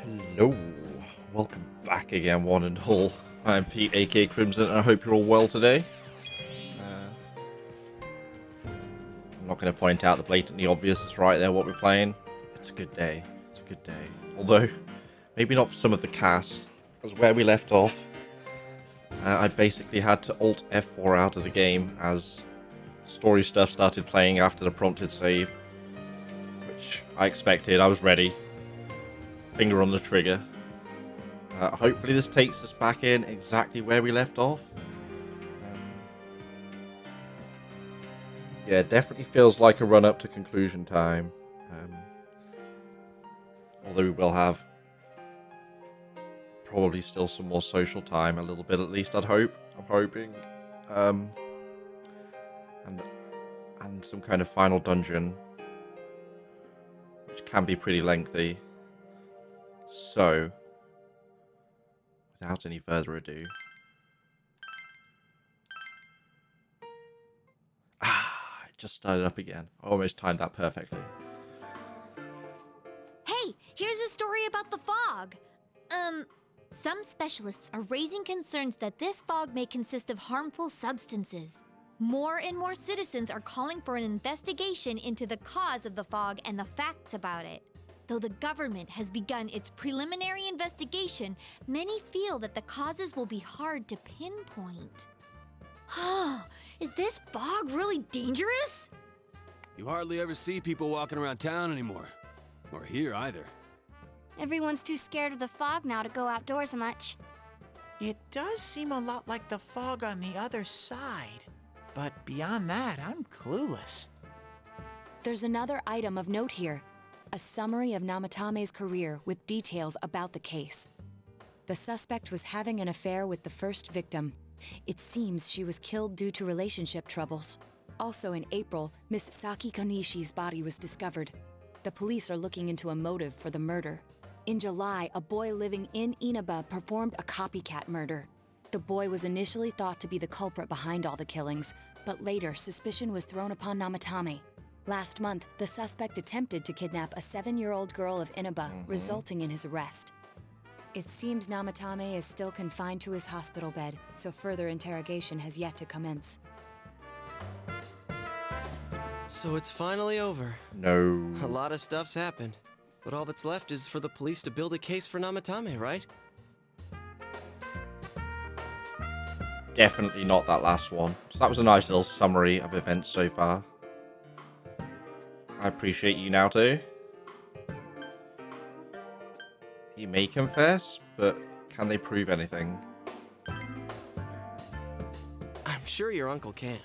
Hello, welcome back again, one and all. I'm Pete, aka Krimxon, and I hope you're all well today. I'm not going to point out the blatantly obvious, it's right there what we're playing. It's a good day, it's a good day. Although, maybe not for some of the cast, as where we left off, I basically had to Alt F4 out of the game as story stuff started playing after the prompted save. Which I expected, I was ready. Finger on the trigger. Hopefully this takes us back in exactly where we left off. Yeah, it definitely feels like a run up to conclusion time. Although we will have probably still some more social time, a little bit at least, I'd hope. I'm hoping. And some kind of final dungeon, which can be pretty lengthy. So, without any further ado... it just started up again. I almost timed that perfectly. Hey, here's a story about the fog. Some specialists are raising concerns that this fog may consist of harmful substances. More and more citizens are calling for an investigation into the cause of the fog and the facts about it. Though the government has begun its preliminary investigation, many feel that the causes will be hard to pinpoint. Is this fog really dangerous? You hardly ever see people walking around town anymore. Or here either. Everyone's too scared of the fog now to go outdoors much. It does seem a lot like the fog on the other side. But beyond that, I'm clueless. There's another item of note here. A summary of Namatame's career with details about the case. The suspect was having an affair with the first victim. It seems she was killed due to relationship troubles. Also in April, Miss Saki Konishi's body was discovered. The police are looking into a motive for the murder. In July, a boy living in Inaba performed a copycat murder. The boy was initially thought to be the culprit behind all the killings, but later suspicion was thrown upon Namatame. Last month, the suspect attempted to kidnap a 7-year-old girl of Inaba, resulting in his arrest. It seems Namatame is still confined to his hospital bed, so further interrogation has yet to commence. So it's finally over. No. A lot of stuff's happened, but all that's left is for the police to build a case for Namatame, right? Definitely not that last one. So that was a nice little summary of events so far. I appreciate you now too. He may confess, but can they prove anything? I'm sure your uncle can.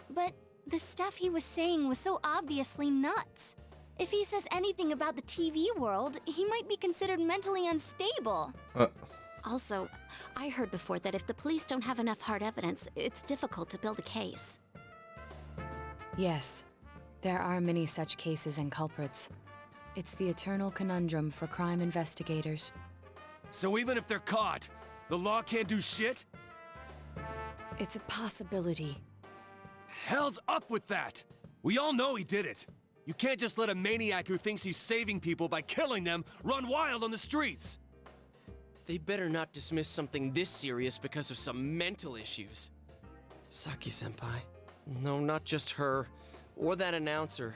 But the stuff he was saying was so obviously nuts. If he says anything about the TV world, he might be considered mentally unstable. Also, I heard before that if the police don't have enough hard evidence, it's difficult to build a case. Yes, there are many such cases and culprits. It's the eternal conundrum for crime investigators. So even if they're caught, the law can't do shit? It's a possibility. Hell's up with that! We all know he did it. You can't just let a maniac who thinks he's saving people by killing them run wild on the streets. They better not dismiss something this serious because of some mental issues. Saki-senpai. No, not just her. Or that announcer.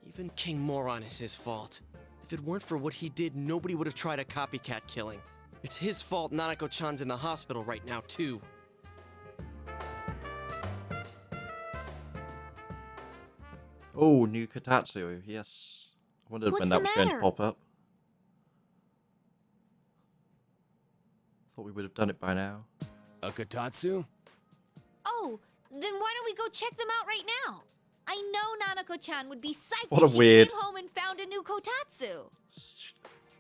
Even King Moron is his fault. If it weren't for what he did, nobody would have tried a copycat killing. It's his fault Nanako-chan's in the hospital right now, too. Oh, new Kotatsu, yes. I wondered What's when the that was going to matter? pop up. Thought we would have done it by now. A Kotatsu? Oh, then why don't we go check them out right now? I know Nanako-chan would be psyched What a if she weird- came home and found a new kotatsu.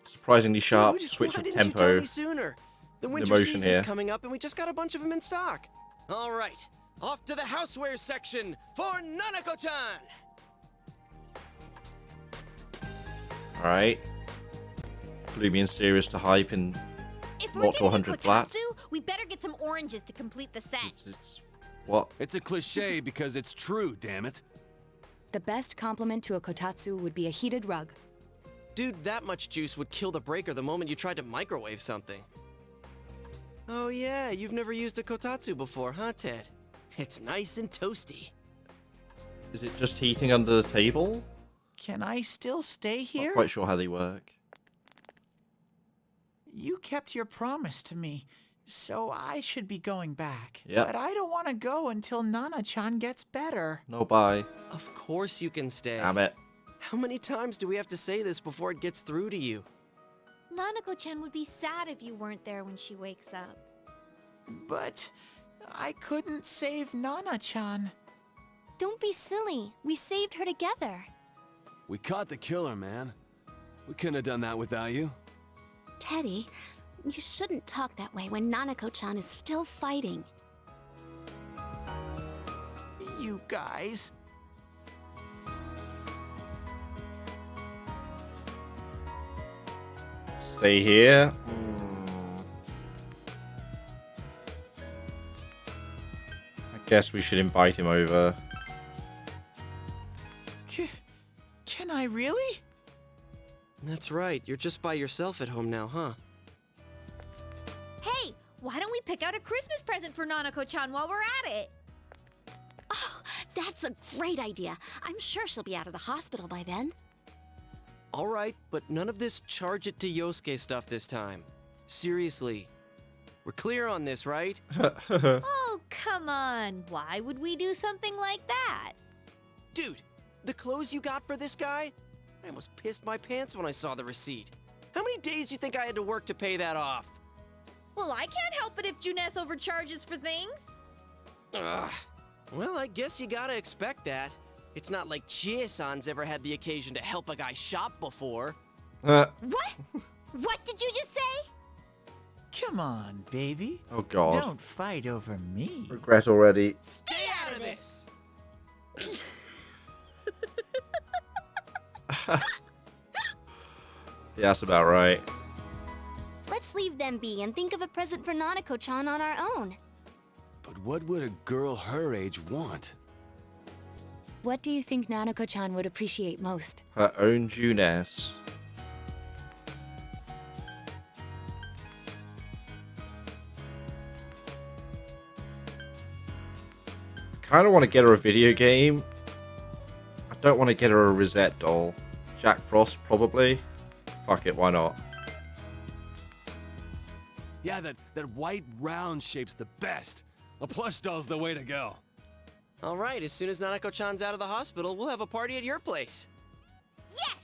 Surprisingly sharp Dude, switch why of didn't you tell tempo. me sooner? The winter emotion season's here. coming up and we just got a bunch of them in stock. All right, off to the housewares section for Nanako-chan! Alright. Gloomy and serious to hype in If we're 0 to getting a 100 flat. kotatsu, we better get some oranges to complete the set. It's what? It's a cliche because it's true, damn it. The best compliment to a kotatsu would be a heated rug. Dude, that much juice would kill the breaker the moment you tried to microwave something. Oh yeah, you've never used a kotatsu before, huh, Ted? It's nice and toasty. Is it just heating under the table? Can I still stay Not here? quite sure how they work. You kept your promise to me, so I should be going back. Yep. But I don't want to go until Nana-chan gets better. No bye. Of course you can stay. Damn it. How many times do we have to say this before it gets through to you? Nanako-chan would be sad if you weren't there when she wakes up. But I couldn't save Nana-chan. Don't be silly. We saved her together. We caught the killer, man. We couldn't have done that without you. Teddy, you shouldn't talk that way when Nanako-chan is still fighting. You guys. Stay here. I guess we should invite him over. Can I really? That's right, you're just by yourself at home now, huh? Hey, why don't we pick out a Christmas present for Nanako-chan while we're at it? Oh, that's a great idea. I'm sure she'll be out of the hospital by then. Alright, but none of this charge it to Yosuke stuff this time. Seriously. We're clear on this, right? Oh, come on. Why would we do something like that? Dude, the clothes you got for this guy? I almost pissed my pants when I saw the receipt. How many days do you think I had to work to pay that off? Well, I can't help it if Juness overcharges for things. Ugh. Well, I guess you gotta expect that. It's not like Chie-san's ever had the occasion to help a guy shop before. What? What did you just say? Come on, baby. Oh god. Don't fight over me. Regret already. Stay out of this! Yeah, that's about right. Let's leave them be and think of a present for Nanako-chan on our own. But what would a girl her age want? What do you think Nanako-chan would appreciate most? Her own Juness. I kind of want to get her a video game. I don't want to get her a Rosette doll. Jack Frost, probably. Fuck it, why not? Yeah, that white round shape's the best. A plush doll's the way to go. Alright, as soon as Nanako-chan's out of the hospital, we'll have a party at your place. Yes!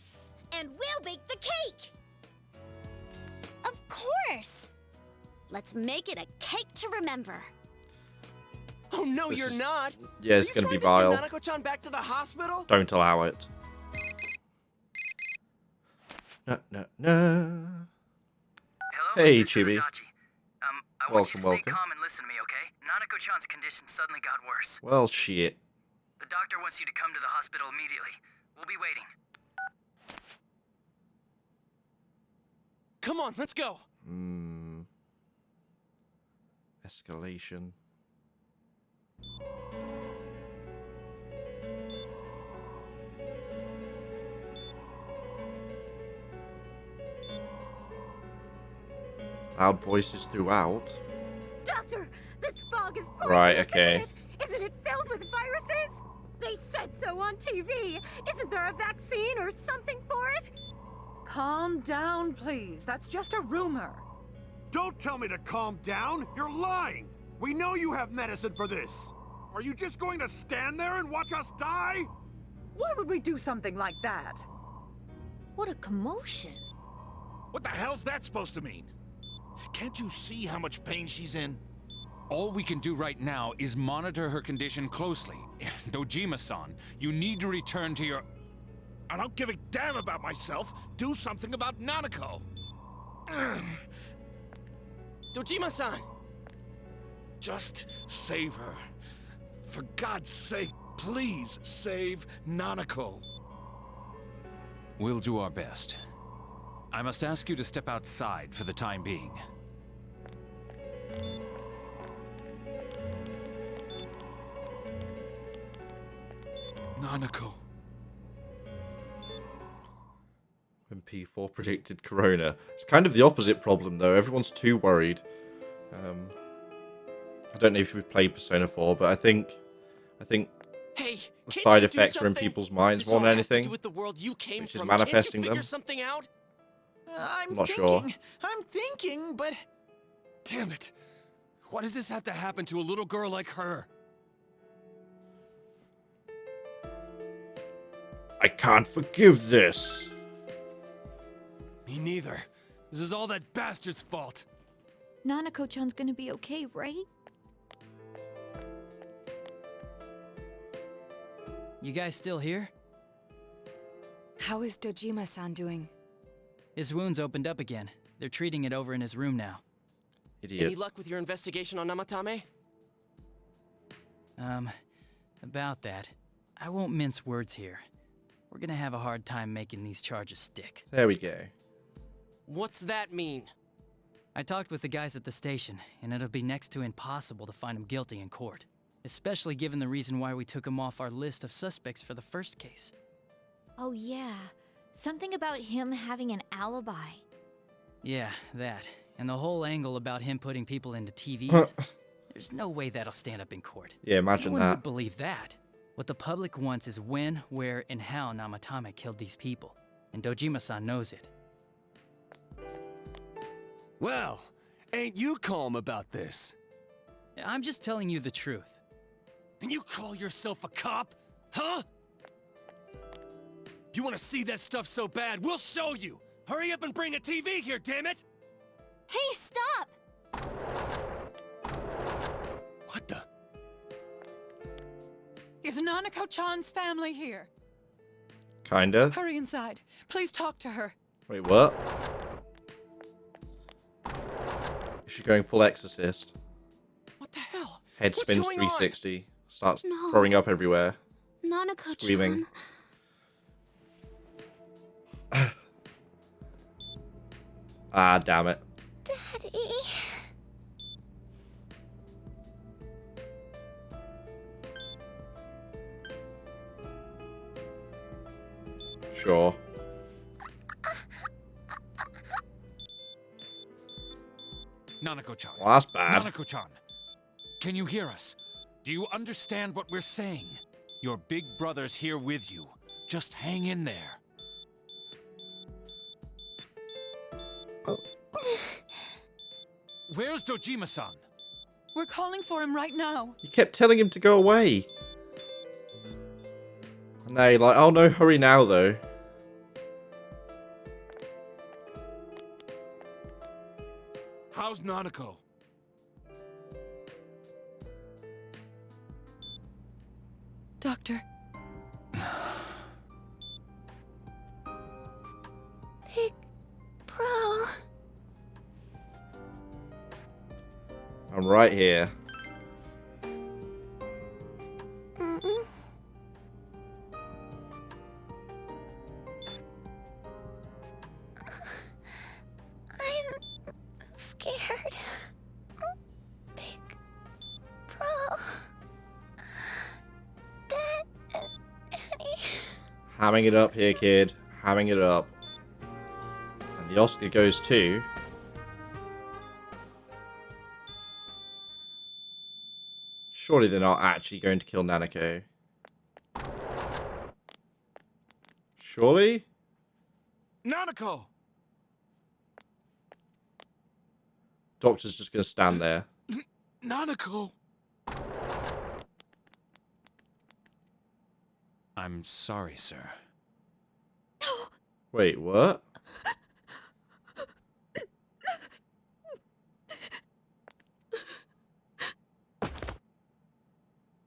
And we'll bake the cake! Of course! Let's make it a cake to remember. Oh no, This you're is- not! Yeah, it's Are you gonna be trying vile. to send Nanako-chan back to the hospital? Don't allow it. No, no, no. Hello, Hey, this is Chibi. Adachi. I want you Welcome, to stay welcome. calm and listen to me, okay? Nanako-chan's condition suddenly got worse. Well, shit. The doctor wants you to come to the hospital immediately. We'll be waiting. Come on, let's go! Escalation. Loud voices throughout. Doctor, this fog is poisonous, Right, okay. Isn't it? Isn't it filled with viruses? They said so on TV. Isn't there a vaccine or something for it? Calm down, please. That's just a rumor. Don't tell me to calm down! You're lying! We know you have medicine for this! Are you just going to stand there and watch us die? Why would we do something like that? What a commotion. What the hell's that supposed to mean? Can't you see how much pain she's in? All we can do right now is monitor her condition closely. Dojima-san, you need to return to your... I don't give a damn about myself. Do something about Nanako. Dojima-san! Just save her. For God's sake, please save Nanako. We'll do our best. I must ask you to step outside for the time being. Nanako. When P4 predicted Corona. It's kind of the opposite problem, though. Everyone's too worried. I don't know if you've played Persona 4, but I think Hey, the can't side you do effects are in something? people's minds This more all than has to do anything, with the world you came which is from. manifesting Can't you figure them. something out? I'm thinking, but... Damn it! Why does this have to happen to a little girl like her? I can't forgive this. Me neither. This is all that bastard's fault. Nanako-chan's gonna be okay, right? You guys still here? How is Dojima-san doing? His wounds opened up again. They're treating it over in his room now. Idiot. Any luck with your investigation on Namatame? About that, I won't mince words here. We're gonna have a hard time making these charges stick. There we go. What's that mean? I talked with the guys at the station, and it'll be next to impossible to find him guilty in court. Especially given the reason why we took him off our list of suspects for the first case. Oh yeah, something about him having an alibi. Yeah, that. And the whole angle about him putting people into TVs. There's no way that'll stand up in court. Yeah, imagine no one that. would believe that. What the public wants is when, where, and how Namatame killed these people. And Dojima-san knows it. Well, ain't you calm about this? I'm just telling you the truth. And you call yourself a cop? Huh? If you want to see that stuff so bad, we'll show you! Hurry up and bring a TV here, damn it! Hey, stop! What the? Is Nanako-chan's family here? Kinda. Hurry inside. Please talk to her. Wait, what? Is she going full exorcist? What the hell? Head What's spins going on? 360. Starts No. throwing up everywhere. Nanako-chan. Screaming. Ah, damn it. Daddy. Sure. Nanako-chan. Well, that's bad. Nanako-chan. Can you hear us? Do you understand what we're saying? Your big brother's here with you. Just hang in there. Where's Dojima-san? We're calling for him right now. You kept telling him to go away. And now you're like, oh no, hurry now though. How's Nanako? Doctor. Big bro. I'm right here. Mm-mm. I'm scared. Big bro. Daddy. Hamming it up here, kid. Hamming it up. And the Oscar goes to... Surely they're not actually going to kill Nanako. Surely? Nanako! Doctor's just going to stand there. Nanako! I'm sorry, sir. Wait, what?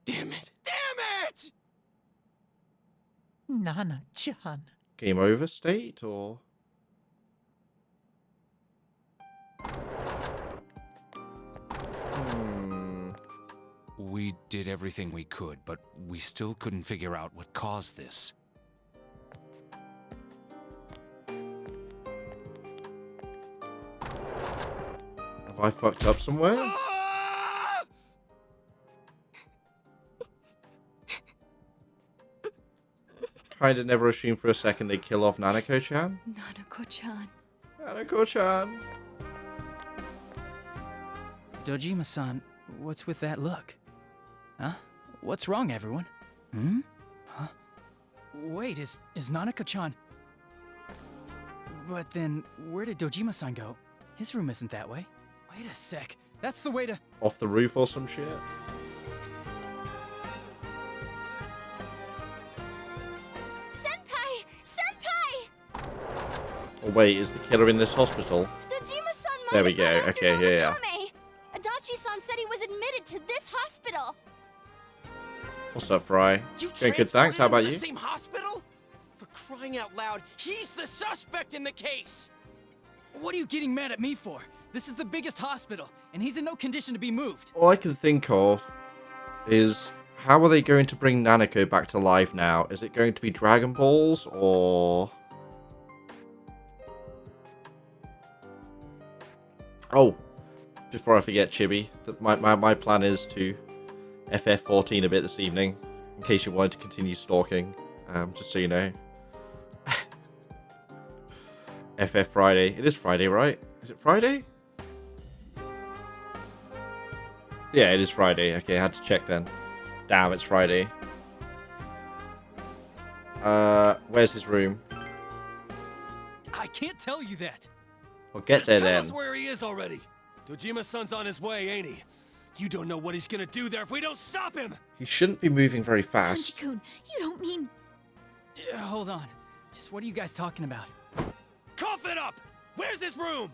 Damn it! Damn it! Nana-chan. Game over state, or...? We did everything we could, but we still couldn't figure out what caused this. Have I fucked up somewhere? Kinda never assumed for a second they'd kill off Nanako-chan. Nanako-chan. Nanako-chan. Dojima-san, what's with that look? Huh? What's wrong, everyone? Hmm? Huh? Wait, is Nanako-chan... But then, where did Dojima-san go? His room isn't that way. Wait a sec. That's the way to... Off the roof or some shit? Senpai! Senpai! Oh wait, is the killer in this hospital? Dojima-san might There we have go. gone after Okay, yeah. Namatame. Adachi-san said he was admitted to this hospital. What's up, Fry? You Going good, thanks. How about transported him to you? the same hospital? For crying out loud, he's the suspect in the case! What are you getting mad at me for? This is the biggest hospital, and he's in no condition to be moved. All I can think of is how are they going to bring Nanako back to life now? Is it going to be Dragon Balls or... Oh, before I forget, Chibi, my plan is to FF14 a bit this evening, in case you wanted to continue stalking, just so you know. FF Friday. It is Friday, right? Is it Friday? Yeah, it is Friday. Okay, I had to check then. Damn, it's Friday. Where's his room? I can't tell you that. Well, get there Tell then. us where he is already. Dojima-san's on his way, ain't he? You don't know what he's gonna do there if we don't stop him! He shouldn't be moving very fast. Hanji-kun, you don't mean... Hold on. Just what are you guys talking about? Cough it up! Where's his room?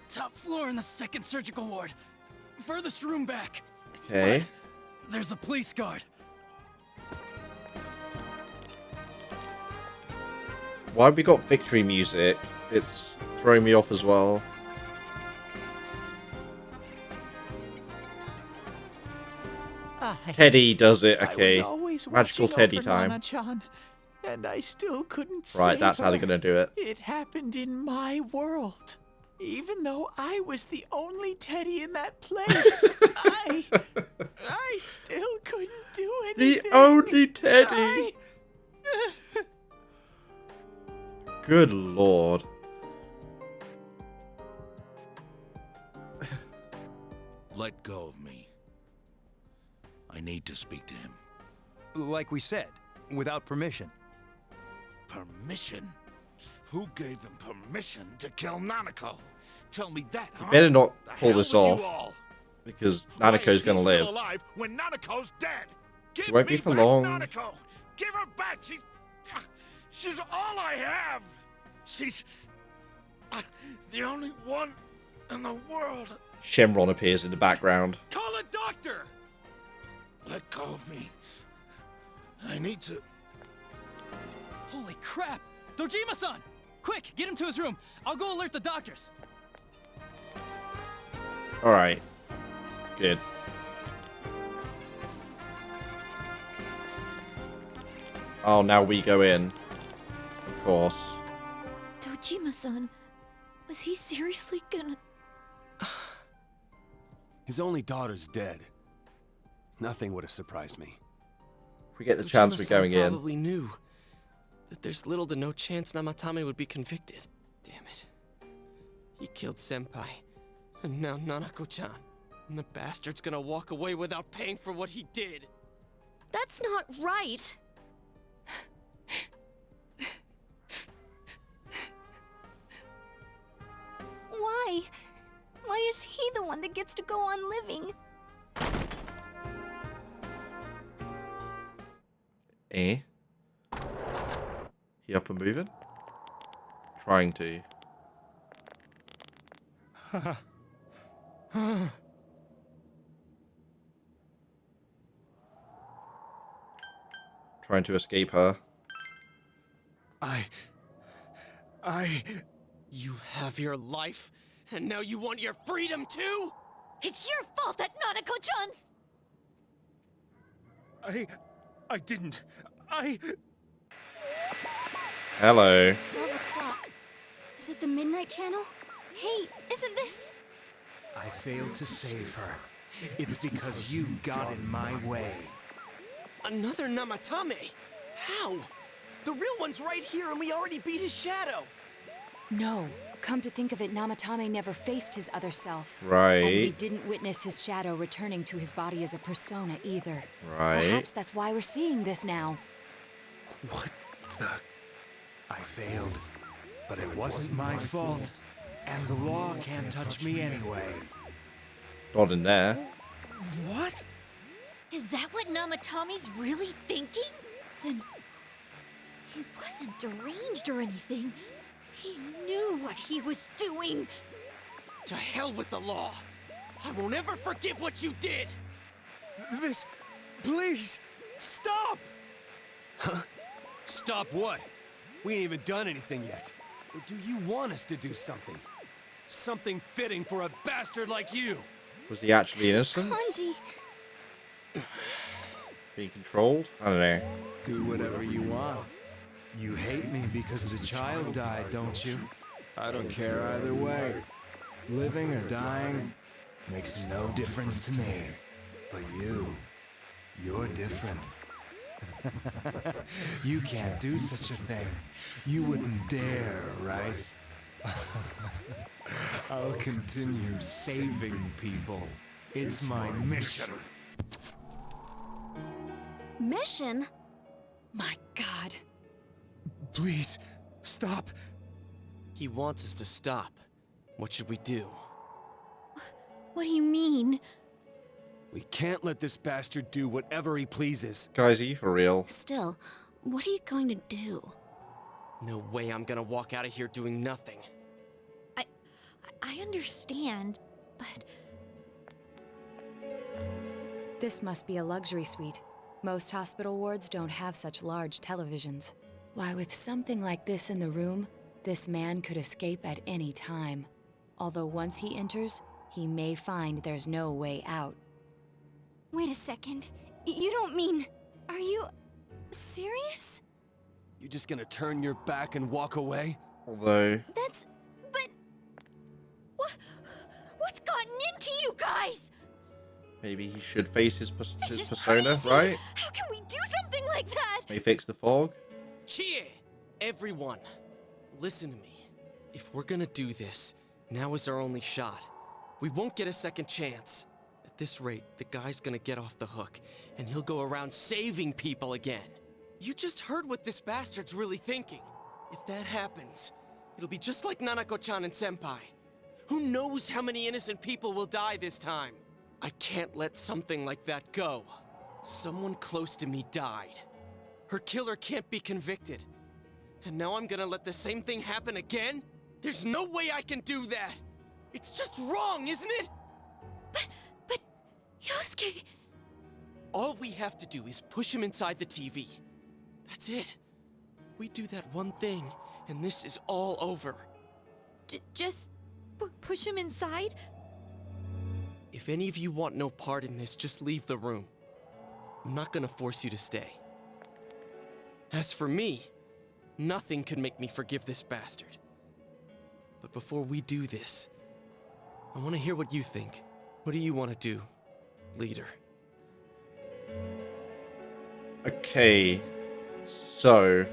Top floor in the second surgical ward. Furthest room back. Okay. But there's a police guard. Why have we got victory music? It's throwing me off as well. Teddy does it. Okay. Magical Teddy time. Nana-chan, and I still couldn't Right, save that's how they're her. gonna do it. It happened in my world. Even though I was the only Teddy in that place, I still couldn't do anything. The only Teddy. Good lord. Let go of me. I need to speak to him. Like we said, without permission. Permission? Who gave them permission to kill Nanako? Tell me that, huh? You better not The pull hell this with you off, all? because Why Nanako's is he gonna live. still alive when Nanako's dead? Give It won't me be for back long. Nanako! Give her back! She's all I have! She's the only one in the world. Shenron appears in the background. Call a doctor! Let go of me. I need to... Holy crap! Dojima-san! Quick, get him to his room. I'll go alert the doctors. Alright. Good. Oh, now we go in. Of course. Dojima-san, was he seriously gonna... His only daughter's dead. Nothing would have surprised me. If we get the chance, we're Dojima-san going in. probably knew that there's little to no chance Namatame would be convicted. Damn it. He killed Senpai, and now Nanako-chan. And the bastard's gonna walk away without paying for what he did. That's not right. Why? Why is he the one that gets to go on living? Eh? He up and moving? Trying to. Trying to escape her. You have your life, and now you want your freedom too? It's your fault that Nanako-chan's... I didn't. Hello. 12 o'clock. Is it the Midnight Channel? Hey, isn't this... I failed to save her. It's because you got in my way. Another Namatame? How? The real one's right here and we already beat his shadow. No. Come to think of it, Namatame never faced his other self. Right. And we didn't witness his shadow returning to his body as a persona either. Right. Perhaps that's why we're seeing this now. What the... I failed. But it wasn't my fault. And the law can't touch me anyway. Not in there. What? Is that what Namatame's really thinking? Then he wasn't deranged or anything. He knew what he was doing. To hell with the law. I won't ever forgive what you did. This... Please, stop! Huh? Stop what? We ain't even done anything yet. Or do you want us to do something? Something fitting for a bastard like you! Was he actually innocent? Kanji. Being controlled? I don't know. Do whatever you want. You hate me because the child died, don't you? I don't care either way. Living or dying makes no difference to me. But you're different. You can't do such a thing. You wouldn't dare, right? I'll continue saving people. It's my mission. Mission? My God. Please, stop. He wants us to stop. What should we do? What do you mean? We can't let this bastard do whatever he pleases. Guys, are you for real? Still, what are you going to do? No way I'm gonna walk out of here doing nothing. I understand, but... This must be a luxury suite. Most hospital wards don't have such large televisions. Why, with something like this in the room, this man could escape at any time. Although once he enters, he may find there's no way out. Wait a second. You don't mean... Are you... serious? You just gonna turn your back and walk away? Although... That's... but... What's gotten into you guys? Maybe he should face his This is persona, crazy. right? How can we do something like that? May fix the fog? Chie! Everyone, listen to me. If we're gonna do this, now is our only shot. We won't get a second chance. At this rate, the guy's gonna get off the hook, and he'll go around saving people again. You just heard what this bastard's really thinking. If that happens, it'll be just like Nanako-chan and Senpai. Who knows how many innocent people will die this time? I can't let something like that go. Someone close to me died. Her killer can't be convicted. And now I'm gonna let the same thing happen again? There's no way I can do that! It's just wrong, isn't it? But... Yosuke... All we have to do is push him inside the TV. That's it. We do that one thing, and this is all over. Just... push him inside? If any of you want no part in this, just leave the room. I'm not gonna force you to stay. As for me, nothing could make me forgive this bastard. But before we do this, I want to hear what you think. What do you want to do, leader? Okay, so...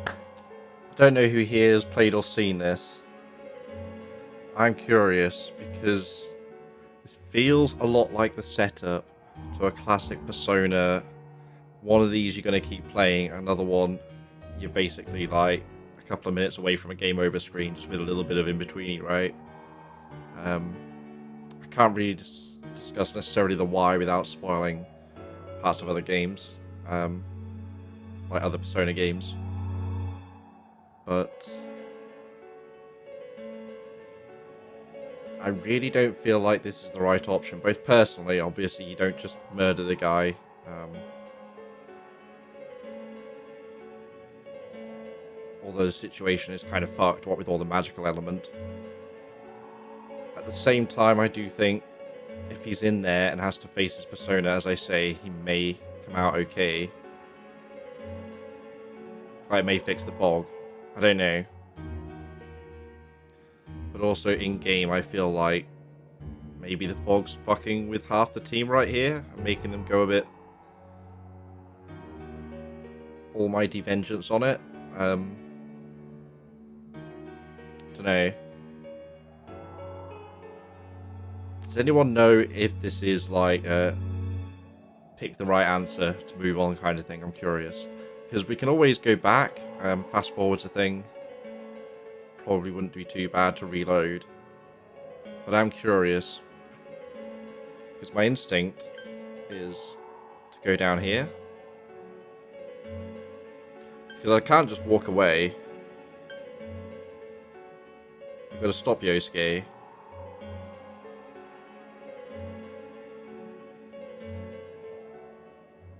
I don't know who here has played or seen this. I'm curious because this feels a lot like the setup to a classic Persona. One of these you're going to keep playing, another one you're basically like a couple of minutes away from a game over screen, just with a little bit of in between, right? I can't really discuss necessarily the why without spoiling parts of other games, like other Persona games, but I really don't feel like this is the right option. Both personally, obviously, you don't just murder the guy. Although the situation is kind of fucked, what with all the magical element. At the same time, I do think if he's in there and has to face his persona, as I say, he may come out okay. Like, may fix the fog. I don't know. But also in-game, I feel like maybe the fog's fucking with half the team right here and making them go a bit almighty vengeance on it. Don't know. Does anyone know if this is like pick the right answer to move on kind of thing? I'm curious. Because we can always go back, fast forwards a thing. Probably wouldn't be too bad to reload. But I'm curious. Because my instinct is to go down here. Because I can't just walk away. I've got to stop Yosuke.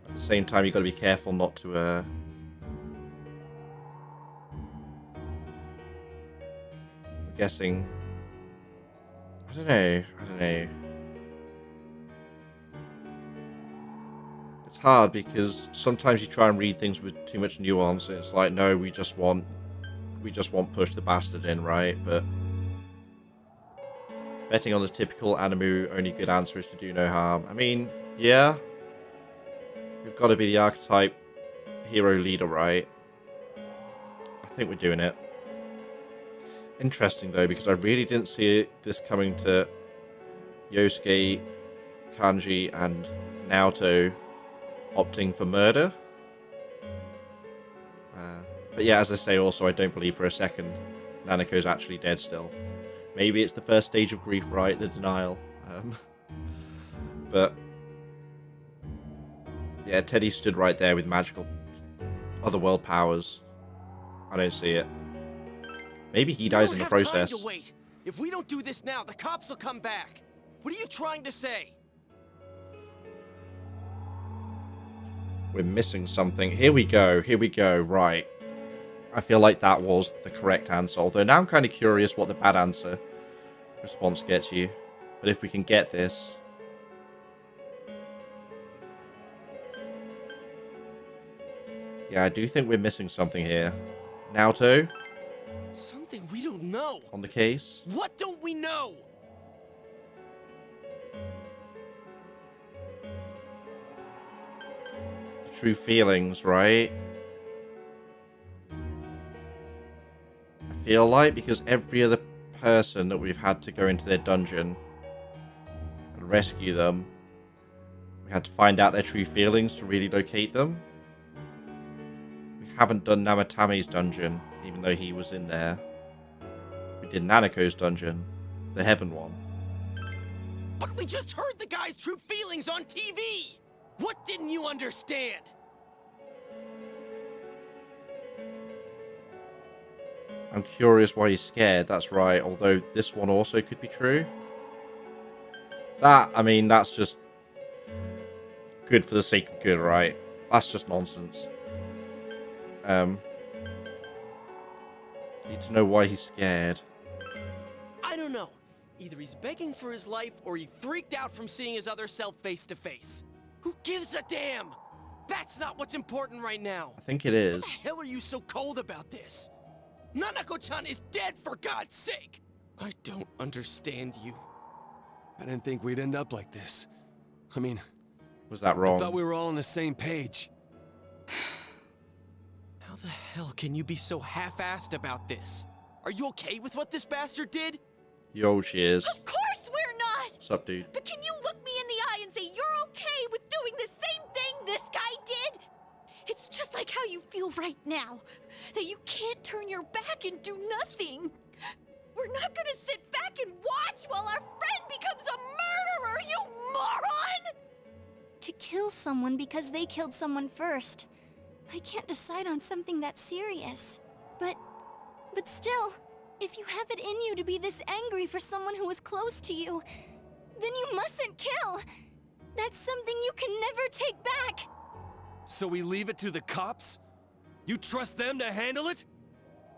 At the same time, you've got to be careful not to... I'm guessing... I don't know. It's hard because sometimes you try and read things with too much nuance. And it's like, no, we just want push the bastard in, right? But betting on the typical anime only good answer is to do no harm. I mean, yeah, we've got to be the archetype hero leader, right? I think we're doing it. Interesting though, because I really didn't see this coming to Yosuke, Kanji, and Naoto opting for murder. But yeah, as I say, also, I don't believe for a second Nanako's actually dead still. Maybe it's the first stage of grief, right? The denial. But yeah, Teddy stood right there with magical otherworld powers. I don't see it. Maybe he dies in the process. Time to wait. If we don't do this now, the cops will come back. What are you trying to say? We're missing something. Here we go. Right. I feel like that was the correct answer. Although now I'm kind of curious what the bad answer response gets you. But if we can get this... Yeah, I do think we're missing something here. Naoto? Something we don't know. On the case? What don't we know? True feelings, right? I feel like because every other person that we've had to go into their dungeon and rescue them, we had to find out their true feelings to really locate them. We haven't done Namatame's dungeon, even though he was in there. We did Nanako's dungeon, the heaven one. But we just heard the guy's true feelings on TV! What didn't you understand? I'm curious why he's scared, that's right, although this one also could be true. That, I mean, that's just good for the sake of good, right? That's just nonsense. Need to know why he's scared. I don't know. Either he's begging for his life or he freaked out from seeing his other self face to face. Who gives a damn? That's not what's important right now. I think it is. What the hell are you so cold about this? Nanako-chan is dead, for God's sake! I don't understand you. I didn't think we'd end up like this. I mean... Was that wrong? I thought we were all on the same page. How the hell can you be so half-assed about this? Are you okay with what this bastard did? Yo, she is. Of course we're not! What's up, dude? But can you look me in the eye and say you're okay with doing the same thing this guy did? It's just like how you feel right now. That you can't turn your back and do nothing. We're not gonna sit back and watch while our friend becomes a murderer, you moron! To kill someone because they killed someone first. I can't decide on something that serious. But still, if you have it in you to be this angry for someone who was close to you, then you mustn't kill. That's something you can never take back. So we leave it to the cops? You trust them to handle it?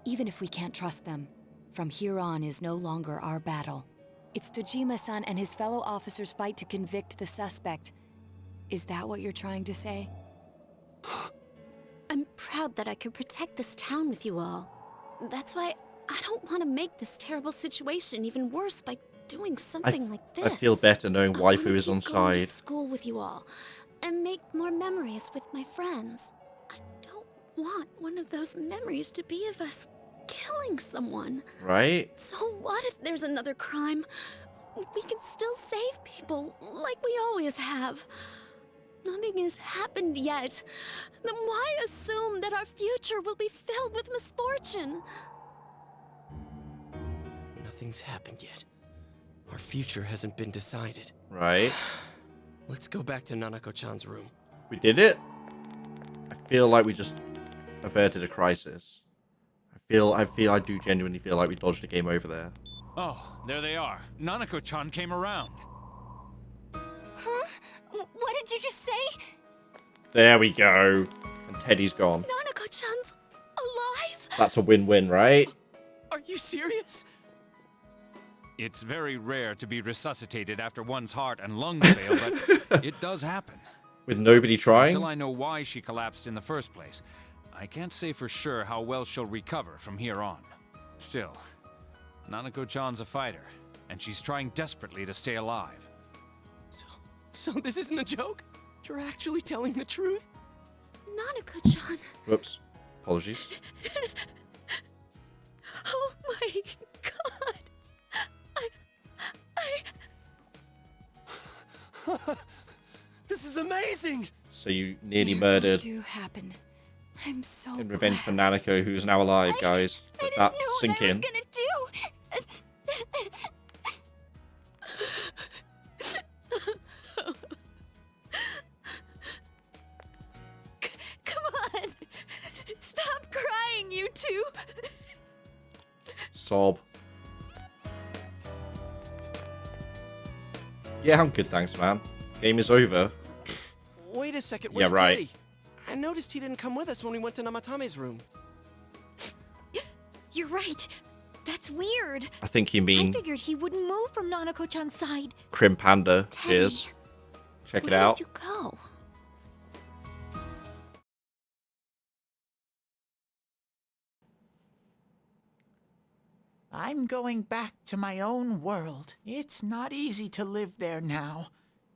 Even if we can't trust them, from here on is no longer our battle. It's Dojima-san and his fellow officers' fight to convict the suspect. Is that what you're trying to say? I'm proud that I could protect this town with you all. That's why I don't want to make this terrible situation even worse by doing something like this. I feel better knowing Waifu is on Going to side. school with you all and make more memories with my friends. I don't want one of those memories to be of us killing someone. Right? So what if there's another crime? We can still save people, like we always have. Nothing has happened yet. Then why assume that our future will be filled with misfortune? Nothing's happened yet. Our future hasn't been decided. Right. Let's go back to Nanako-chan's room. We did it? I feel like we just averted a crisis. I do genuinely feel like we dodged a game over there. Oh, there they are. Nanako-chan came around. Huh? What did you just say? There we go. And Teddy's gone. Nanako-chan's alive? That's a win-win, right? Are you serious? It's very rare to be resuscitated after one's heart and lungs fail, but it does happen. With nobody trying? Until I know why she collapsed in the first place, I can't say for sure how well she'll recover from here on. Still, Nanako-chan's a fighter, and she's trying desperately to stay alive. So this isn't a joke? You're actually telling the truth? Nanako-chan. Whoops. Apologies. Oh my god. This is amazing! So you nearly Miracles murdered do happen. I'm so in revenge for Nanako, who's now alive, guys. Let that sink in. Come on! Stop crying, you two! Sob. Yeah, I'm good, thanks, man. Game is over. Wait a second, Yeah, where's right. Teddy? I noticed he didn't come with us when we went to Namatame's room. You're right. That's weird. I think you I mean figured he wouldn't move from Nanako-chan's side. Crim Panda. Cheers. Check it Where out. did you go? I'm going back to my own world. It's not easy to live there now,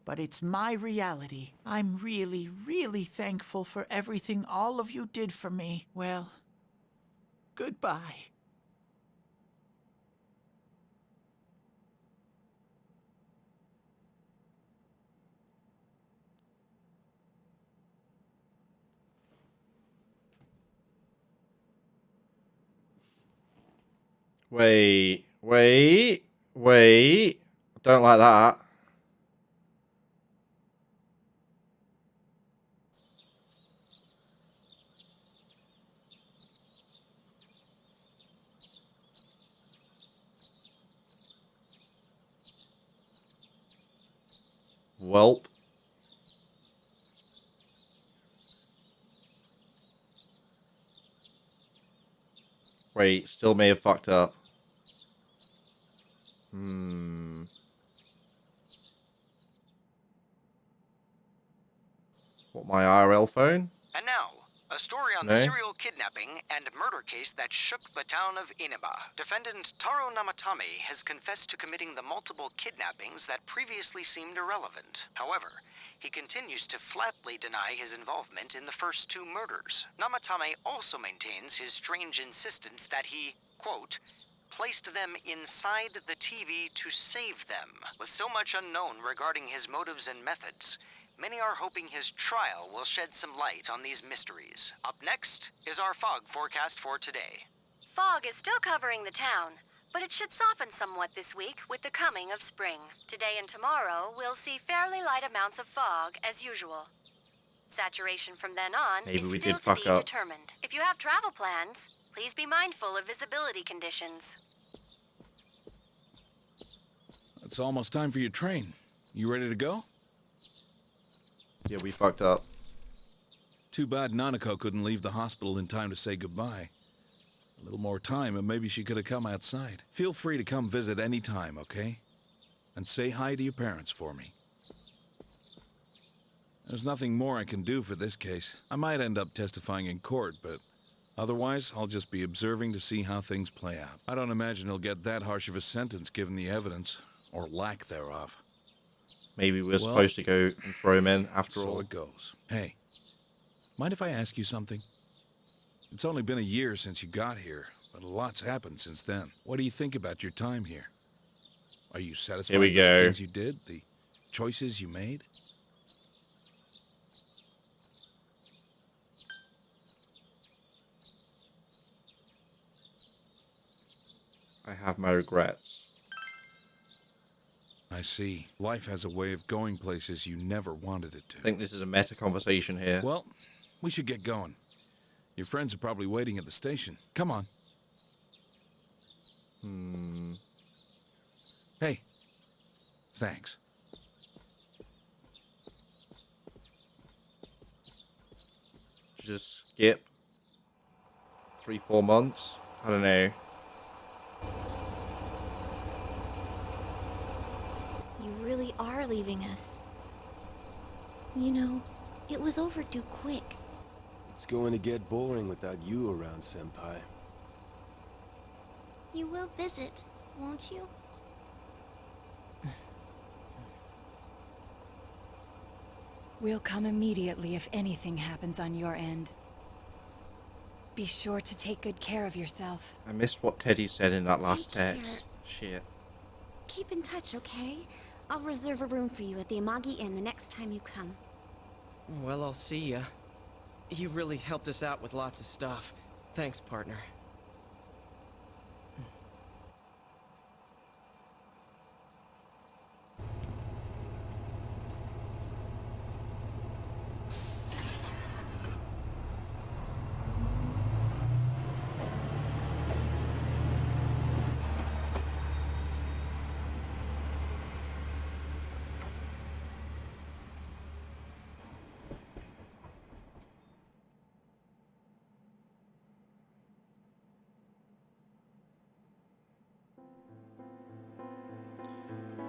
but it's my reality. I'm really, really thankful for everything all of you did for me. Well, goodbye. Wait. I don't like that. Welp. Wait, still may have fucked up. What, my IRL phone? And now, a story on No? the serial kidnapping and murder case that shook the town of Inaba. Defendant Taro Namatame has confessed to committing the multiple kidnappings that previously seemed irrelevant. However, he continues to flatly deny his involvement in the first two murders. Namatame also maintains his strange insistence that he, quote, placed them inside the TV to save them. With so much unknown regarding his motives and methods, many are hoping his trial will shed some light on these mysteries. Up next is our fog forecast for today. Fog is still covering the town, but it should soften somewhat this week with the coming of spring. Today and tomorrow, we'll see fairly light amounts of fog as usual. Saturation from then on Maybe is we still did to fuck be up. determined. If you have travel plans, please be mindful of visibility conditions. It's almost time for your train. You ready to go? Yeah, we fucked up. Too bad Nanako couldn't leave the hospital in time to say goodbye. A little more time and maybe she could have come outside. Feel free to come visit any time, okay? And say hi to your parents for me. There's nothing more I can do for this case. I might end up testifying in court, but otherwise I'll just be observing to see how things play out. I don't imagine he'll get that harsh of a sentence given the evidence, or lack thereof. Maybe we're supposed to go and throw him in after all. So it goes. Hey, mind if I ask you something? It's only been a year since you got here, but a lot's happened since then. What do you think about your time here? Are you satisfied Here we with the go. things you did, the choices you made? I have my regrets. I see. Life has a way of going places you never wanted it to. I think this is a meta conversation here. Well, we should get going. Your friends are probably waiting at the station. Come on. Hey. Thanks. Just skip 3-4 months. I don't know. You really are leaving us. You know, it was overdue quick. It's going to get boring without you around, Senpai. You will visit, won't you? We'll come immediately if anything happens on your end. Be sure to take good care of yourself. I missed what Teddy said in that last Take text. Shit. Keep in touch, okay? I'll reserve a room for you at the Amagi Inn the next time you come. Well, I'll see ya. You really helped us out with lots of stuff. Thanks, partner.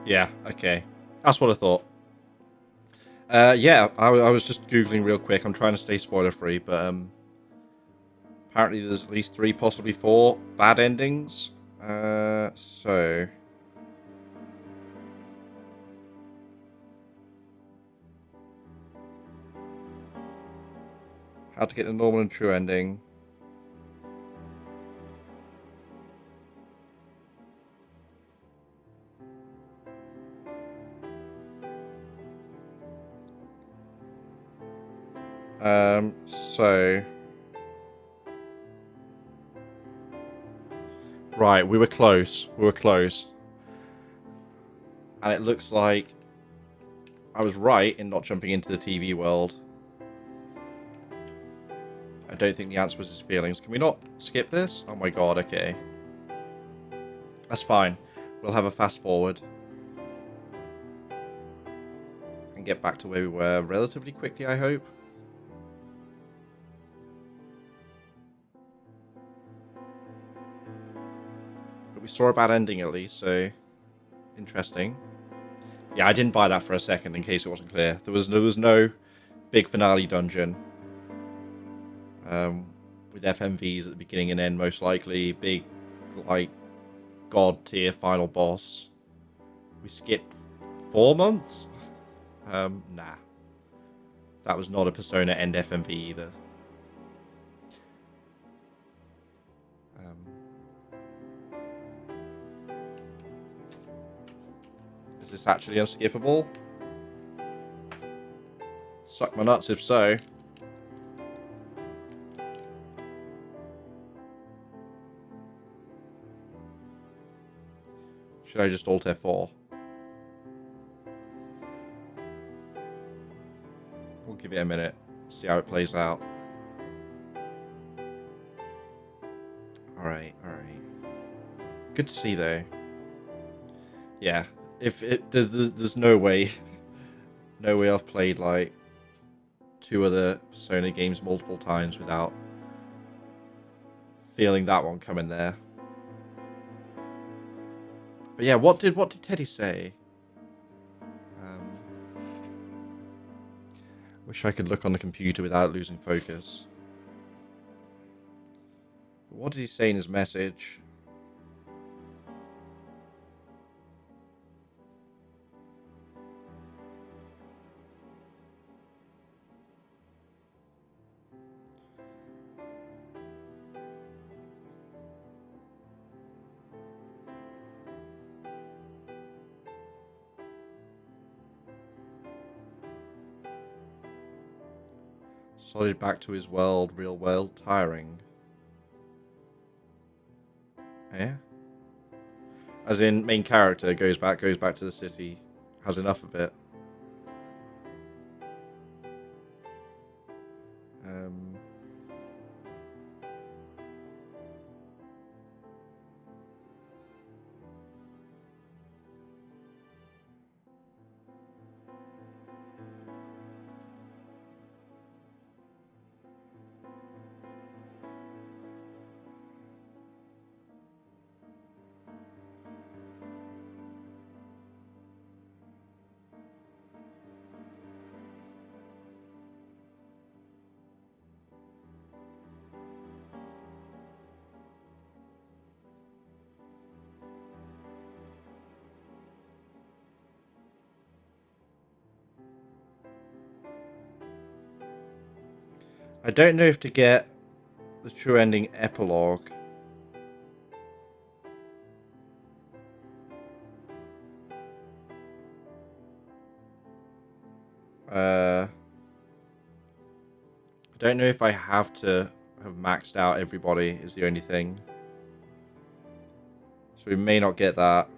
Yeah, okay. That's what I thought. Yeah, I was just Googling real quick. I'm trying to stay spoiler free, but apparently there's at least 3, possibly 4 bad endings. So how to get the normal and true ending. So right, we were close. We were close. And it looks like I was right in not jumping into the TV world. I don't think the answer was his feelings. Can we not skip this? Oh my god, okay. That's fine. We'll have a fast forward. And get back to where we were relatively quickly, I hope. But we saw a bad ending at least, so interesting. Yeah, I didn't buy that for a second in case it wasn't clear. There was no big finale dungeon. With FMVs at the beginning and end, most likely. Big, like, god tier final boss. We skipped 4 months? Nah. That was not a Persona end FMV either. Is this actually unskippable? Suck my nuts if so. Should I just Alt F4? We'll give it a minute. See how it plays out. Alright, alright. Good to see though. Yeah. If it there's no way no way I've played like 2 other Persona games multiple times without feeling that one coming there. But yeah, what did Teddy say? Wish I could look on the computer without losing focus. What did he say in his message? Solid back to his world, real world, tiring. Yeah? As in, main character goes back to the city, has enough of it. I don't know if to get the true ending epilogue. I don't know if I have to have maxed out everybody is the only thing. So we may not get that.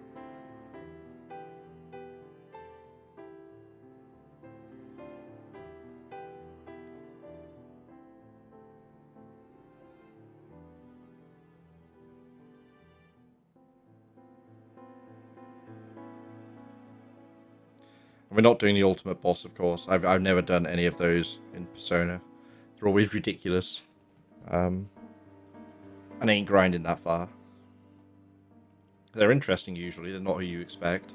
We're not doing the ultimate boss, of course. I've never done any of those in Persona. They're always ridiculous. And I ain't grinding that far. They're interesting usually. They're not who you expect.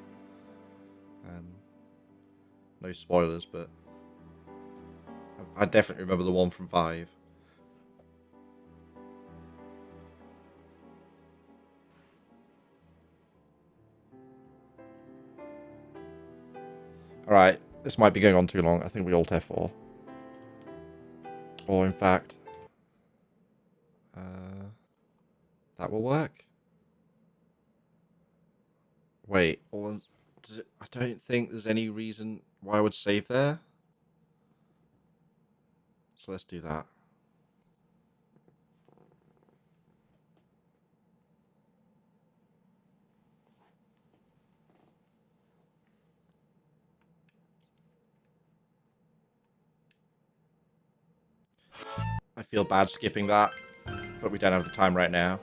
No spoilers, but I definitely remember the one from 5. Alright, this might be going on too long. I think we alt F4. Or in fact, that will work. Wait, I don't think there's any reason why I would save there. So let's do that. I feel bad skipping that, but we don't have the time right now.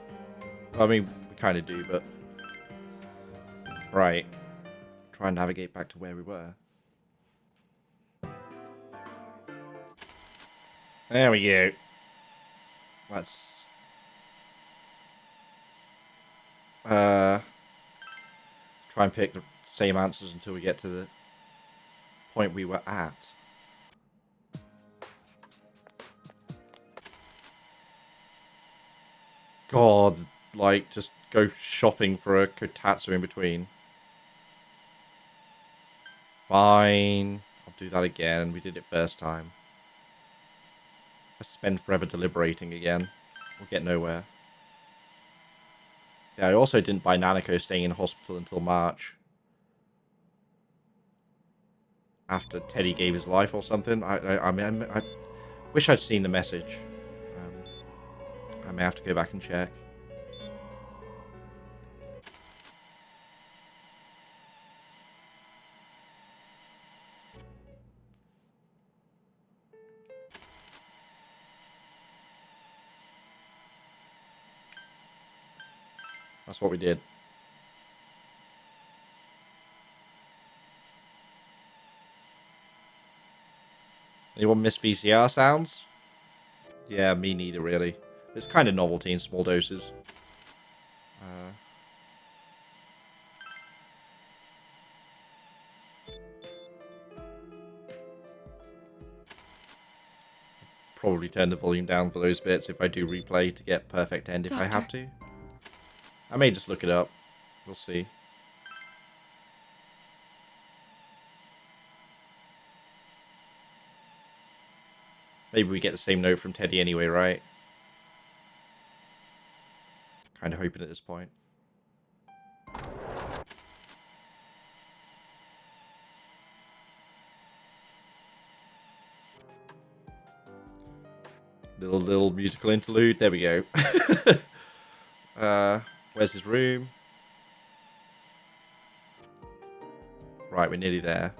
I mean, we kind of do, but... Right. Try and navigate back to where we were. There we go. Let's... try and pick the same answers until we get to the point we were at. God, like, just go shopping for a Kotatsu in between. Fine. I'll do that again. We did it first time. If I spend forever deliberating again, we'll get nowhere. Yeah, I also didn't buy Nanako staying in hospital until March. After Teddy gave his life or something. I mean, I wish I'd seen the message. I may have to go back and check. That's what we did. Anyone miss VCR sounds? Yeah, me neither, really. It's kind of novelty in small doses. Probably turn the volume down for those bits if I do replay to get perfect end if I have to. I may just look it up. We'll see. Maybe we get the same note from Teddy anyway, right? Kind of hoping at this point. Little musical interlude. There we go. Where's his room? Right, we're nearly there.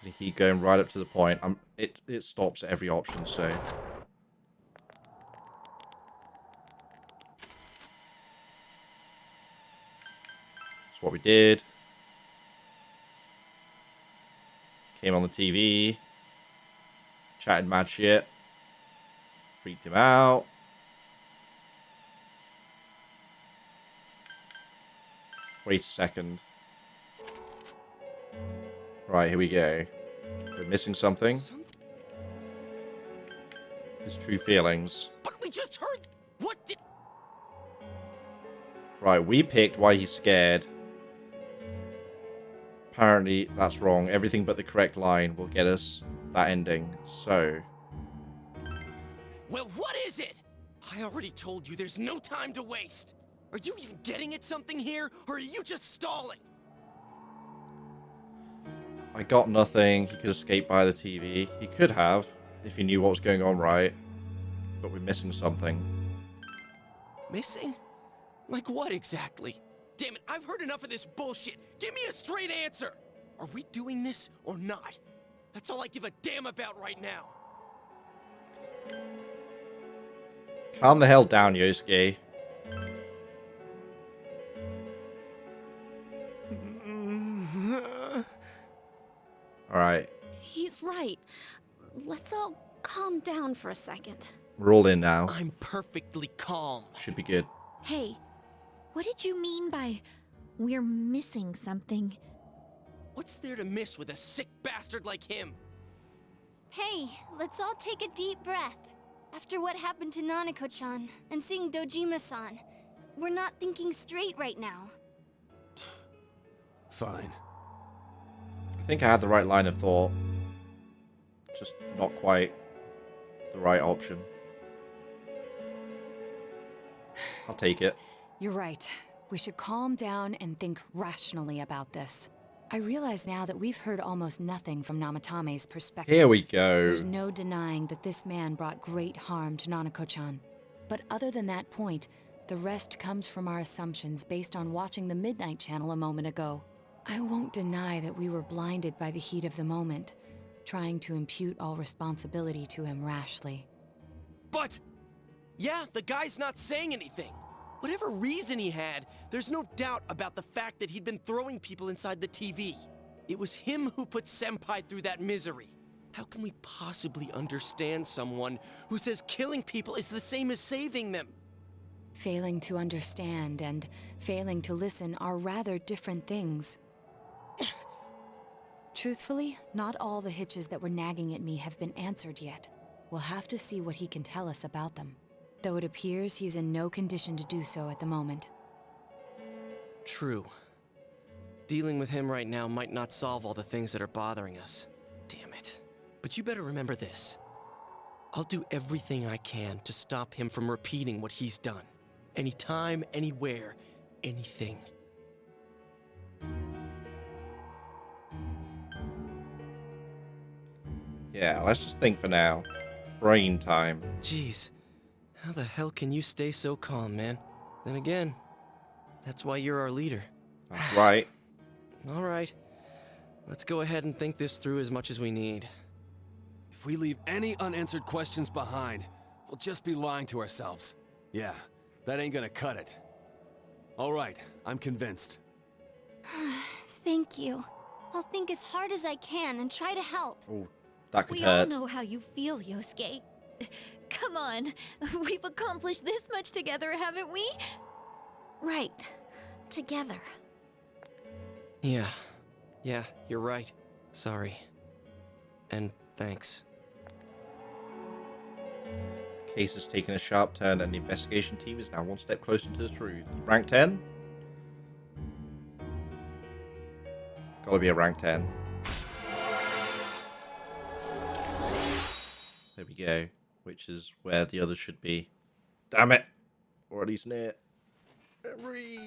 Gonna keep going right up to the point. It stops at every option, so. That's what we did. Came on the TV. Chatted mad shit. Freaked him out. Wait a second. Right, here we go. We're missing something. His true feelings. But we just heard. What did? Right, we picked why he's scared. Apparently, that's wrong. Everything but the correct line will get us that ending. So. Well, what is it? I already told you there's no time to waste. Are you even getting at something here, or are you just stalling? I got nothing. He could escape via the TV. He could have, if he knew what was going on right. But we're missing something. Missing? Like what exactly? Damn it, I've heard enough of this bullshit. Give me a straight answer. Are we doing this or not? That's all I give a damn about right now. Calm the hell down, Yosuke. Alright. He's right. Let's all calm down for a second. We're all in now. I'm perfectly calm. Should be good. Hey, what did you mean by we're missing something? What's there to miss with a sick bastard like him? Hey, let's all take a deep breath. After what happened to Nanako-chan and seeing Dojima-san, we're not thinking straight right now. Fine. I think I had the right line of thought. Just not quite the right option. I'll take it. You're right. We should calm down and think rationally about this. I realize now that we've heard almost nothing from Namatame's perspective. Here we go. There's no denying that this man brought great harm to Nanako-chan. But other than that point, the rest comes from our assumptions based on watching the Midnight Channel a moment ago. I won't deny that we were blinded by the heat of the moment, trying to impute all responsibility to him rashly. But, yeah, the guy's not saying anything. Whatever reason he had, there's no doubt about the fact that he'd been throwing people inside the TV. It was him who put Senpai through that misery. How can we possibly understand someone who says killing people is the same as saving them? Failing to understand and failing to listen are rather different things. Truthfully, not all the hitches that were nagging at me have been answered yet. We'll have to see what he can tell us about them. Though it appears he's in no condition to do so at the moment. True. Dealing with him right now might not solve all the things that are bothering us. Damn it. But you better remember this. I'll do everything I can to stop him from repeating what he's done. Anytime, anywhere, anything. Yeah, let's just think for now. Brain time. Jeez. How the hell can you stay so calm, man? Then again, that's why you're our leader. That's right. All right. Let's go ahead and think this through as much as we need. If we leave any unanswered questions behind, we'll just be lying to ourselves. Yeah, that ain't gonna cut it. All right, I'm convinced. Thank you. I'll think as hard as I can and try to help. Oh, that could We hurt. all know how you feel, Yosuke. Come on, we've accomplished this much together, haven't we? Right. Together. Yeah, you're right. Sorry. And thanks. Case has taken a sharp turn and the investigation team is now one step closer to the truth. Rank 10? Gotta be a rank 10. There we go. Which is where the others should be. Damn it! Or at least near. Victory!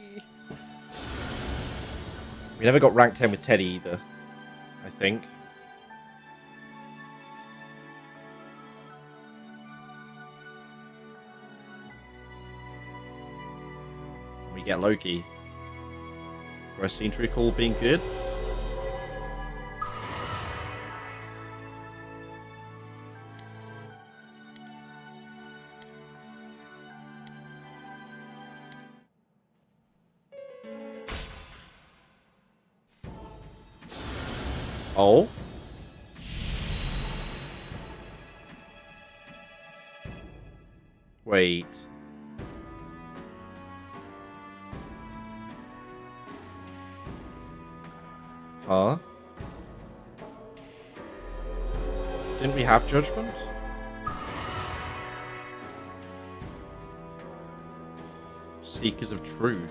We never got rank 10 with Teddy either, I think. We get Loki. Do I seem to recall being good? Oh? Wait. Huh? Didn't we have judgment? Seekers of truth.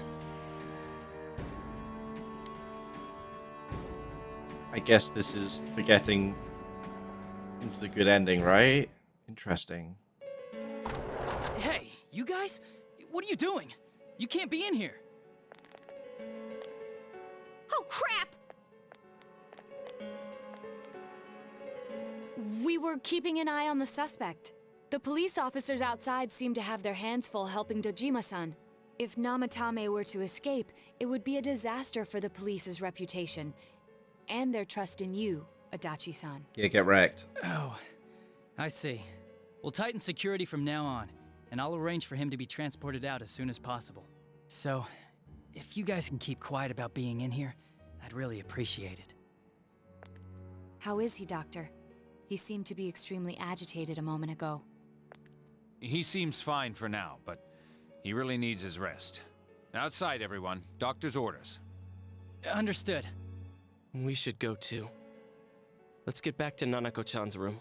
I guess this is for getting into the good ending, right? Interesting. Hey, you guys? What are you doing? You can't be in here. Oh, crap! We were keeping an eye on the suspect. The police officers outside seem to have their hands full helping Dojima-san. If Namatame were to escape, it would be a disaster for the police's reputation. And their trust in you, Adachi-san. Yeah, get wrecked. Oh, I see. We'll tighten security from now on, and I'll arrange for him to be transported out as soon as possible. So, if you guys can keep quiet about being in here, I'd really appreciate it. How is he, Doctor? He seemed to be extremely agitated a moment ago. He seems fine for now, but he really needs his rest. Outside, everyone. Doctor's orders. Understood. We should go too. Let's get back to Nanako-chan's room.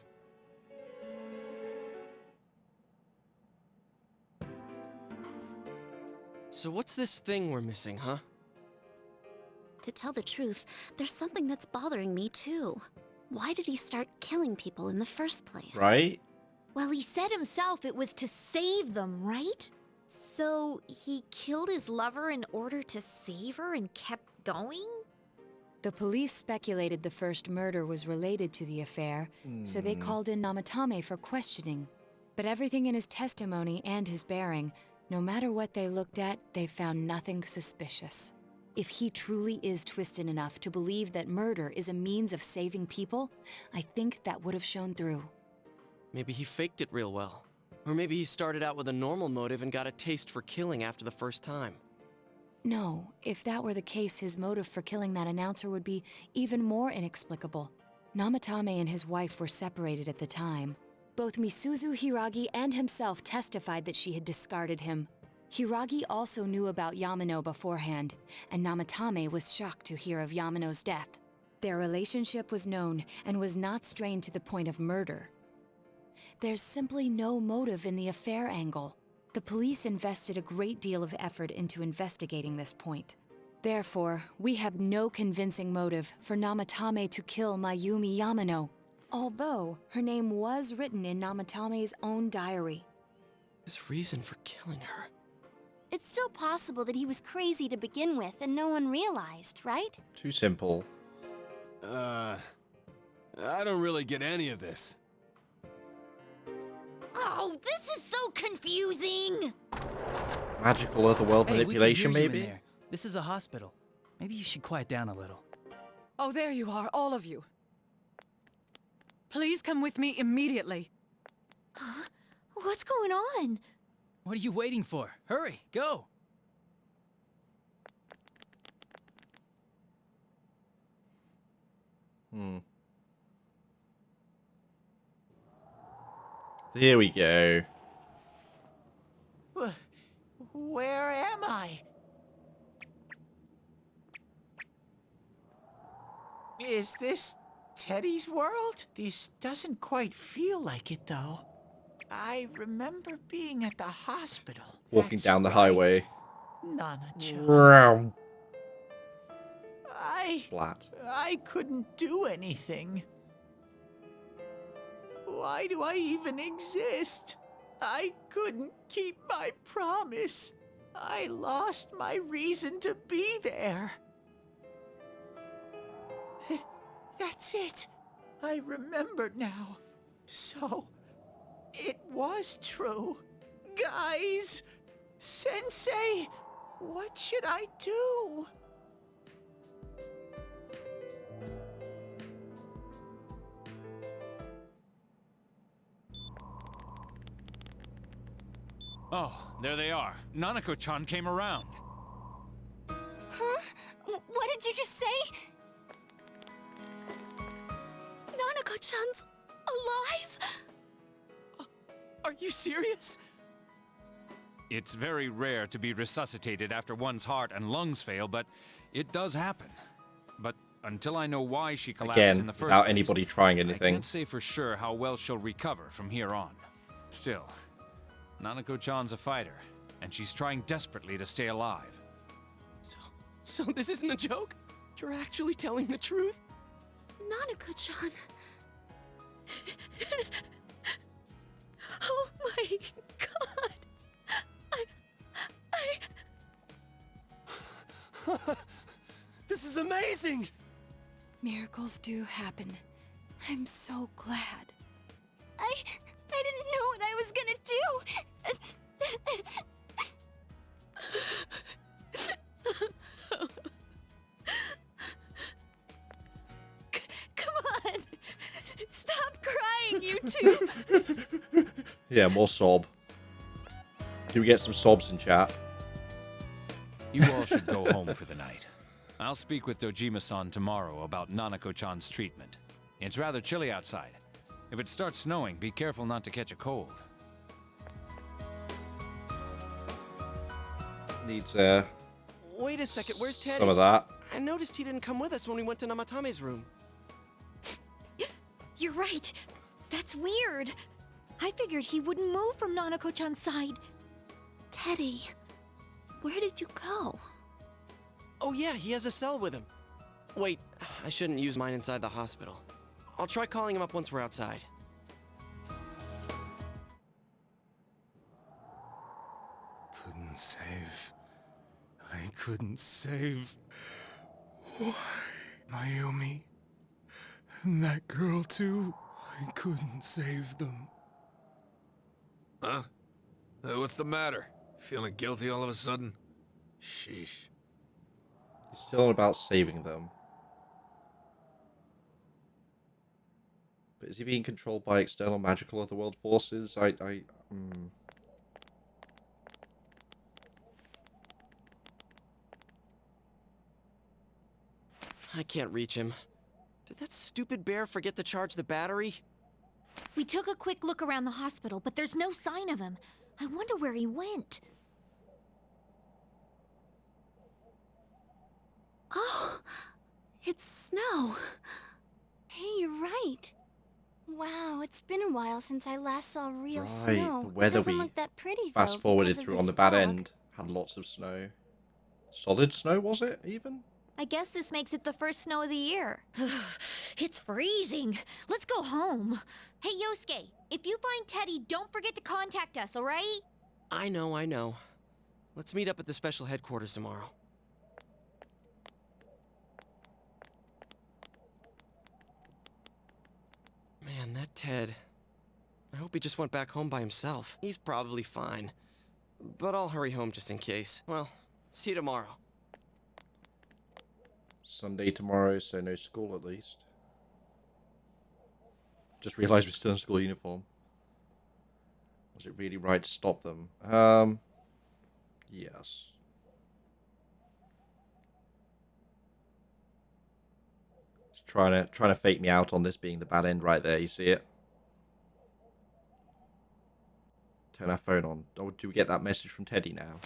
So what's this thing we're missing, huh? To tell the truth, there's something that's bothering me too. Why did he start killing people in the first place? Right? Well, he said himself it was to save them, right? So he killed his lover in order to save her and kept going? The police speculated the first murder was related to the affair, so they called in Namatame for questioning. But everything in his testimony and his bearing, no matter what they looked at, they found nothing suspicious. If he truly is twisted enough to believe that murder is a means of saving people, I think that would have shown through. Maybe he faked it real well. Or maybe he started out with a normal motive and got a taste for killing after the first time. No, if that were the case, his motive for killing that announcer would be even more inexplicable. Namatame and his wife were separated at the time. Both Misuzu Hiragi and himself testified that she had discarded him. Hiragi also knew about Yamano beforehand, and Namatame was shocked to hear of Yamano's death. Their relationship was known and was not strained to the point of murder. There's simply no motive in the affair angle. The police invested a great deal of effort into investigating this point. Therefore, we have no convincing motive for Namatame to kill Mayumi Yamano, although her name was written in Namatame's own diary. His reason for killing her. It's still possible that he was crazy to begin with and no one realized, right? Too simple. I don't really get any of this. Oh, this is so confusing! Magical otherworld Hey, manipulation, we can hear you in maybe? there. This is a hospital. Maybe you should quiet down a little. Oh, there you are, all of you. Please come with me immediately. Huh? What's going on? What are you waiting for? Hurry, go! Here we go. Where am I? Is this Teddy's world? This doesn't quite feel like it, though. I remember being at the hospital. Walking That's down the right. highway. Nana-chan. Round. Splat. I couldn't do anything. Why do I even exist? I couldn't keep my promise. I lost my reason to be there. That's it. I remember now. So, it was true. Guys! Sensei! What should I do? Oh, there they are. Nanako-chan came around. Huh? What did you just say? Nanako-chan's alive? Are you serious? It's very rare to be resuscitated after one's heart and lungs fail, but it does happen. But until I know why she collapsed Again, in the first without place, anybody trying I anything. can't say for sure how well she'll recover from here on. Still, Nanako-chan's a fighter, and she's trying desperately to stay alive. So this isn't a joke? You're actually telling the truth? Nanako-chan. Oh my god. This is amazing! Miracles do happen. I'm so glad. I didn't know what I was gonna do. Come on! Stop crying, you two! Yeah, more sob. Do we get some sobs in chat? You all should go home for the night. I'll speak with Dojima-san tomorrow about Nanako-chan's treatment. It's rather chilly outside. If it starts snowing, be careful not to catch a cold. Needs Wait a second, where's Teddy? some of that. I noticed he didn't come with us when we went to Namatame's room. You're right. That's weird. I figured he wouldn't move from Nanako-chan's side. Teddy, where did you go? Oh yeah, he has a cell with him. Wait, I shouldn't use mine inside the hospital. I'll try calling him up once we're outside. Couldn't save. I couldn't save. Why? Mayumi. And that girl too. I couldn't save them. Huh? What's the matter? Feeling guilty all of a sudden? Sheesh. It's still about saving them. But is he being controlled by external magical otherworld forces? I can't reach him. Did that stupid bear forget to charge the battery? We took a quick look around the hospital, but there's no sign of him. I wonder where he went. Oh, it's snow. Hey, you're right. Wow, it's been a while since I last saw real Right, snow. the weather It doesn't we look that pretty though. fast forwarded because of through this on the bad fog. end had lots of snow. Solid snow, was it, even? I guess this makes it the first snow of the year. It's freezing. Let's go home. Hey, Yosuke, if you find Teddy, don't forget to contact us, alright? I know. Let's meet up at the special headquarters tomorrow. Man, that Ted. I hope he just went back home by himself. He's probably fine. But I'll hurry home just in case. Well, see you tomorrow. Sunday tomorrow, so no school at least. Just realised we're still in school uniform. Was it really right to stop them? Yes. It's trying to fake me out on this being the bad end right there. You see it? Turn our phone on. Oh, do we get that message from Teddy now?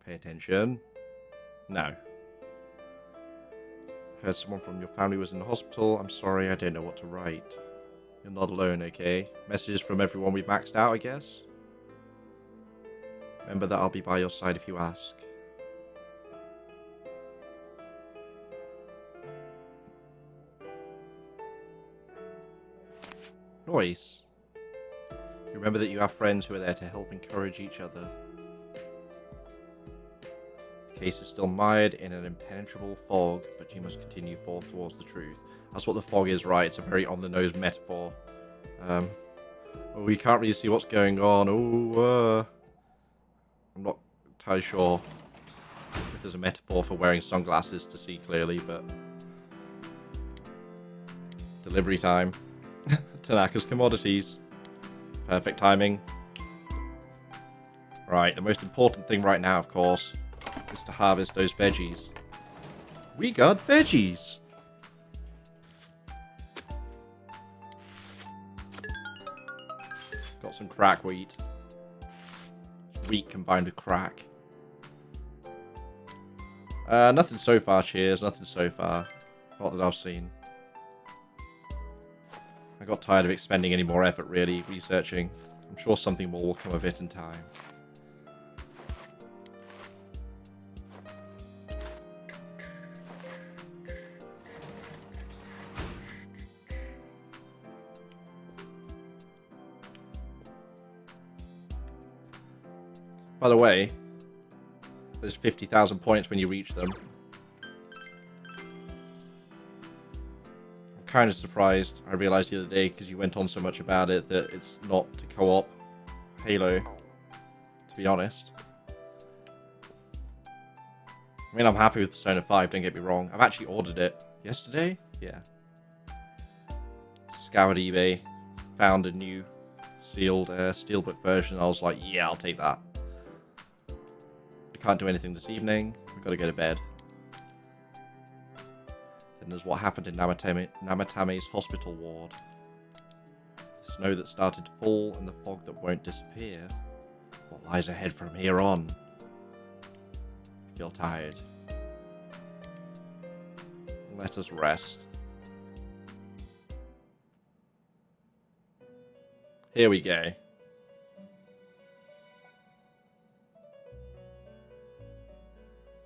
Pay attention. No. Heard someone from your family was in the hospital. I'm sorry, I don't know what to write. You're not alone, okay? Messages from everyone we've maxed out, I guess? Remember that I'll be by your side if you ask. Nice. You Remember that you have friends who are there to help encourage each other. The case is still mired in an impenetrable fog, but you must continue forth towards the truth. That's what the fog is, right? It's a very on-the-nose metaphor. We can't really see what's going on. I'm not entirely sure if there's a metaphor for wearing sunglasses to see clearly, but... Delivery time. Tanaka's commodities. Perfect timing. Right, the most important thing right now, of course, is to harvest those veggies. We got veggies! Got some crack wheat. Wheat combined with crack. Nothing so far, cheers. Nothing so far. Not that I've seen. I got tired of expending any more effort, really, researching. I'm sure something more will come of it in time. By the way, there's 50,000 points when you reach them. I'm kind of surprised. I realized the other day, because you went on so much about it, that it's not to co-op Halo, to be honest. I mean, I'm happy with Persona 5, don't get me wrong. I've actually ordered it yesterday? Yeah. Scoured eBay, found a new sealed steelbook version. I was like, yeah, I'll take that. Can't do anything this evening. We've got to go to bed. Then there's what happened in Namatame's hospital ward. The snow that started to fall and the fog that won't disappear. What lies ahead from here on? I feel tired. Let us rest. Here we go.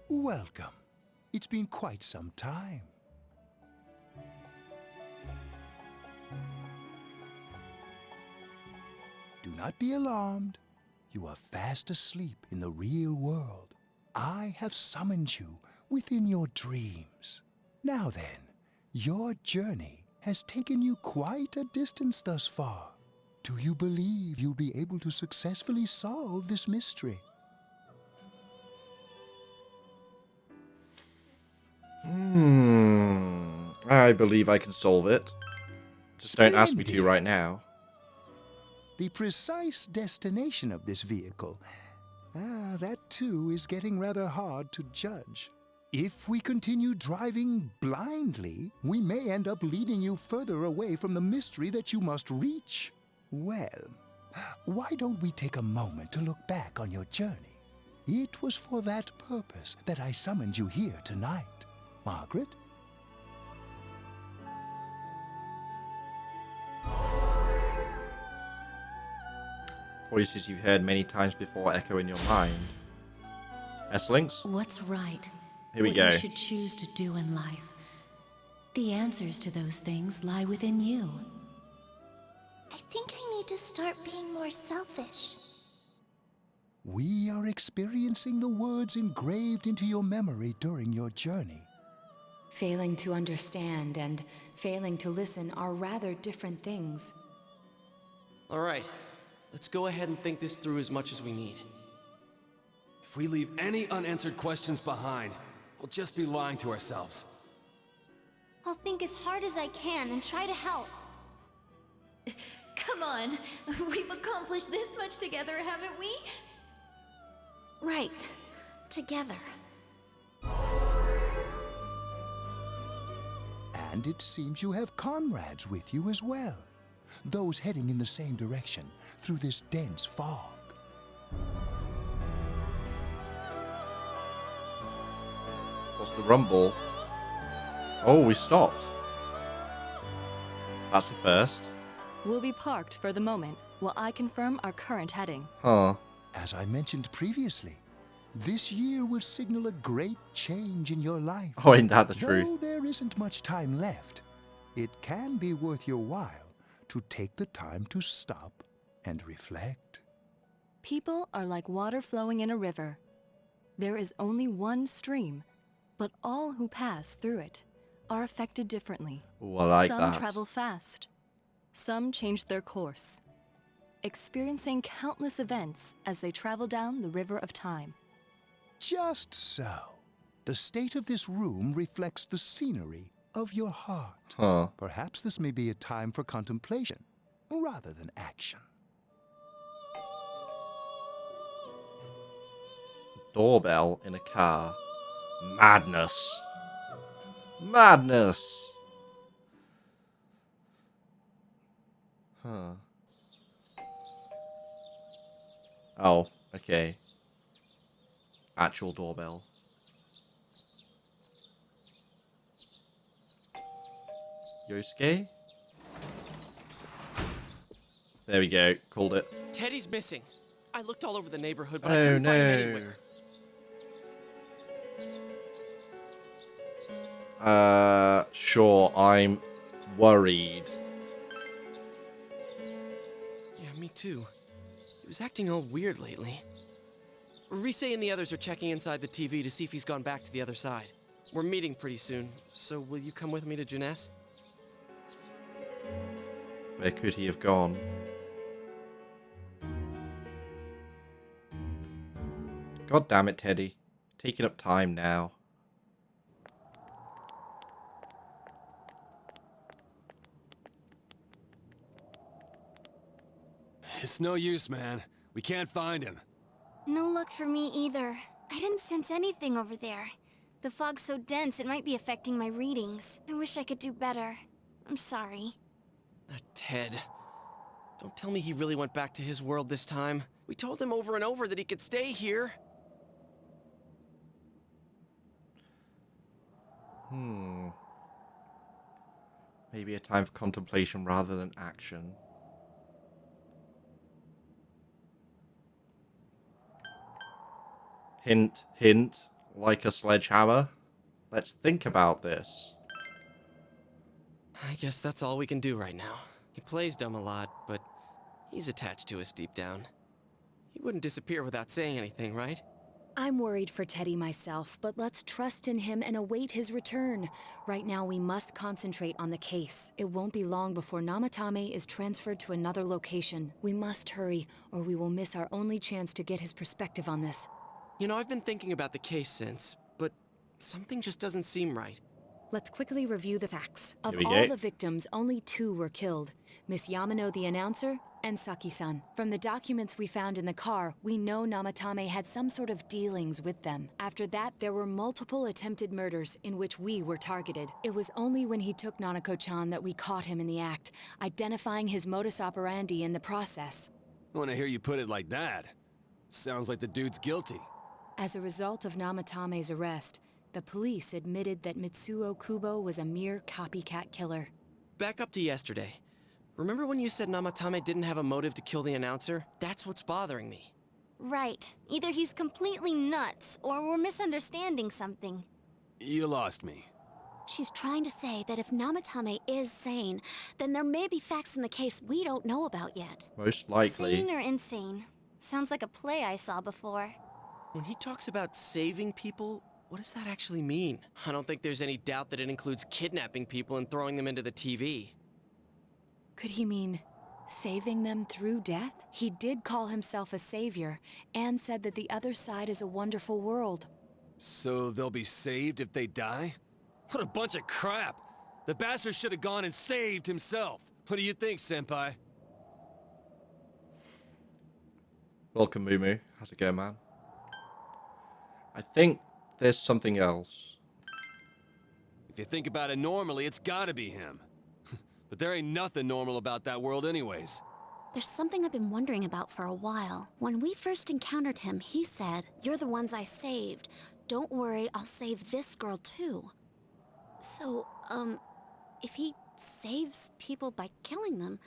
Welcome. It's been quite some time. Do not be alarmed. You are fast asleep in the real world. I have summoned you within your dreams. Now then, your journey has taken you quite a distance thus far. Do you believe you'll be able to successfully solve this mystery? I believe I can solve it. Just don't ask me to right now. The precise destination of this vehicle, that too is getting rather hard to judge. If we continue driving blindly, we may end up leading you further away from the mystery that you must reach. Well, why don't we take a moment to look back on your journey? It was for that purpose that I summoned you here tonight. Margaret? Voices you've heard many times before echo in your mind. S-Links? What's right? Here we go. What you should choose to do in life. The answers to those things lie within you. I think I need to start being more selfish. We are experiencing the words engraved into your memory during your journey. Failing to understand and failing to listen are rather different things. All right, let's go ahead and think this through as much as we need. If we leave any unanswered questions behind, we'll just be lying to ourselves. I'll think as hard as I can and try to help. Come on, we've accomplished this much together, haven't we? Right, together. And it seems you have comrades with you as well. Those heading in the same direction through this dense fog. What's the rumble? Oh, we stopped. That's the first. We'll be parked for the moment while I confirm our current heading. Huh. As I mentioned previously, this year will signal a great change in your life. Oh, ain't that the Though truth? there isn't much time left, it can be worth your while to take the time to stop and reflect. People are like water flowing in a river. There is only one stream, but all who pass through it are affected differently. Ooh, I like Some that. travel fast. Some change their course, experiencing countless events as they travel down the river of time. Just so. The state of this room reflects the scenery of your heart. Huh. Perhaps this may be a time for contemplation rather than action. Doorbell in a car. Madness. Madness. Huh. Oh, okay. Actual doorbell. Yosuke? There we go. Called it. Teddy's missing. I looked all over the neighborhood, but Oh, I couldn't find him no. anywhere. Sure, I'm worried. Yeah, me too. He was acting all weird lately. Rise and the others are checking inside the TV to see if he's gone back to the other side. We're meeting pretty soon, so will you come with me to Jeunesse? Where could he have gone? God damn it, Teddy. Taking up time now. It's no use, man. We can't find him. No luck for me either. I didn't sense anything over there. The fog's so dense it might be affecting my readings. I wish I could do better. I'm sorry. That Ted. Don't tell me he really went back to his world this time. We told him over and over that he could stay here. Maybe a time for contemplation rather than action. Hint, hint, like a sledgehammer. Let's think about this. I guess that's all we can do right now. He plays dumb a lot, but he's attached to us deep down. He wouldn't disappear without saying anything, right? I'm worried for Teddy myself, but let's trust in him and await his return. Right now, we must concentrate on the case. It won't be long before Namatame is transferred to another location. We must hurry, or we will miss our only chance to get his perspective on this. You know, I've been thinking about the case since, but something just doesn't seem right. Let's quickly review the facts. Of Here we all go. the victims, only 2 were killed. Miss Yamano the announcer, and Saki-san. From the documents we found in the car, we know Namatame had some sort of dealings with them. After that, there were multiple attempted murders in which we were targeted. It was only when he took Nanako-chan that we caught him in the act, identifying his modus operandi in the process. I want to hear you put it like that. Sounds like the dude's guilty. As a result of Namatame's arrest, the police admitted that Mitsuo Kubo was a mere copycat killer. Back up to yesterday. Remember when you said Namatame didn't have a motive to kill the announcer? That's what's bothering me. Right. Either he's completely nuts, or we're misunderstanding something. You lost me. She's trying to say that if Namatame is sane, then there may be facts in the case we don't know about yet. Most likely. Sane or insane? Sounds like a play I saw before. When he talks about saving people, what does that actually mean? I don't think there's any doubt that it includes kidnapping people and throwing them into the TV. Could he mean saving them through death? He did call himself a savior and said that the other side is a wonderful world. So they'll be saved if they die? What a bunch of crap! The bastard should have gone and saved himself. What do you think, Senpai? Welcome, Mumu. How's it going, man? I think there's something else. If you think about it normally, it's gotta be him. But there ain't nothing normal about that world anyways. There's something I've been wondering about for a while. When we first encountered him, he said, "You're the ones I saved. Don't worry, I'll save this girl too." So, if he saves people by killing them,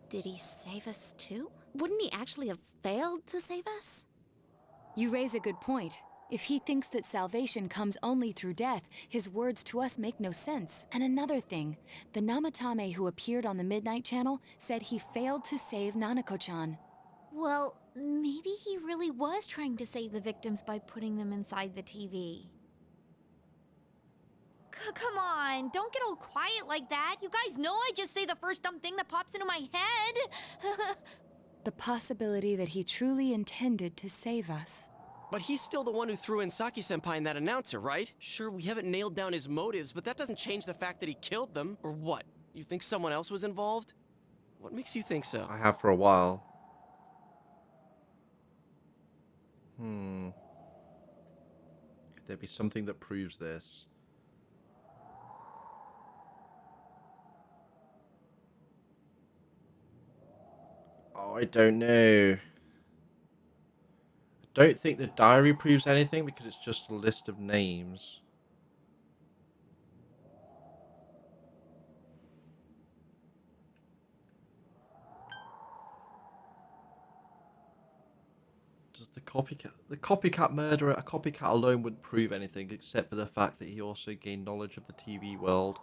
did he save us too? Wouldn't he actually have failed to save us? You raise a good point. If he thinks that salvation comes only through death, his words to us make no sense. And another thing, the Namatame who appeared on the Midnight Channel said he failed to save Nanako-chan. Well, maybe he really was trying to save the victims by putting them inside the TV. Come on, don't get all quiet like that. You guys know I just say the first dumb thing that pops into my head. The possibility that he truly intended to save us. But he's still the one who threw in Saki-senpai and that announcer, right? Sure, we haven't nailed down his motives, but that doesn't change the fact that he killed them. Or what? You think someone else was involved? What makes you think so? I have for a while. Could there be something that proves this? Oh, I don't know. I don't think the diary proves anything because it's just a list of names. Does the copycat murderer, a copycat alone wouldn't prove anything except for the fact that he also gained knowledge of the TV world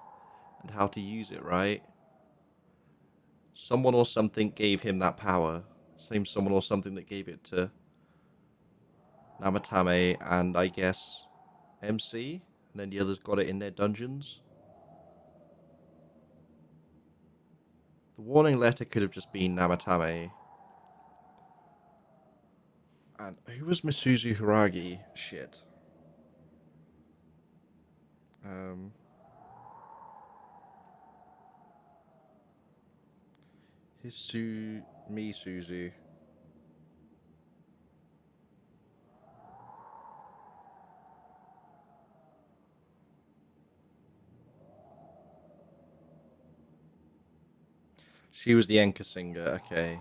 and how to use it, right? Someone or something gave him that power. Same someone or something that gave it to Namatame and I guess MC, and then the others got it in their dungeons. The warning letter could have just been Namatame. And who was Misuzu Hiragi? Shit. Misuzu. She was the Enka singer, okay.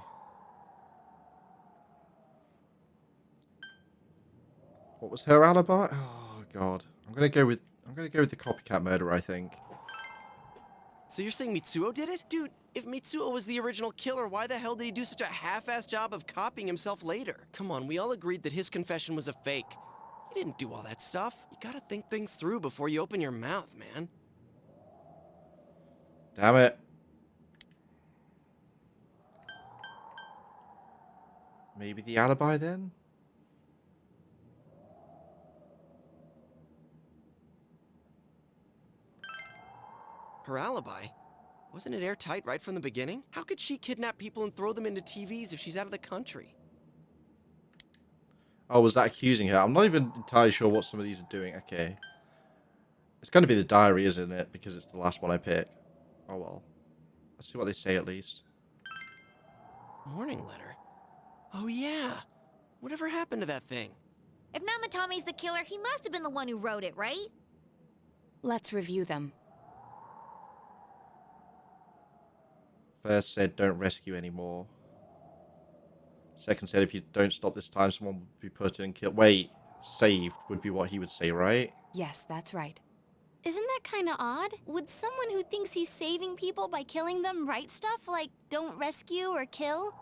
What was her alibi? Oh god. I'm gonna go with the copycat murderer, I think. So you're saying Mitsuo did it? Dude, if Mitsuo was the original killer, why the hell did he do such a half-assed job of copying himself later? Come on, we all agreed that his confession was a fake. He didn't do all that stuff. You gotta think things through before you open your mouth, man. Damn it. Maybe the alibi then? Her alibi? Wasn't it airtight right from the beginning? How could she kidnap people and throw them into TVs if she's out of the country? Oh, was that accusing her? I'm not even entirely sure what some of these are doing. Okay. It's going to be the diary, isn't it? Because it's the last one I pick. Oh well. Let's see what they say at least. Warning letter? Oh yeah. Whatever happened to that thing? If Namatame's the killer, he must have been the one who wrote it, right? Let's review them. First said, don't rescue anymore. Second said, if you don't stop this time, someone will be put in and killed. Wait, saved would be what he would say, right? Yes, that's right. Isn't that kind of odd? Would someone who thinks he's saving people by killing them write stuff like don't rescue or kill?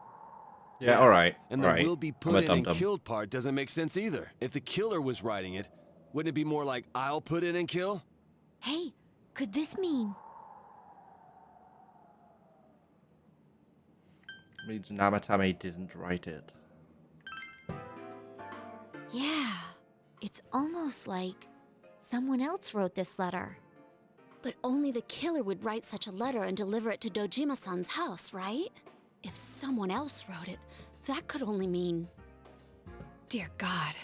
Yeah, alright. And the will be put in and killed part doesn't make sense either. If the killer was writing it, wouldn't it be more like I'll put in and kill? Hey, could this mean... Means Namatame didn't write it. Yeah, it's almost like someone else wrote this letter. But only the killer would write such a letter and deliver it to Dojima-san's house, right? If someone else wrote it, that could only mean... Dear God.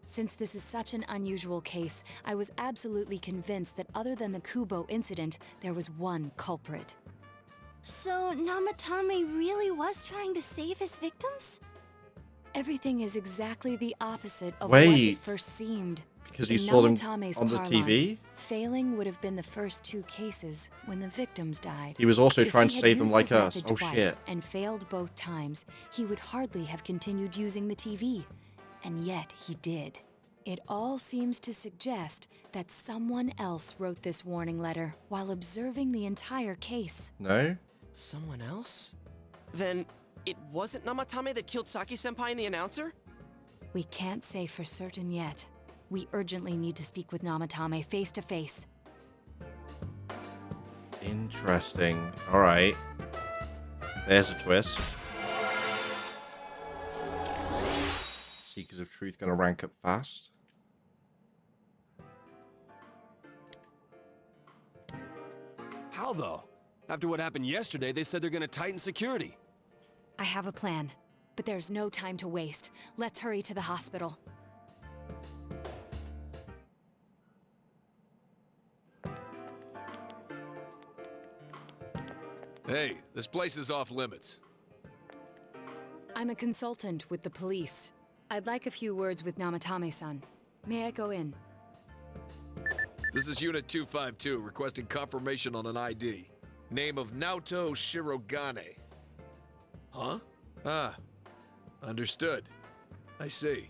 Since this is such an unusual case, I was absolutely convinced that other than the Kubo incident, there was one culprit. So Namatame really was trying to save his victims? Everything is exactly the opposite of Wait. what it first seemed. Because In he saw them Namatame's on the parlance, TV? Failing would have been the first two cases when the victims died. He was also If trying he to had save them used like his us. method Oh twice shit. and failed both times, he would hardly have continued using the TV. And yet he did. It all seems to suggest that someone else wrote this warning letter while observing the entire case. No? Someone else? Then it wasn't Namatame that killed Saki-senpai and the announcer? We can't say for certain yet. We urgently need to speak with Namatame face to face. Interesting. Alright. There's a twist. Seekers of Truth gonna rank up fast. How though? After what happened yesterday, they said they're gonna tighten security. I have a plan, but there's no time to waste. Let's hurry to the hospital. Hey, this place is off limits. I'm a consultant with the police. I'd like a few words with Namatame-san. May I go in? This is Unit 252, requesting confirmation on an ID. Name of Naoto Shirogane. Huh? Ah. Understood. I see.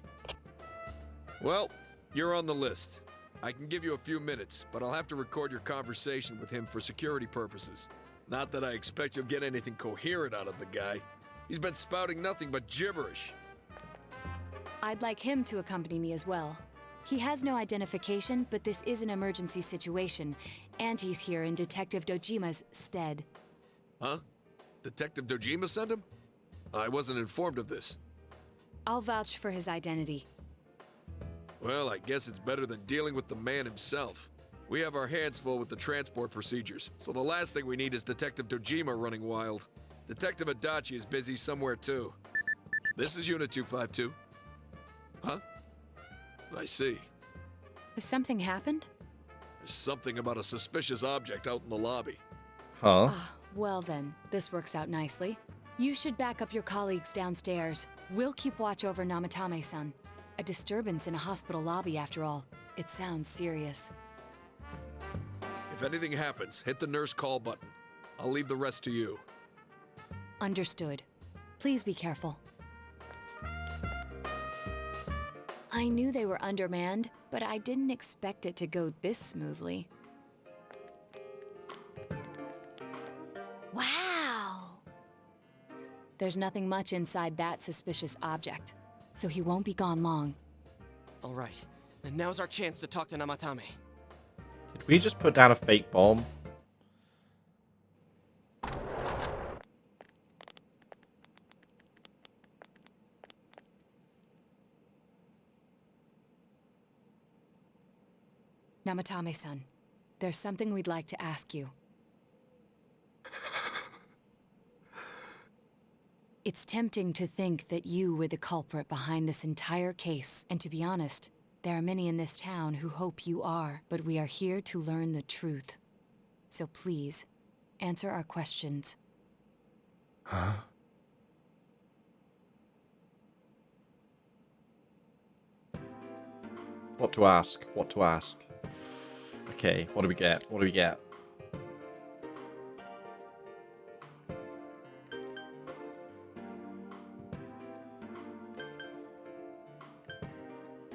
Well, you're on the list. I can give you a few minutes, but I'll have to record your conversation with him for security purposes. Not that I expect you'll get anything coherent out of the guy. He's been spouting nothing but gibberish. I'd like him to accompany me as well. He has no identification, but this is an emergency situation, and he's here in Detective Dojima's stead. Huh? Detective Dojima sent him? I wasn't informed of this. I'll vouch for his identity. Well, I guess it's better than dealing with the man himself. We have our hands full with the transport procedures, so the last thing we need is Detective Dojima running wild. Detective Adachi is busy somewhere too. This is Unit 252. Huh? I see. Has something happened? There's something about a suspicious object out in the lobby. Huh? Well then, this works out nicely. You should back up your colleagues downstairs. We'll keep watch over Namatame-san. A disturbance in a hospital lobby, after all. It sounds serious. If anything happens, hit the nurse call button. I'll leave the rest to you. Understood. Please be careful. I knew they were undermanned, but I didn't expect it to go this smoothly. Wow! There's nothing much inside that suspicious object, so he won't be gone long. All right, then now's our chance to talk to Namatame. Did we just put down a fake bomb? Namatame-san, there's something we'd like to ask you. It's tempting to think that you were the culprit behind this entire case, and to be honest, there are many in this town who hope you are, but we are here to learn the truth. So please, answer our questions. Huh? What to ask? What to ask? Okay, what do we get? What do we get?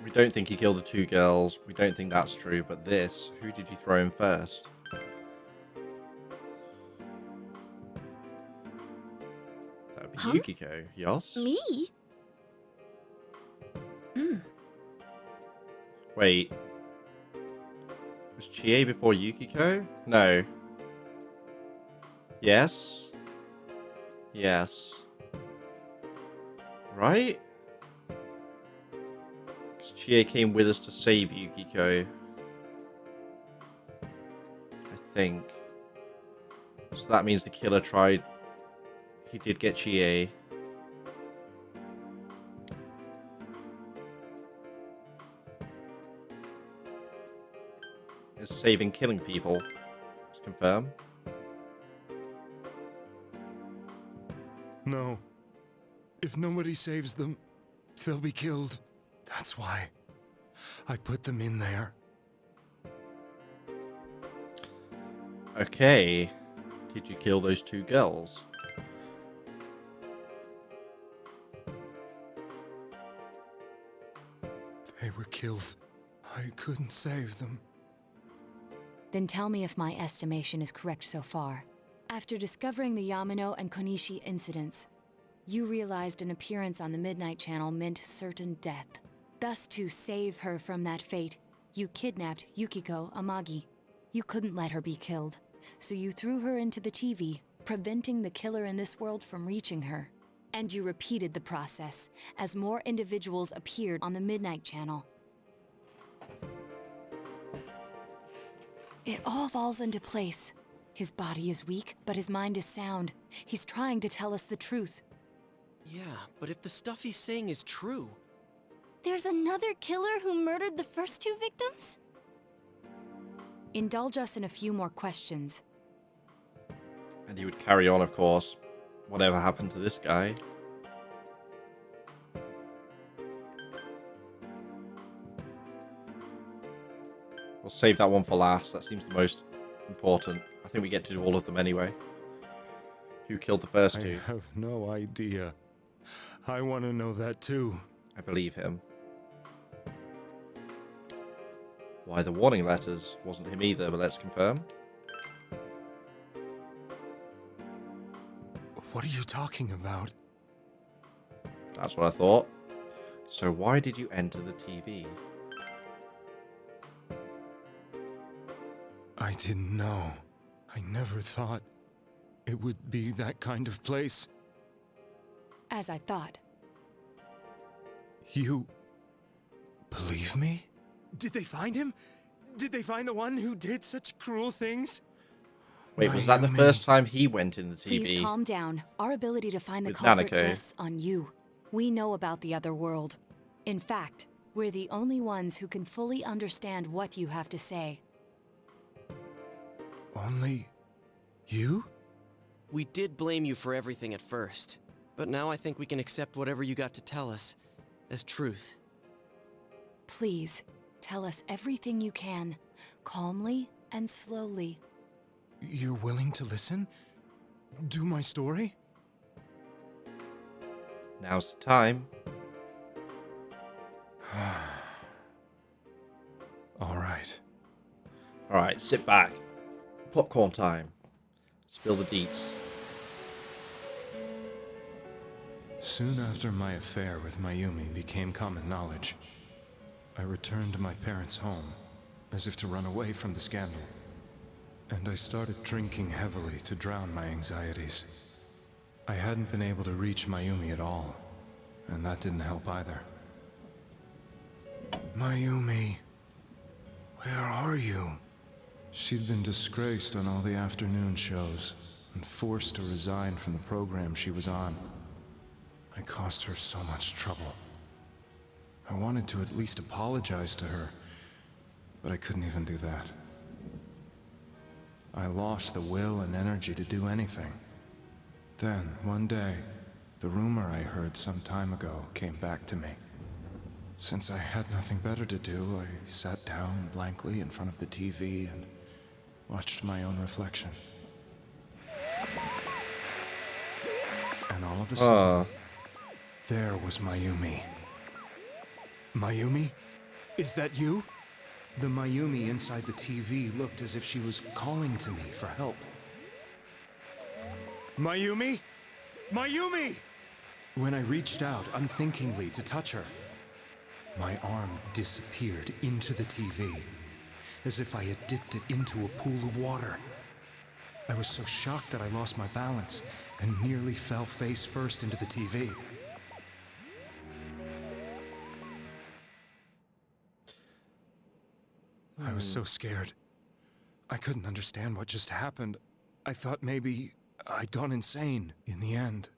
We don't think he killed the two girls. We don't think that's true, but this, who did you throw in first? That would be Huh? Yukiko, yes? Me? Wait. Was Chie before Yukiko? No. Yes? Yes. Right? Because Chie came with us to save Yukiko. I think. So that means the killer tried... He did get Chie. Is saving killing people. Let's confirm. No. If nobody saves them, they'll be killed. That's why I put them in there. Okay. Did you kill those two girls? They were killed. I couldn't save them. Then tell me if my estimation is correct so far. After discovering the Yamano and Konishi incidents, you realized an appearance on the Midnight Channel meant certain death. Thus, to save her from that fate, you kidnapped Yukiko Amagi. You couldn't let her be killed, so you threw her into the TV, preventing the killer in this world from reaching her. And you repeated the process, as more individuals appeared on the Midnight Channel. It all falls into place. His body is weak, but his mind is sound. He's trying to tell us the truth. Yeah, but if the stuff he's saying is true... There's another killer who murdered the first two victims? Indulge us in a few more questions. And he would carry on, of course. Whatever happened to this guy? We'll save that one for last. That seems the most important. I think we get to do all of them anyway. Who killed the first two? I have no idea. I want to know that too. I believe him. Why the warning letters? Wasn't him either, but let's confirm. What are you talking about? That's what I thought. So why did you enter the TV? I didn't know. I never thought it would be that kind of place. As I thought. You believe me? Did they find him? Did they find the one who did such cruel things? Wait, was that the first time he went in the TV? Please calm down. Our ability to find the With culprit Nanako. rests on you. We know about the other world. In fact, we're the only ones who can fully understand what you have to say. Only you? We did blame you for everything at first, but now I think we can accept whatever you got to tell us as truth. Please, tell us everything you can, calmly and slowly. You're willing to listen? Do my story? Now's the time. Alright. Alright, sit back. Popcorn time. Spill the deets. Soon after my affair with Mayumi became common knowledge, I returned to my parents' home, as if to run away from the scandal. And I started drinking heavily to drown my anxieties. I hadn't been able to reach Mayumi at all, and that didn't help either. Mayumi, where are you? She'd been disgraced on all the afternoon shows, and forced to resign from the program she was on. I caused her so much trouble. I wanted to at least apologize to her, but I couldn't even do that. I lost the will and energy to do anything. Then, one day, the rumor I heard some time ago came back to me. Since I had nothing better to do, I sat down blankly in front of the TV and watched my own reflection. And all of a sudden, there was Mayumi. Mayumi? Is that you? The Mayumi inside the TV looked as if she was calling to me for help. Mayumi? Mayumi! When I reached out unthinkingly to touch her, my arm disappeared into the TV, as if I had dipped it into a pool of water. I was so shocked that I lost my balance and nearly fell face first into the TV. I was so scared. I couldn't understand what just happened. I thought maybe I'd gone insane. In the end,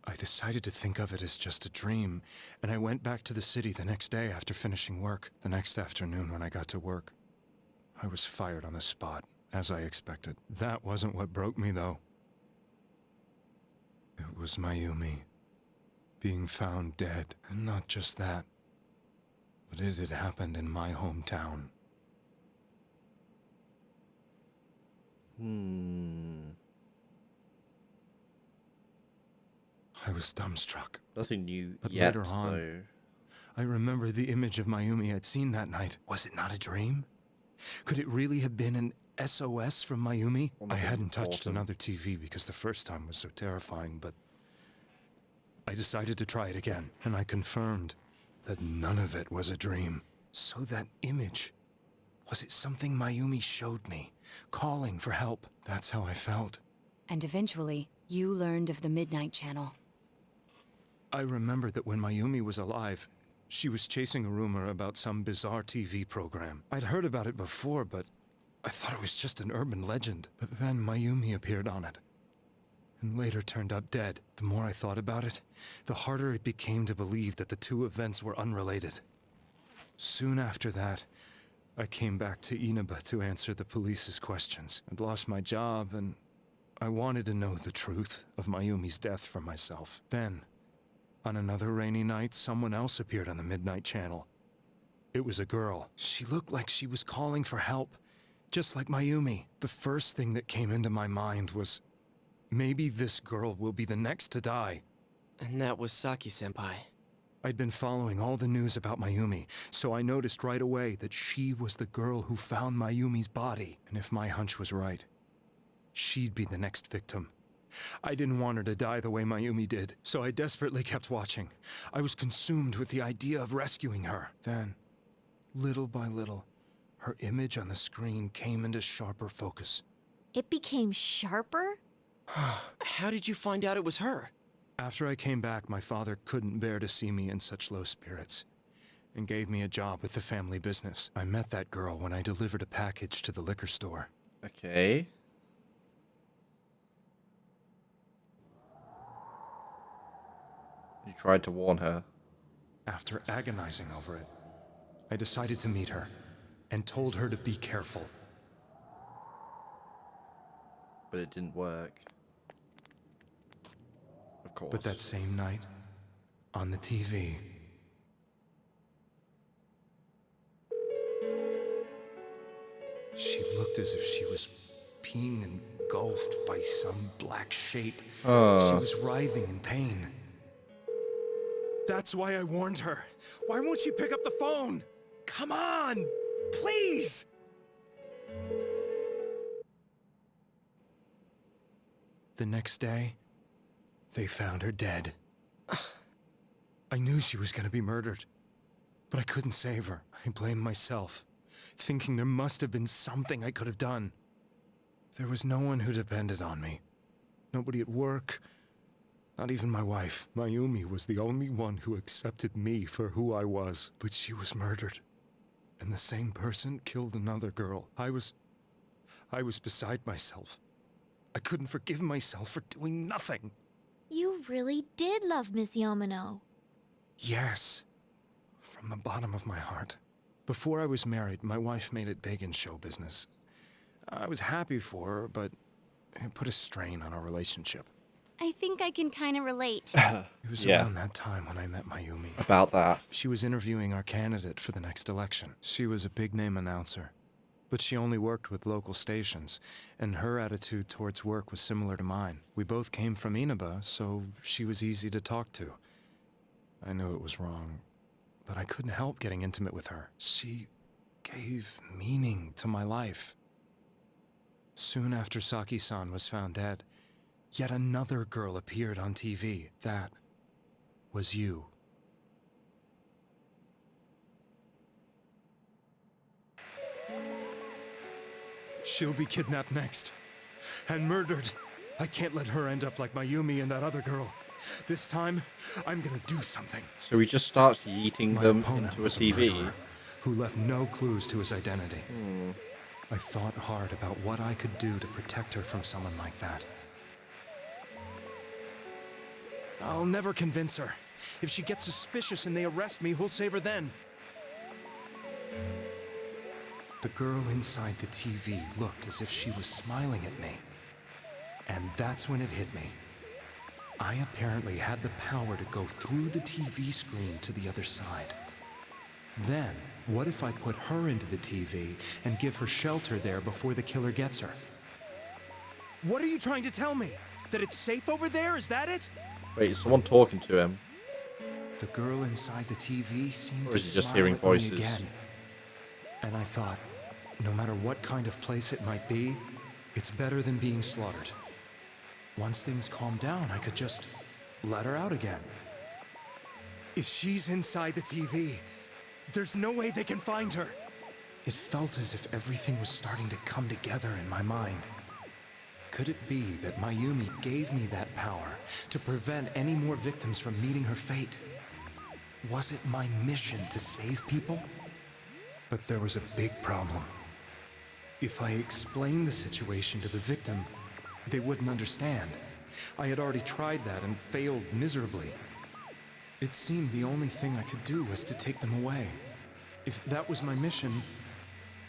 I decided to think of it as just a dream, and I went back to the city the next day after finishing work. The next afternoon when I got to work, I was fired on the spot, as I expected. That wasn't what broke me, though. It was Mayumi being found dead, and not just that, but it had happened in my hometown. I was dumbstruck. Nothing new but yet, later on, though. I remember the image of Mayumi I'd seen that night. Was it not a dream? Could it really have been an SOS from Mayumi? I hadn't touched another TV because the first time was so terrifying, but I decided to try it again, and I confirmed that none of it was a dream. So that image, was it something Mayumi showed me, calling for help? That's how I felt. And eventually, you learned of the Midnight Channel. I remember that when Mayumi was alive, she was chasing a rumor about some bizarre TV program. I'd heard about it before, but I thought it was just an urban legend. But then Mayumi appeared on it, and later turned up dead. The more I thought about it, the harder it became to believe that the two events were unrelated. Soon after that, I came back to Inaba to answer the police's questions. I'd lost my job, and I wanted to know the truth of Mayumi's death for myself. Then, on another rainy night, someone else appeared on the Midnight Channel. It was a girl. She looked like she was calling for help, just like Mayumi. The first thing that came into my mind was, maybe this girl will be the next to die. And that was Saki-senpai. I'd been following all the news about Mayumi, so I noticed right away that she was the girl who found Mayumi's body. And if my hunch was right, she'd be the next victim. I didn't want her to die the way Mayumi did, so I desperately kept watching. I was consumed with the idea of rescuing her. Then, little by little, her image on the screen came into sharper focus. It became sharper? How did you find out it was her? After I came back, my father couldn't bear to see me in such low spirits, and gave me a job with the family business. I met that girl when I delivered a package to the liquor store. Okay. You tried to warn her. After agonizing over it, I decided to meet her, and told her to be careful. But it didn't work. Of course. But that same night, on the TV, she looked as if she was being engulfed by some black shape. She was writhing in pain. That's why I warned her. Why won't she pick up the phone? Come on, please! The next day, they found her dead. I knew she was gonna be murdered, but I couldn't save her. I blamed myself, thinking there must have been something I could have done. There was no one who depended on me. Nobody at work, not even my wife. Mayumi was the only one who accepted me for who I was, but she was murdered. And the same person killed another girl. I was beside myself. I couldn't forgive myself for doing nothing. You really did love Miss Yamano. Yes, from the bottom of my heart. Before I was married, my wife made it big in show business. I was happy for her, but it put a strain on our relationship. I think I can kind of relate. It was around that time when I met Mayumi. About that. She was interviewing our candidate for the next election. She was a big-name announcer, but she only worked with local stations, and her attitude towards work was similar to mine. We both came from Inaba, so she was easy to talk to. I knew it was wrong, but I couldn't help getting intimate with her. She gave meaning to my life. Soon after Saki-san was found dead, yet another girl appeared on TV. That was you. She'll be kidnapped next, and murdered. I can't let her end up like Mayumi and that other girl. This time, I'm gonna do something. So he just starts yeeting them into a TV. Murderer who left no clues to his identity. I thought hard about what I could do to protect her from someone like that. I'll never convince her. If she gets suspicious and they arrest me, who'll save her then? The girl inside the TV looked as if she was smiling at me. And that's when it hit me. I apparently had the power to go through the TV screen to the other side. Then, what if I put her into the TV and give her shelter there before the killer gets her? What are you trying to tell me? That it's safe over there? Is that it? Wait, is someone talking to him? The girl inside the TV seemed Or is to he just smile hearing at me voices? again. And I thought, no matter what kind of place it might be, it's better than being slaughtered. Once things calmed down, I could just let her out again. If she's inside the TV, there's no way they can find her. It felt as if everything was starting to come together in my mind. Could it be that Mayumi gave me that power to prevent any more victims from meeting her fate? Was it my mission to save people? But there was a big problem. If I explained the situation to the victim, they wouldn't understand. I had already tried that and failed miserably. It seemed the only thing I could do was to take them away. If that was my mission,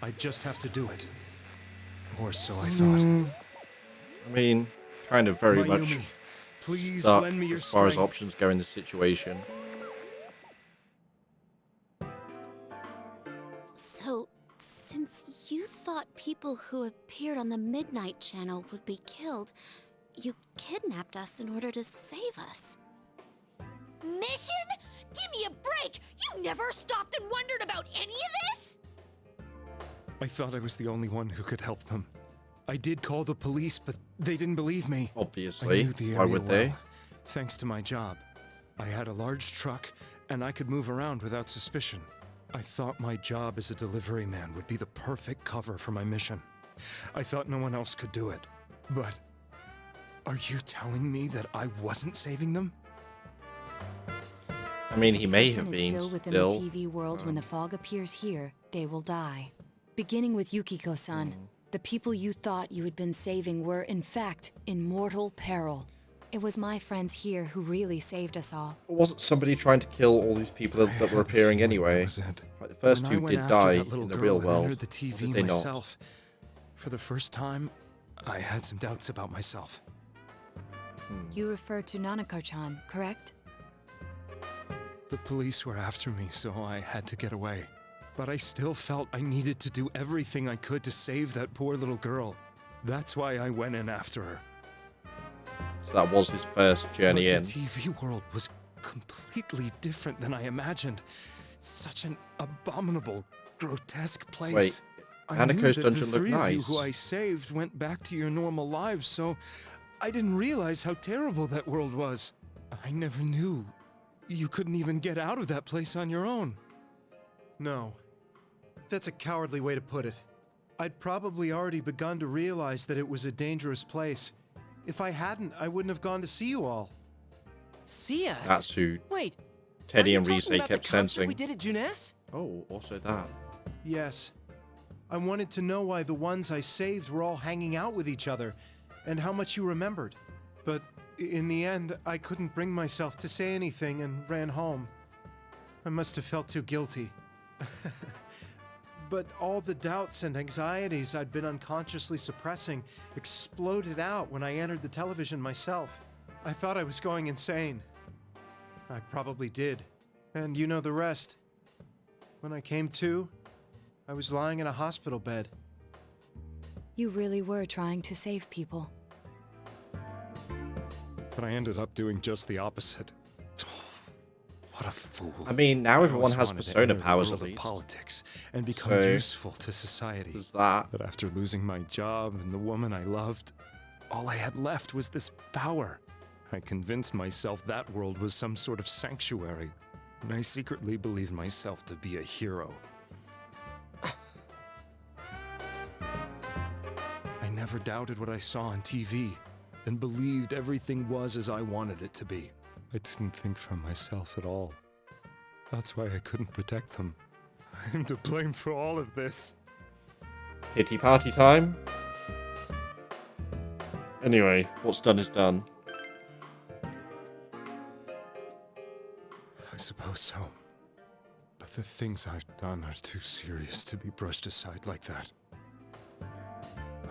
I'd just have to do it. Or so I thought. I mean, kind of very Mayumi, much please stuck lend me your as far as strength. options go in this situation. So, since you thought people who appeared on the Midnight Channel would be killed, you kidnapped us in order to save us. Mission? Give me a break! You never stopped and wondered about any of this? I thought I was the only one who could help them. I did call the police, but they didn't believe me. Obviously. I knew the Why area would they? well, thanks to my job. I had a large truck, and I could move around without suspicion. I thought my job as a delivery man would be the perfect cover for my mission. I thought no one else could do it. But are you telling me that I wasn't saving them? I mean, he may Person have is been still within still. the TV world when the fog appears here, they will die. Beginning with Yukiko-san, the people you thought you had been saving were, in fact, in mortal peril. It was my friends here who really saved us all. Wasn't somebody trying to kill all these people that were appearing anyway? Like, the first When I two went did after die that little in the girl real and world. entered the Or TV did they not? myself, for the first time, I had some doubts about myself. You refer to Nanako-chan, correct? The police were after me, so I had to get away. But I still felt I needed to do everything I could to save that poor little girl. That's why I went in after her. So that was his first journey But in. the TV world was completely different than I imagined. Such an abominable, grotesque place. Wait, I knew Hanako's that dungeon the looked three of you nice. who I saved went back to your normal lives, so I didn't realize how terrible that world was. I never knew. You couldn't even get out of that place on your own. No. That's a cowardly way to put it. I'd probably already begun to realize that it was a dangerous place. If I hadn't, I wouldn't have gone to see you all. See us? That's who Wait, Teddy are and you Rise talking about kept the concert sensing. we did at Junes? Oh, also that. Yes. I wanted to know why the ones I saved were all hanging out with each other, and how much you remembered. But in the end, I couldn't bring myself to say anything and ran home. I must have felt too guilty. But all the doubts and anxieties I'd been unconsciously suppressing exploded out when I entered the television myself. I thought I was going insane. I probably did. And you know the rest. When I came to, I was lying in a hospital bed. You really were trying to save people. But I ended up doing just the opposite. What a fool. I mean, now everyone I has wanted to persona enter the powers world at of least. politics and become So, useful to society. there's that. But after losing my job and the woman I loved, all I had left was this power. I convinced myself that world was some sort of sanctuary, and I secretly believed myself to be a hero. I never doubted what I saw on TV, and believed everything was as I wanted it to be. I didn't think for myself at all. That's why I couldn't protect them. I'm to blame for all of this. Pity party time. Anyway, what's done is done. I suppose so. But the things I've done are too serious to be brushed aside like that.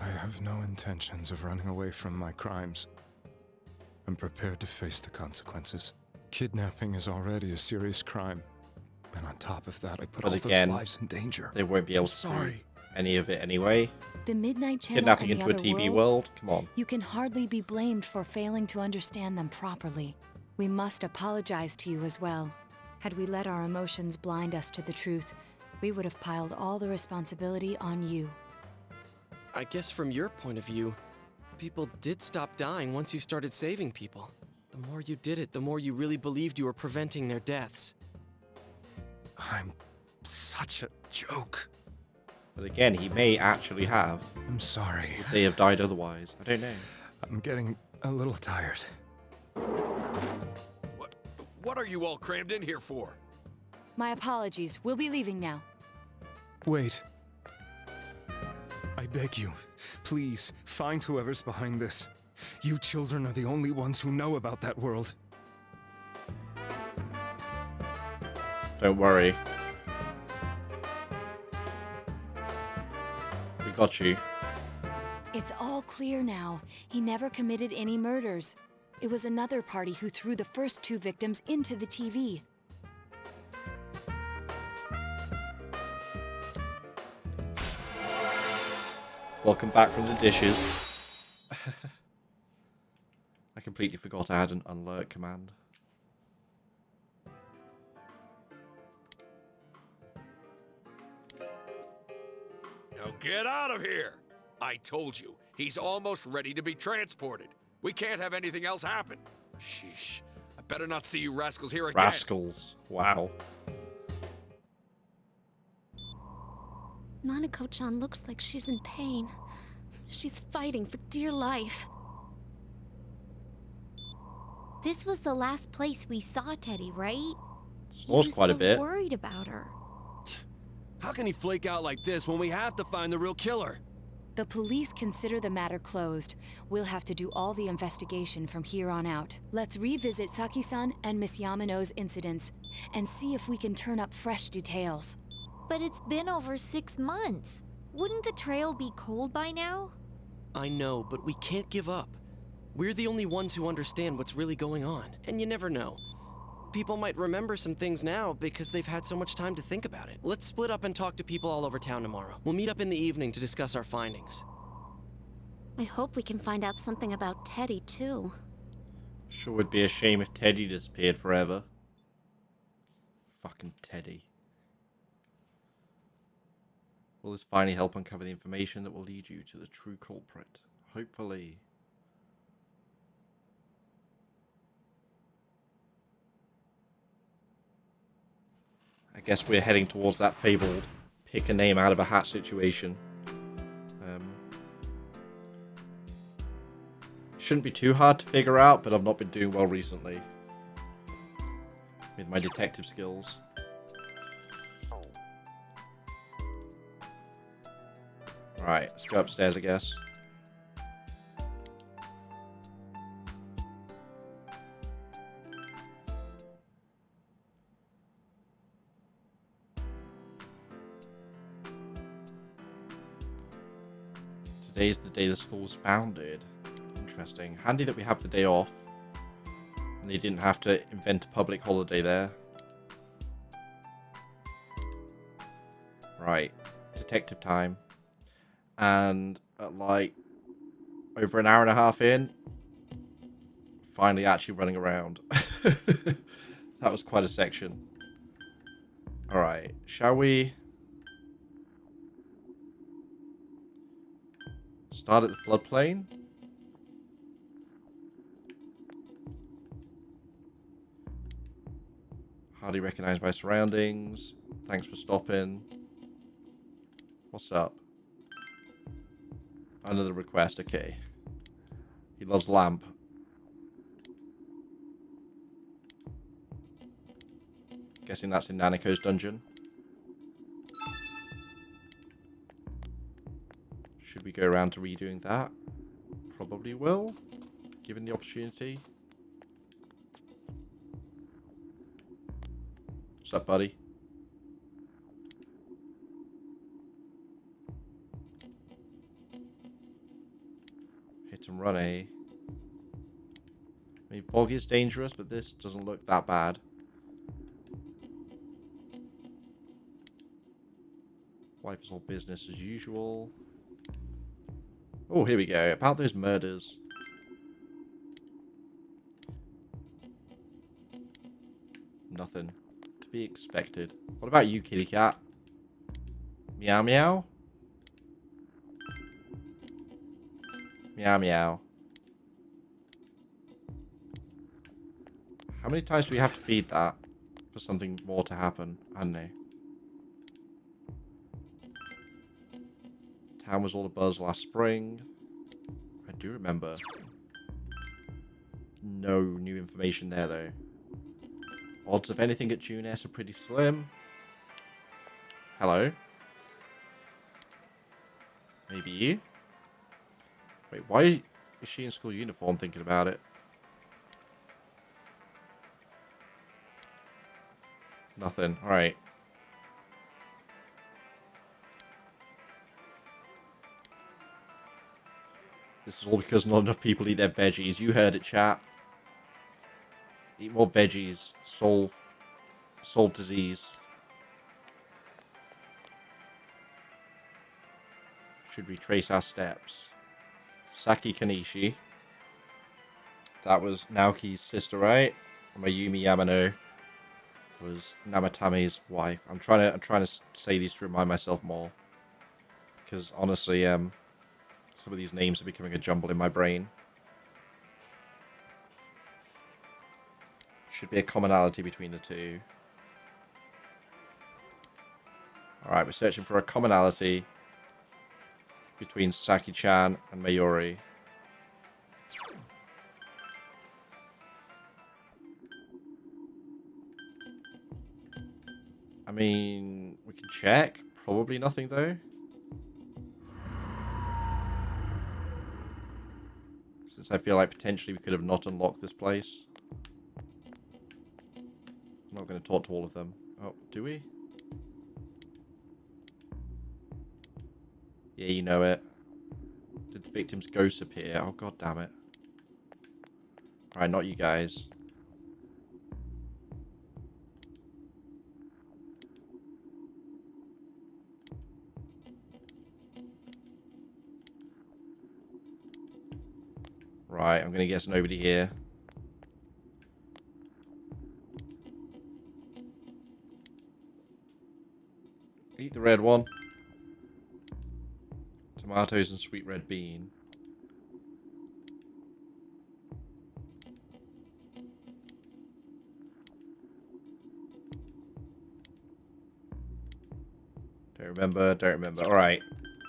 I have no intentions of running away from my crimes. I'm prepared to face the consequences. Kidnapping is already a serious crime. And on top of that, I put But all again, those lives in danger. they won't be able to do any of it anyway. The Midnight Channel Kidnapping and the into a other TV world? Come on. You can hardly be blamed for failing to understand them properly. We must apologize to you as well. Had we let our emotions blind us to the truth, we would have piled all the responsibility on you. I guess from your point of view, people did stop dying once you started saving people. The more you did it, the more you really believed you were preventing their deaths. I'm such a joke. But again, he may actually have. I'm sorry. Would they have died otherwise? I don't know. I'm getting a little tired. What are you all crammed in here for? My apologies. We'll be leaving now. Wait. I beg you, please, find whoever's behind this. You children are the only ones who know about that world. Don't worry. We got you. It's all clear now. He never committed any murders. It was another party who threw the first 2 victims into the TV. Welcome back from the dishes. I completely forgot I had an unlurk command. Now get out of here! I told you, he's almost ready to be transported. We can't have anything else happen. Sheesh. I better not see you rascals here again. Rascals. Wow. Nanako-chan looks like she's in pain. She's fighting for dear life. This was the last place we saw Teddy, right? Snores quite a bit. Worried about her. How can he flake out like this when we have to find the real killer? The police consider the matter closed. We'll have to do all the investigation from here on out. Let's revisit Saki-san and Miss Yamano's incidents and see if we can turn up fresh details. But it's been over 6 months. Wouldn't the trail be cold by now? I know, but we can't give up. We're the only ones who understand what's really going on. And you never know. People might remember some things now because they've had so much time to think about it. Let's split up and talk to people all over town tomorrow. We'll meet up in the evening to discuss our findings. I hope we can find out something about Teddy, too. Sure would be a shame if Teddy disappeared forever. Fucking Teddy. Will this finally help uncover the information that will lead you to the true culprit? Hopefully. I guess we're heading towards that fabled pick a name out of a hat situation. Shouldn't be too hard to figure out, but I've not been doing well recently with my detective skills. Right, let's go upstairs, I guess. Today's the day the school was founded. Interesting. Handy that we have the day off. And they didn't have to invent a public holiday there. Right. Detective time. And at like over an hour and a half in, finally actually running around. That was quite a section. Alright. Shall we start at the floodplain? Hardly recognize my surroundings. Thanks for stopping. What's up? Another request, okay. He loves lamp. Guessing that's in Nanako's dungeon. Should we go around to redoing that? Probably will, given the opportunity. What's up, buddy? Hit and run, eh? I mean, fog is dangerous, but this doesn't look that bad. Life is all business as usual. Oh, here we go. About those murders. Nothing to be expected. What about you, kitty cat? Meow meow? Meow meow. How many times do we have to feed that for something more to happen? I don't know. Town was all a buzz last spring. I do remember. No new information there, though. Odds of anything at June S are pretty slim. Hello? Maybe you? Wait, why is she in school uniform thinking about it? Nothing. Alright. This is all because not enough people eat their veggies. You heard it, chat. Eat more veggies. Solve disease. Should retrace our steps. Saki Kanishi. That was Naoki's sister, right? Mayumi Yamano was Namatame's wife. I'm trying to say these to remind myself more, because honestly, some of these names are becoming a jumble in my brain. Should be a commonality between the two. Alright, we're searching for a commonality between Saki-chan and Mayuri. I mean, we can check. Probably nothing, though. Since I feel like potentially we could have not unlocked this place. I'm not going to talk to all of them. Oh, do we? Yeah, you know it. Did the victim's ghost appear? Oh, god damn it. Alright, not you guys. Right, I'm going to guess nobody here. Eat the red one. Tomatoes and sweet red bean. Don't remember. Alright,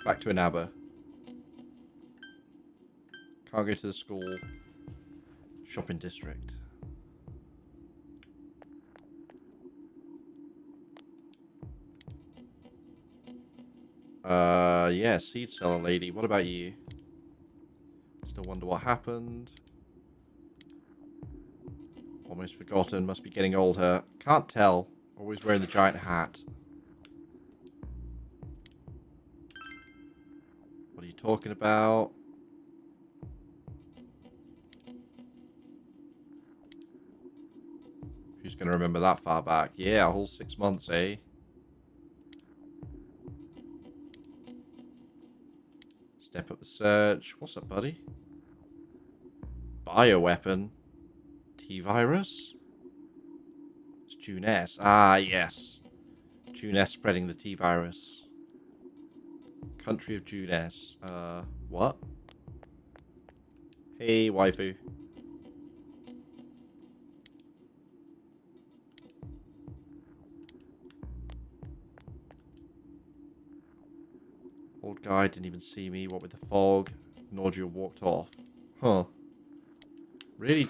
back to Inaba. Can't go to the school. Shopping district. Yeah, seed seller lady. What about you? Still wonder what happened. Almost forgotten. Must be getting older. Can't tell. Always wearing the giant hat. What are you talking about? Who's going to remember that far back? Yeah, a whole 6 months, eh? Step up the search. What's up, buddy? Bioweapon? T-virus? It's June S. Ah, yes. June S spreading the T-virus. Country of June S. What? Hey, waifu. Old guy didn't even see me. What with the fog? Nausea walked off. Huh. Really?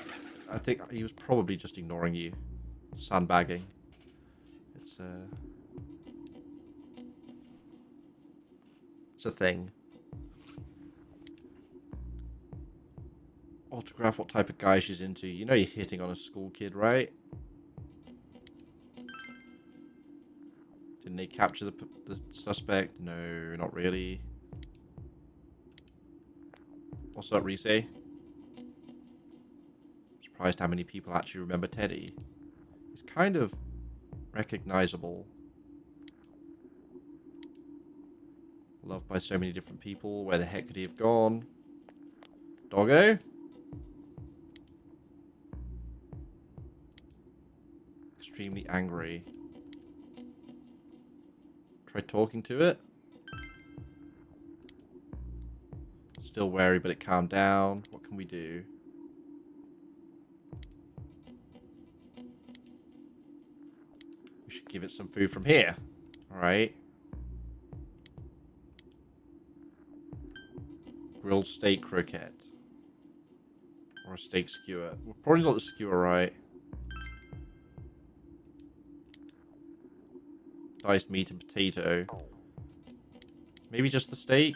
I think he was probably just ignoring you. Sandbagging. It's a thing. Autograph what type of guy she's into. You know you're hitting on a school kid, right? Didn't they capture the suspect? No, not really. What's up, Rise? Surprised how many people actually remember Teddy. He's kind of recognizable. Loved by so many different people. Where the heck could he have gone? Doggo? Extremely angry. Try talking to it. Still wary, but it calmed down. What can we do? give it some food from here. Alright. Grilled steak croquette. Or a steak skewer. We'll probably not the skewer, right? Diced meat and potato. Maybe just the steak?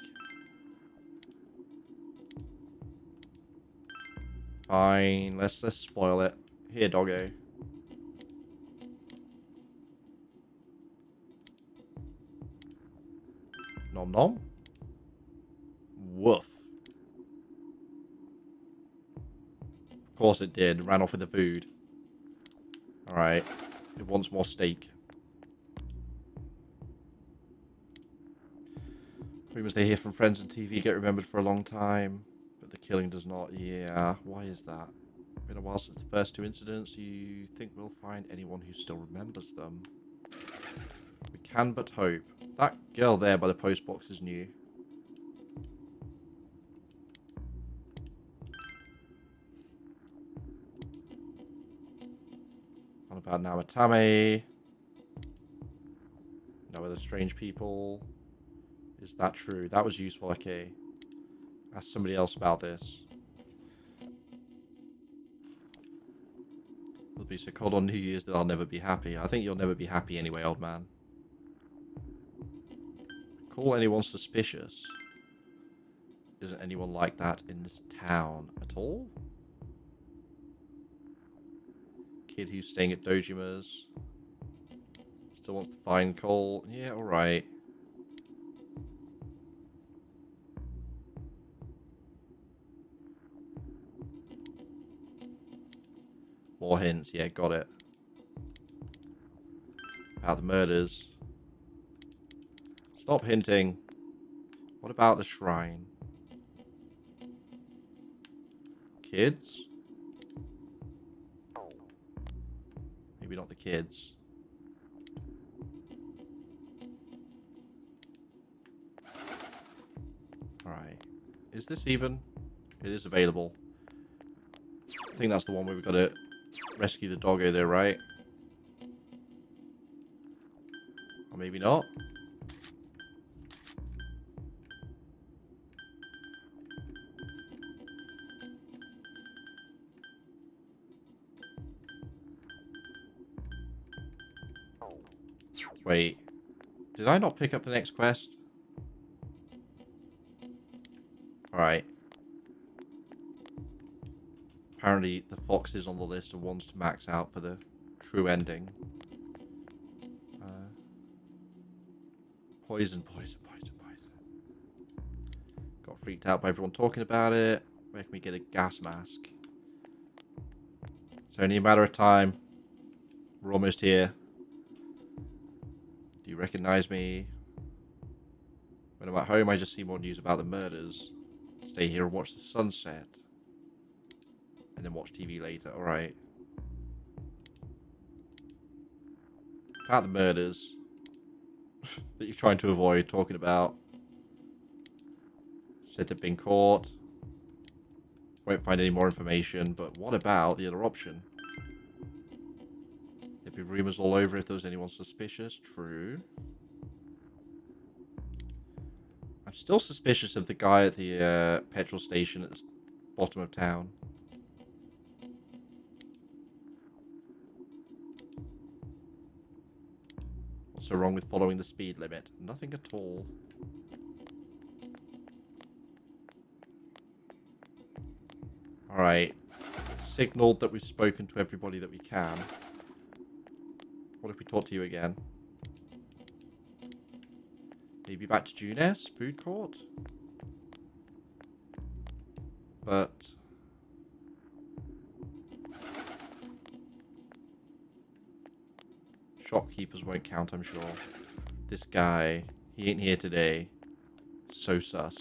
Fine. Let's spoil it. Here, doggo. Nom nom. Woof. Of course it did. Ran off with the food. Alright. It wants more steak. Rumors they hear from friends and TV get remembered for a long time, but the killing does not. Yeah, why is that? Been a while since the first two incidents. Do you think we'll find anyone who still remembers them? We can but hope. That girl there by the post box is new. What about Namatame? No other strange people. Is that true? That was useful. Okay. Ask somebody else about this. It'll be so cold on New Year's that I'll never be happy. I think you'll never be happy anyway, old man. Call anyone suspicious. Isn't anyone like that in this town at all? Kid who's staying at Dojima's. Still wants to find Cole. Yeah, alright. More hints. Yeah, got it. About the murders. Stop hinting. What about the shrine? Kids? Maybe not the kids. Alright. Is this even? It is available. I think that's the one where we've got to rescue the doggo there, right? Or maybe not. Wait. Did I not pick up the next quest? Alright. Apparently the fox is on the list of ones to max out for the true ending. Poison. Got freaked out by everyone talking about it. Where can we get a gas mask? It's only a matter of time. We're almost here. Do you recognize me? When I'm at home, I just see more news about the murders. Stay here and watch the sunset. And then watch TV later. Alright. About the murders that you're trying to avoid talking about. Said they've been caught. Won't find any more information, but what about the other option? There'd be rumors all over if there was anyone suspicious. True. I'm still suspicious of the guy at the petrol station at the bottom of town. What's so wrong with following the speed limit? Nothing at all. Alright. Signaled that we've spoken to everybody that we can. What if we talk to you again? Maybe back to Junes food court? But... shopkeepers won't count, I'm sure. This guy, he ain't here today. So sus.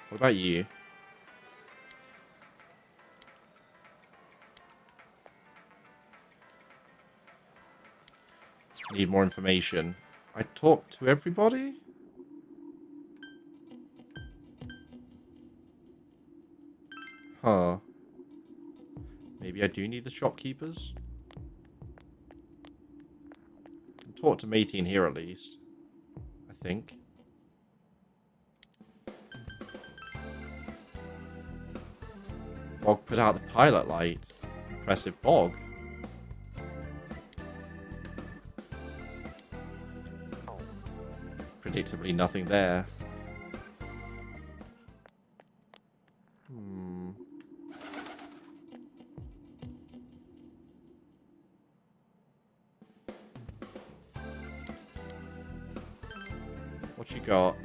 What about you? Need more information. I talked to everybody? Huh. Maybe I do need the shopkeepers? I can talk to Matey in here at least. I think. Fog put out the pilot light. Impressive fog. Predictably nothing there. What you got?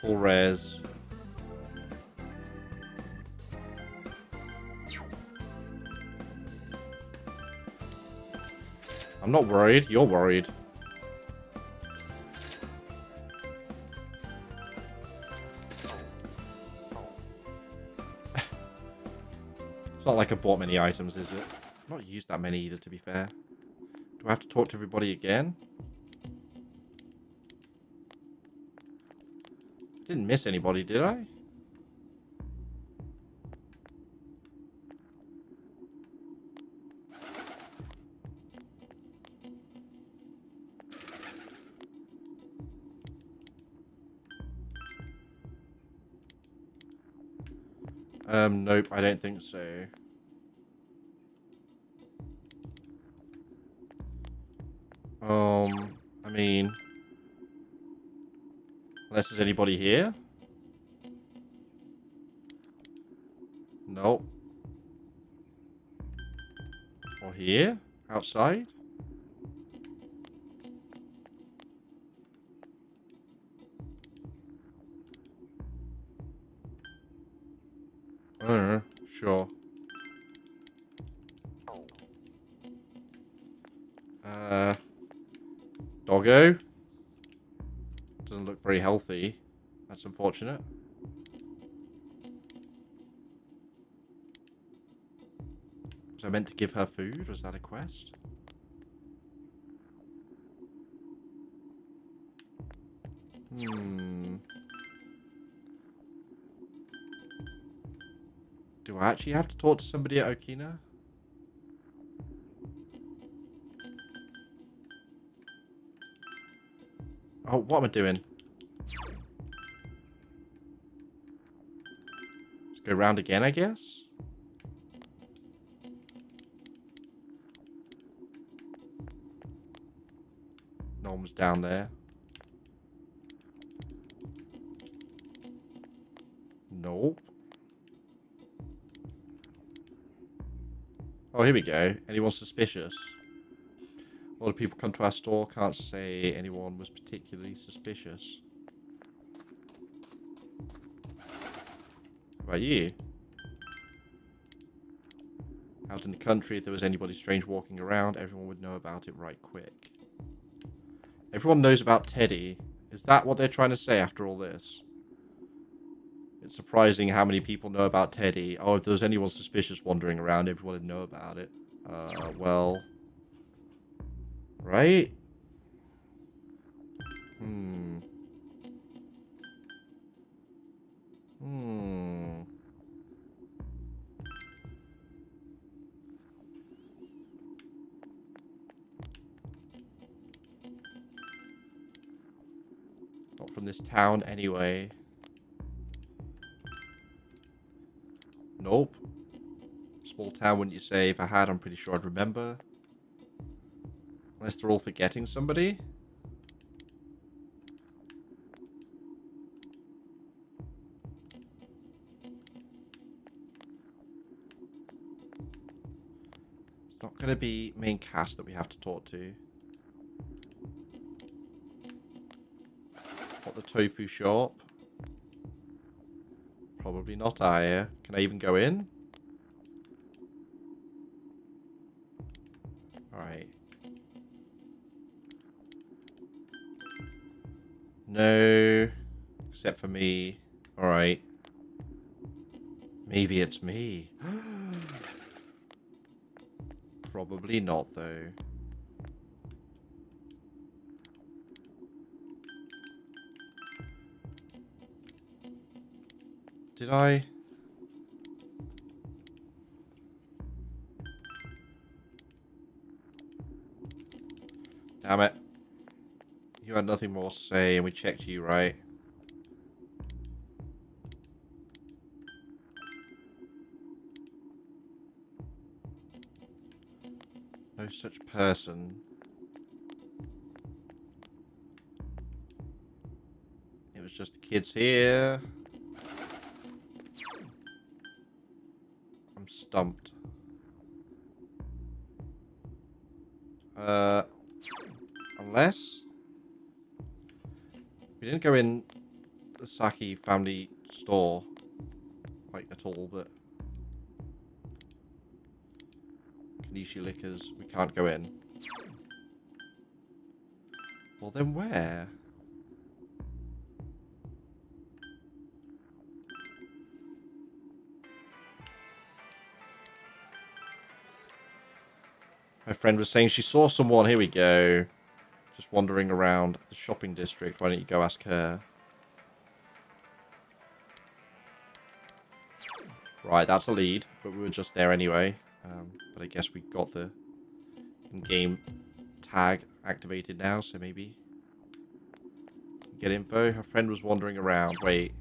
Full res. I'm not worried. You're worried. It's not like I bought many items, is it? I've not used that many either, to be fair. Do I have to talk to everybody again? Didn't miss anybody, did I? Nope, I don't think so. I mean... Unless there's anybody here? Nope. Or here? Outside? I don't know. Sure. Doggo? Doesn't look very healthy. That's unfortunate. Was I meant to give her food? Was that a quest? Do I actually have to talk to somebody at Okina? Oh, what am I doing? Let's go round again, I guess? No one was down there. Nope. Oh, here we go. Anyone suspicious? A lot of people come to our store. Can't say anyone was particularly suspicious. How about you? Out in the country, if there was anybody strange walking around, everyone would know about it right quick. Everyone knows about Teddy. Is that what they're trying to say after all this? It's surprising how many people know about Teddy. Oh, if there was anyone suspicious wandering around, everyone would know about it. Well... Right? Not from this town, anyway. Nope. Small town, wouldn't you say? If I had, I'm pretty sure I'd remember. Unless they're all forgetting somebody. It's not going to be main cast that we have to talk to. Not the tofu shop. Probably not Aya. Can I even go in? Alright. No. Except for me. Alright. Maybe it's me. Probably not, though. Did I? Damn it. You had nothing more to say and we checked you, right? No such person. It was just the kids here. I'm stumped. Unless we didn't go in the Saki family store, like, at all, but Kanishi Liquors, we can't go in. Well, then where? My friend was saying she saw someone, here we go, just wandering around the shopping district. Why don't you go ask her? Right, that's a lead, but we were just there anyway. But I guess we got the in-game tag activated now, so maybe get info. Her friend was wandering around. Wait.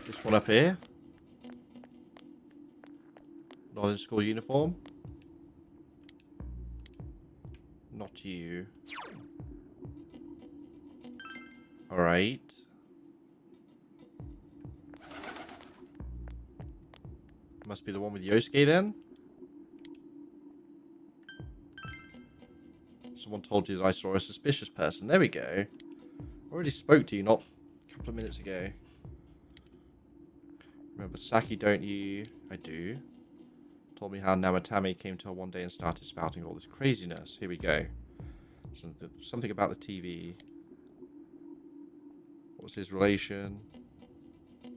This one up here? Not in school uniform? Not you. Alright. Must be the one with Yosuke then? Someone told you that I saw a suspicious person. There we go. I already spoke to you not a couple of minutes ago. Remember Saki, don't you? I do. Told me how Namatame came to her one day and started spouting all this craziness. Here we go. Something about the TV. What was his relation? I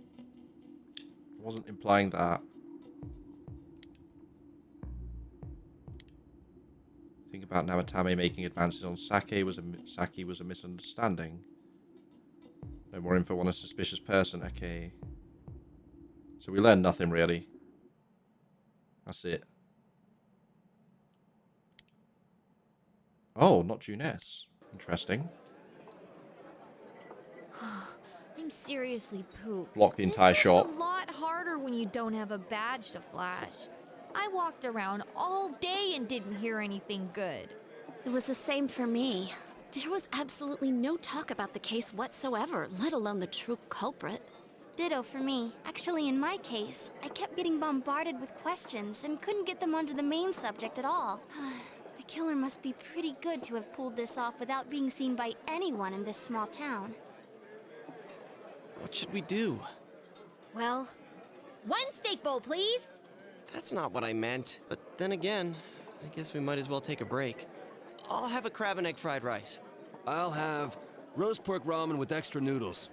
wasn't implying that. Think about Namatame making advances on Saki was a misunderstanding. No more info on a suspicious person. Okay. So we learned nothing really. That's it. Oh, not Juness. Interesting. I'm seriously pooped. Block the entire shop. It's a lot harder when you don't have a badge to flash. I walked around all day and didn't hear anything good. It was the same for me. There was absolutely no talk about the case whatsoever, let alone the true culprit. Ditto for me. Actually, in my case, I kept getting bombarded with questions and couldn't get them onto the main subject at all. The killer must be pretty good to have pulled this off without being seen by anyone in this small town. What should we do? Well, one steak bowl, please. That's not what I meant. But then again, I guess we might as well take a break. I'll have a crab and egg fried rice. I'll have roast pork ramen with extra noodles.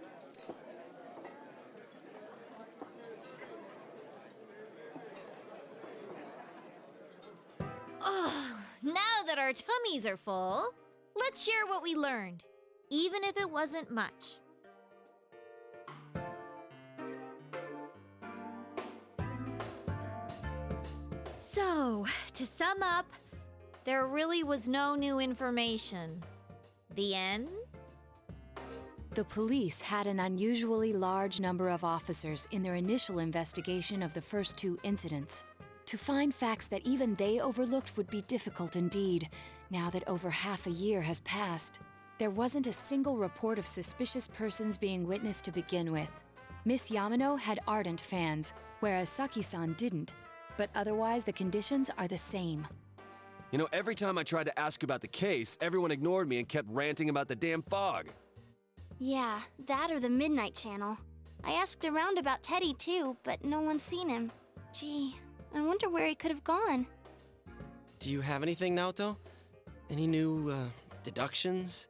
Oh, now that our tummies are full, let's share what we learned, even if it wasn't much. So, to sum up, there really was no new information. The end? The police had an unusually large number of officers in their initial investigation of the first two incidents. To find facts that even they overlooked would be difficult indeed, now that over half a year has passed. There wasn't a single report of suspicious persons being witnessed to begin with. Miss Yamano had ardent fans, whereas Saki-san didn't. But otherwise, the conditions are the same. You know, every time I tried to ask about the case, everyone ignored me and kept ranting about the damn fog. Yeah, that or the Midnight Channel. I asked around about Teddy too, but no one's seen him. Gee, I wonder where he could have gone. Do you have anything, Naoto? Any new, deductions?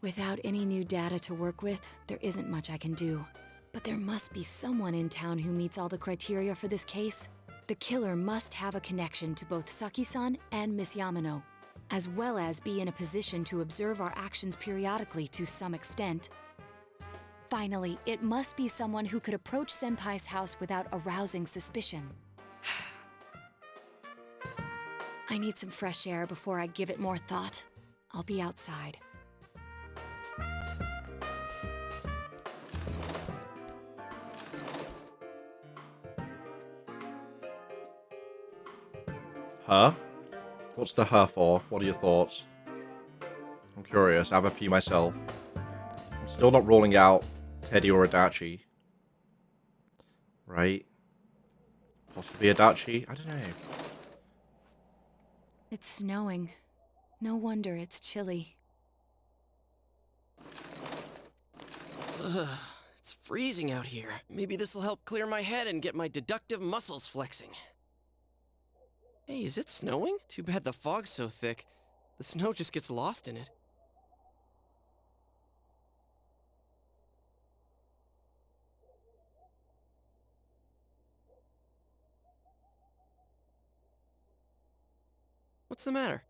Without any new data to work with, there isn't much I can do. But there must be someone in town who meets all the criteria for this case. The killer must have a connection to both Saki-san and Miss Yamano. as well as be in a position to observe our actions periodically to some extent. Finally, it must be someone who could approach Senpai's house without arousing suspicion. I need some fresh air before I give it more thought. I'll be outside. Huh? What's the huh for? What are your thoughts? I'm curious. I have a few myself. I'm still not ruling out Teddy or Adachi. Right? Possibly Adachi? I don't know. It's snowing. No wonder it's chilly. Ugh, it's freezing out here. Maybe this'll help clear my head and get my deductive muscles flexing. Hey, is it snowing? Too bad the fog's so thick. The snow just gets lost in it. What's the matter?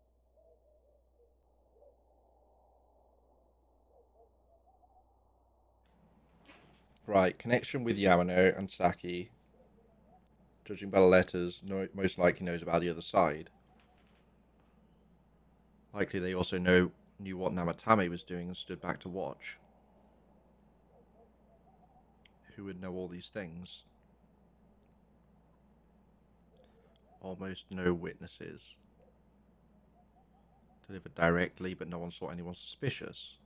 Right, connection with Yamano and Saki. Judging by the letters, most likely knows about the other side. Likely they also knew what Namatame was doing and stood back to watch. Who would know all these things? Almost no witnesses. Delivered directly, but no one saw anyone suspicious.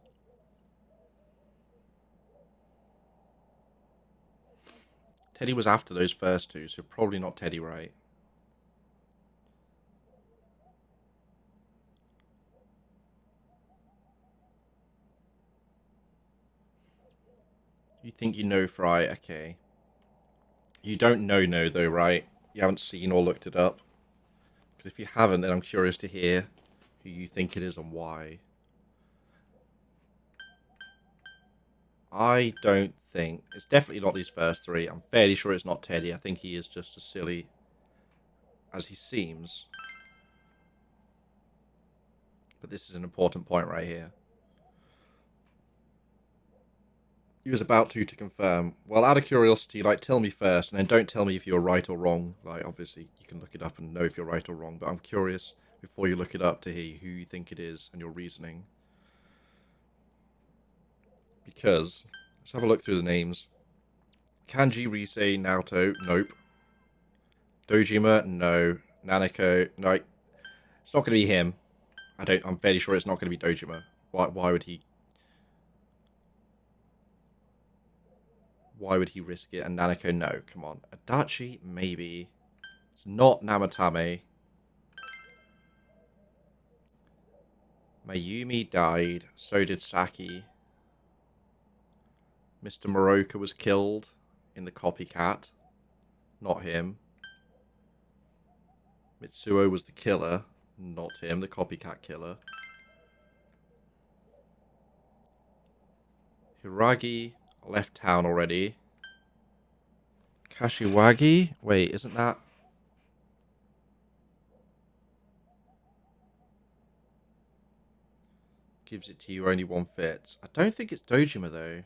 Teddy was after those first two, so probably not Teddy, right? You think you know Fry, okay. You don't know though, right? You haven't seen or looked it up? Because if you haven't, then I'm curious to hear who you think it is and why. I don't think... It's definitely not these first three. I'm fairly sure it's not Teddy. I think he is just as silly as he seems. But this is an important point right here. He was about to confirm. Well, out of curiosity, like, tell me first, and then don't tell me if you're right or wrong. Like, obviously, you can look it up and know if you're right or wrong, but I'm curious, before you look it up, to hear who you think it is and your reasoning. Because, let's have a look through the names. Kanji, Risei, Naoto, nope. Dojima, no. Nanako, no. It's not going to be him. I'm fairly sure it's not going to be Dojima. Why would he... Why would he risk it? And Nanako, no. Come on. Adachi, maybe. It's not Namatame. Mayumi died. So did Saki. Mr. Moroka was killed in the copycat. Not him. Mitsuo was the killer. Not him, the copycat killer. Hiragi left town already. Kashiwagi? Wait, isn't that... Gives it to you, only one fits. I don't think it's Dojima, though.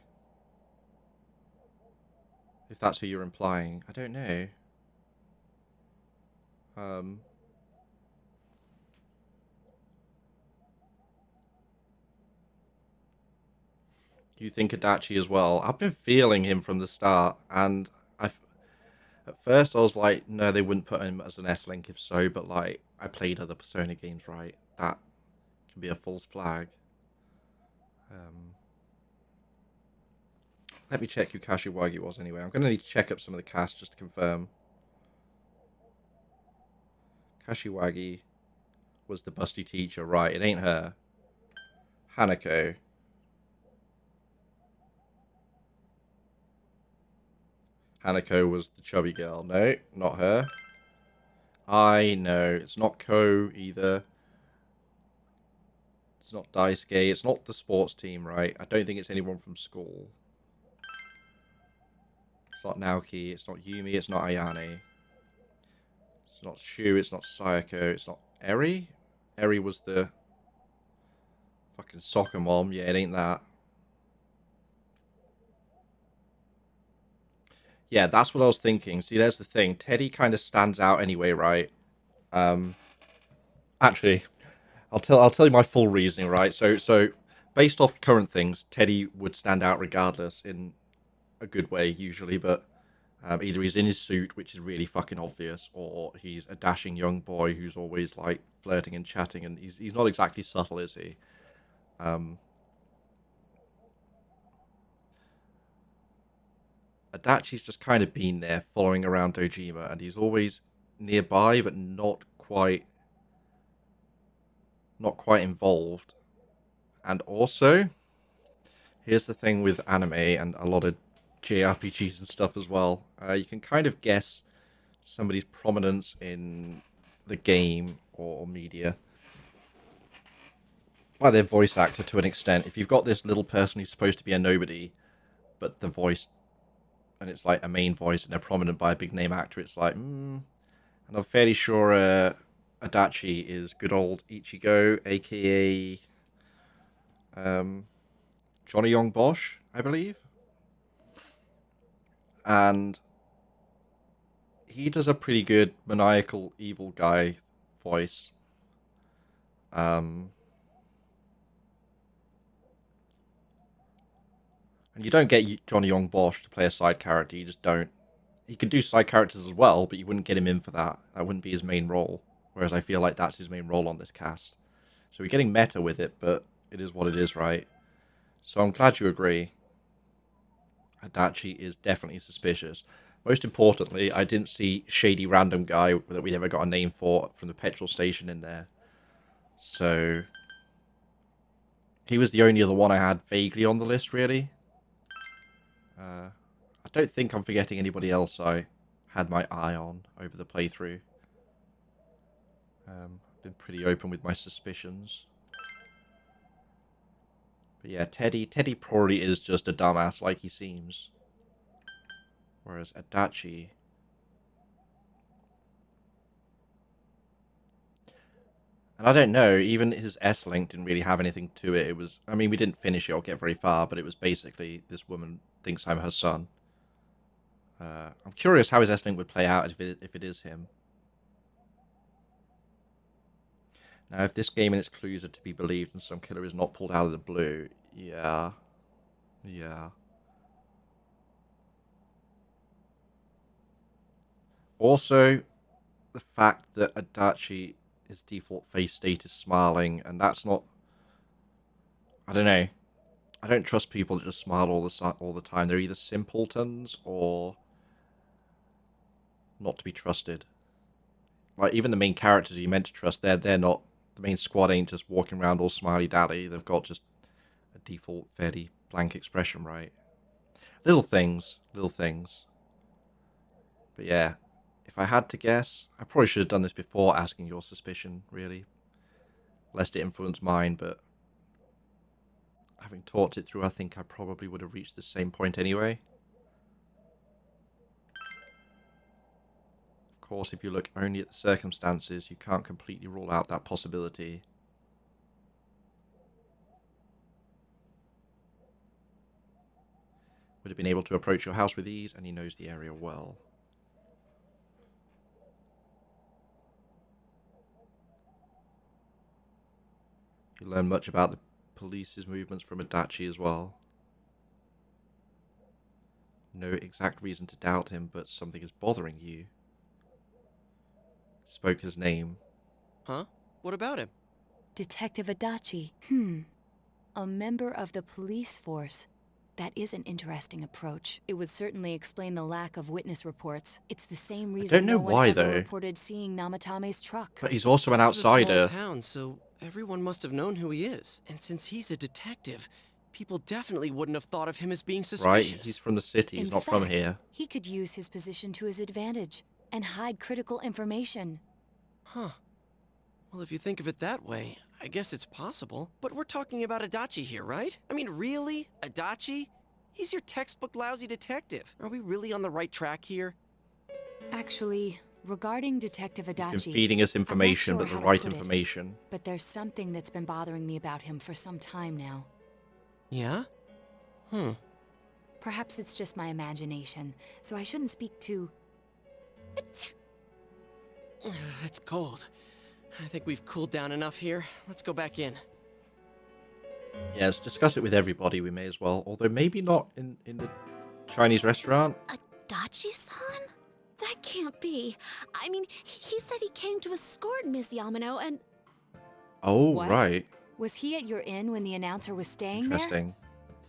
If that's who you're implying. I don't know. Do you think Adachi as well? I've been feeling him from the start, and at first I was like, no, they wouldn't put him as an S-Link if so, but like, I played other Persona games, right? That can be a false flag. Let me check who Kashiwagi was anyway. I'm going to need to check up some of the cast just to confirm. Kashiwagi was the busty teacher, right? It ain't her. Hanako. Hanako was the chubby girl. No, not her. I know. It's not Ko either. It's not Daisuke. It's not the sports team, right? I don't think it's anyone from school. It's not Naoki. It's not Yumi. It's not Ayane. It's not Shu. It's not Sayako. It's not Eri. Eri was the fucking soccer mom. Yeah, it ain't that. Yeah, that's what I was thinking. See, there's the thing. Teddy kind of stands out anyway, right? Actually, I'll tell you my full reasoning, right? So based off current things, Teddy would stand out regardless in a good way usually, but either he's in his suit, which is really fucking obvious, or he's a dashing young boy who's always like flirting and chatting, and he's not exactly subtle, is he? Adachi's just kind of been there following around Dojima, and he's always nearby, but not quite involved. And also, here's the thing with anime and a lot of JRPGs and stuff as well. You can kind of guess somebody's prominence in the game or media by their voice actor to an extent. If you've got this little person who's supposed to be a nobody, but the voice, and it's like a main voice and they're prominent by a big name actor, it's like, And I'm fairly sure Adachi is good old Ichigo, aka Johnny Young Bosch, I believe. And he does a pretty good maniacal evil guy voice. And you don't get Johnny Young Bosch to play a side character, you just don't. He can do side characters as well, but you wouldn't get him in for that. That wouldn't be his main role. Whereas I feel like that's his main role on this cast. So we're getting meta with it, but it is what it is, right? So I'm glad you agree. Adachi is definitely suspicious. Most importantly, I didn't see Shady Random Guy that we never got a name for from the petrol station in there. So he was the only other one I had vaguely on the list, really. I don't think I'm forgetting anybody else I had my eye on over the playthrough. I've been pretty open with my suspicions. But yeah, Teddy probably is just a dumbass like he seems. Whereas Adachi... And I don't know, even his S-Link didn't really have anything to it. It was, I mean, we didn't finish it or get very far, but it was basically, this woman thinks I'm her son. I'm curious how his S-Link would play out if it is him. Now, if this game and its clues are to be believed and some killer is not pulled out of the blue, yeah. Also, the fact that Adachi, his default face state is smiling, and that's not... I don't know. I don't trust people that just smile all the time. They're either simpletons or not to be trusted. Like, even the main characters you meant to trust, they're not... The main squad ain't just walking around all smiley-dally. They've got just a default, fairly blank expression, right? Little things. But yeah, if I had to guess, I probably should have done this before asking your suspicion, really. Lest it influence mine, but having talked it through, I think I probably would have reached the same point anyway. Of course, if you look only at the circumstances, you can't completely rule out that possibility. Would have been able to approach your house with ease, and he knows the area well. You learn much about the police's movements from Adachi as well. No exact reason to doubt him, but something is bothering you. Spoke his name. Huh? What about him? Detective Adachi. A member of the police force. That is an interesting approach. It would certainly explain the lack of witness reports. It's the same reason don't know no one why, ever though. reported seeing Namatame's truck. But he's also an This is a outsider. small town, so everyone must have known who he is. And since he's a detective, people definitely wouldn't have thought of him as being suspicious. Right? He's from the city. He's not from here. He could use his position to his advantage and hide critical information. Huh. Well, if you think of it that way, I guess it's possible. But we're talking about Adachi here, right? I mean, really? Adachi? He's your textbook lousy detective. Are we really on the right track here? Actually, Regarding Detective He's been Adachi, feeding us information, I'm not but sure the how to right put it, information. but there's something that's been bothering me about him for some time now. Yeah? Perhaps it's just my imagination, so I shouldn't speak too... It's cold. I think we've cooled down enough here. Let's go back in. Yeah, let's discuss it with everybody, we may as well. Although maybe not in the Chinese restaurant. Adachi-san? That can't be. I mean, he said he came to escort Miss Yamano and... Oh, What? right. Was he at your inn when the announcer was staying there? Interesting.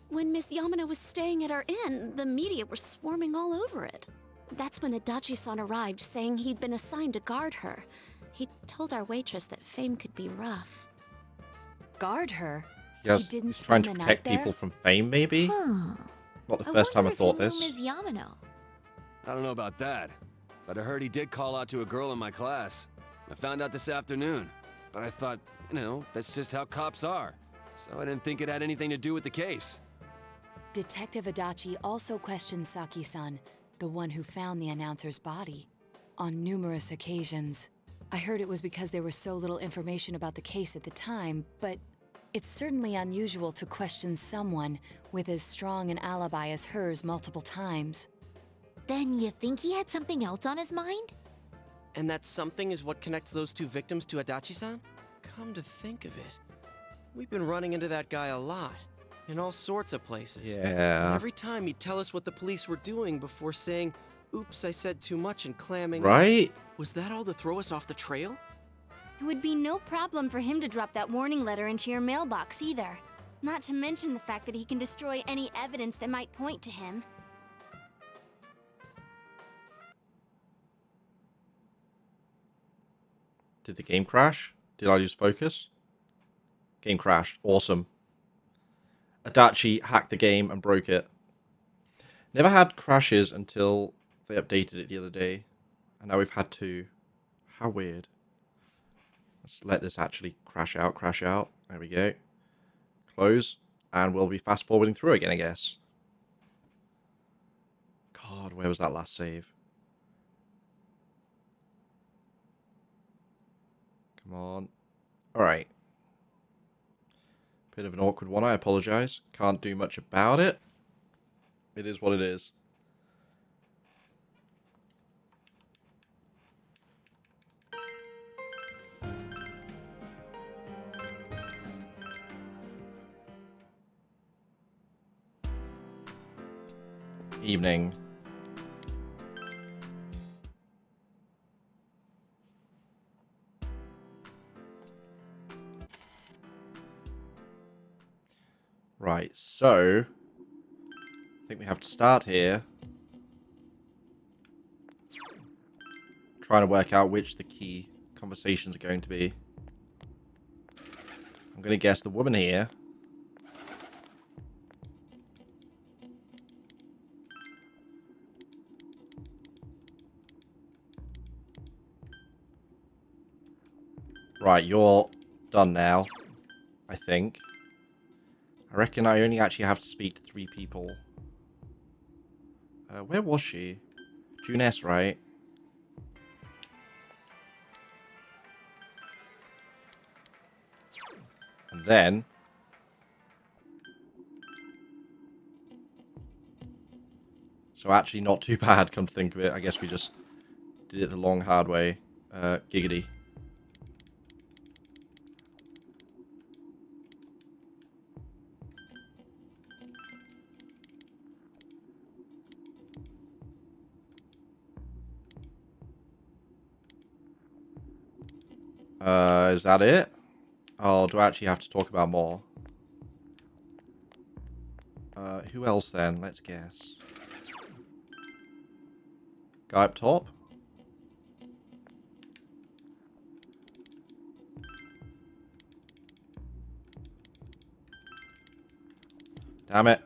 When Miss Yamano was staying at our inn, the media were swarming all over it. That's when Adachi-san arrived, saying he'd been assigned to guard her. He told our waitress that fame could be rough. Guard her? Yes, He didn't he's trying to spend the protect night there? people from fame, maybe? Huh. Not the first time I thought this. Ms. Yamano. I don't know about that, but I heard he did call out to a girl in my class. I found out this afternoon, but I thought, you know, that's just how cops are. So I didn't think it had anything to do with the case. Detective Adachi also questioned Saki-san, the one who found the announcer's body, on numerous occasions. I heard it was because there was so little information about the case at the time, but it's certainly unusual to question someone with as strong an alibi as hers multiple times. Then you think he had something else on his mind? And that something is what connects those two victims to Adachi-san? Come to think of it, we've been running into that guy a lot, in all sorts of places. Yeah. And every time he'd tell us what the police were doing before saying, oops, I said too much and clamming up. Right? Was that all to throw us off the trail? It would be no problem for him to drop that warning letter into your mailbox either. Not to mention the fact that he can destroy any evidence that might point to him. Did the game crash? Did I lose focus? Game crashed. Awesome. Adachi hacked the game and broke it. Never had crashes until they updated it the other day. And now we've had two. How weird. Let's let this actually crash out, crash out. There we go. Close. And we'll be fast forwarding through again, I guess. God, where was that last save? Come on. Alright. Bit of an awkward one, I apologise. Can't do much about it. It is what it is. Evening. Right, so I think we have to start here. Trying to work out which the key conversations are going to be. I'm going to guess the woman here. Right, you're done now, I think. I reckon I only actually have to speak to 3 people. Where was she? June S, right? And then... So actually not too bad, come to think of it. I guess we just did it the long, hard way. Giggity. Is that it? Oh, do I actually have to talk about more? Who else then? Let's guess. Guy up top? Damn it.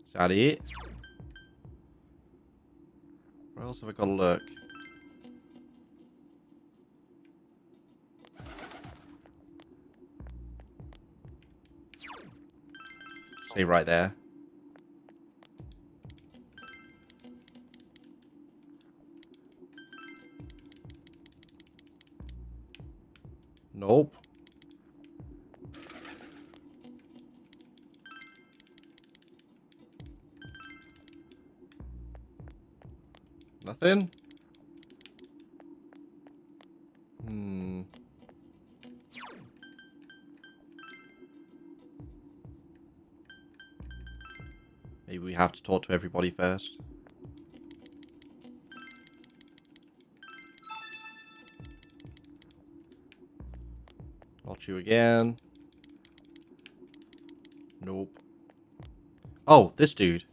Is that it? Where else have I got to look? See right there. Nope. Nothing? Hmm. Maybe we have to talk to everybody first. Not you again. Nope. Oh, this dude.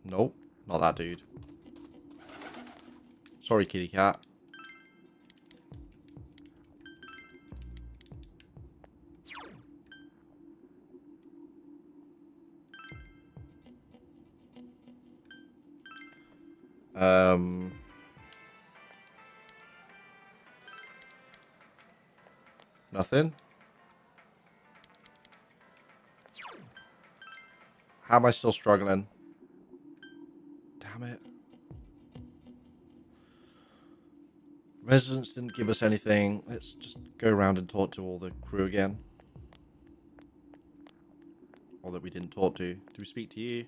Nope, not that dude. Sorry, kitty cat. Nothing. How am I still struggling? Damn it. Residents didn't give us anything. Let's just go around and talk to all the crew again. Or that we didn't talk to. Do we speak to you?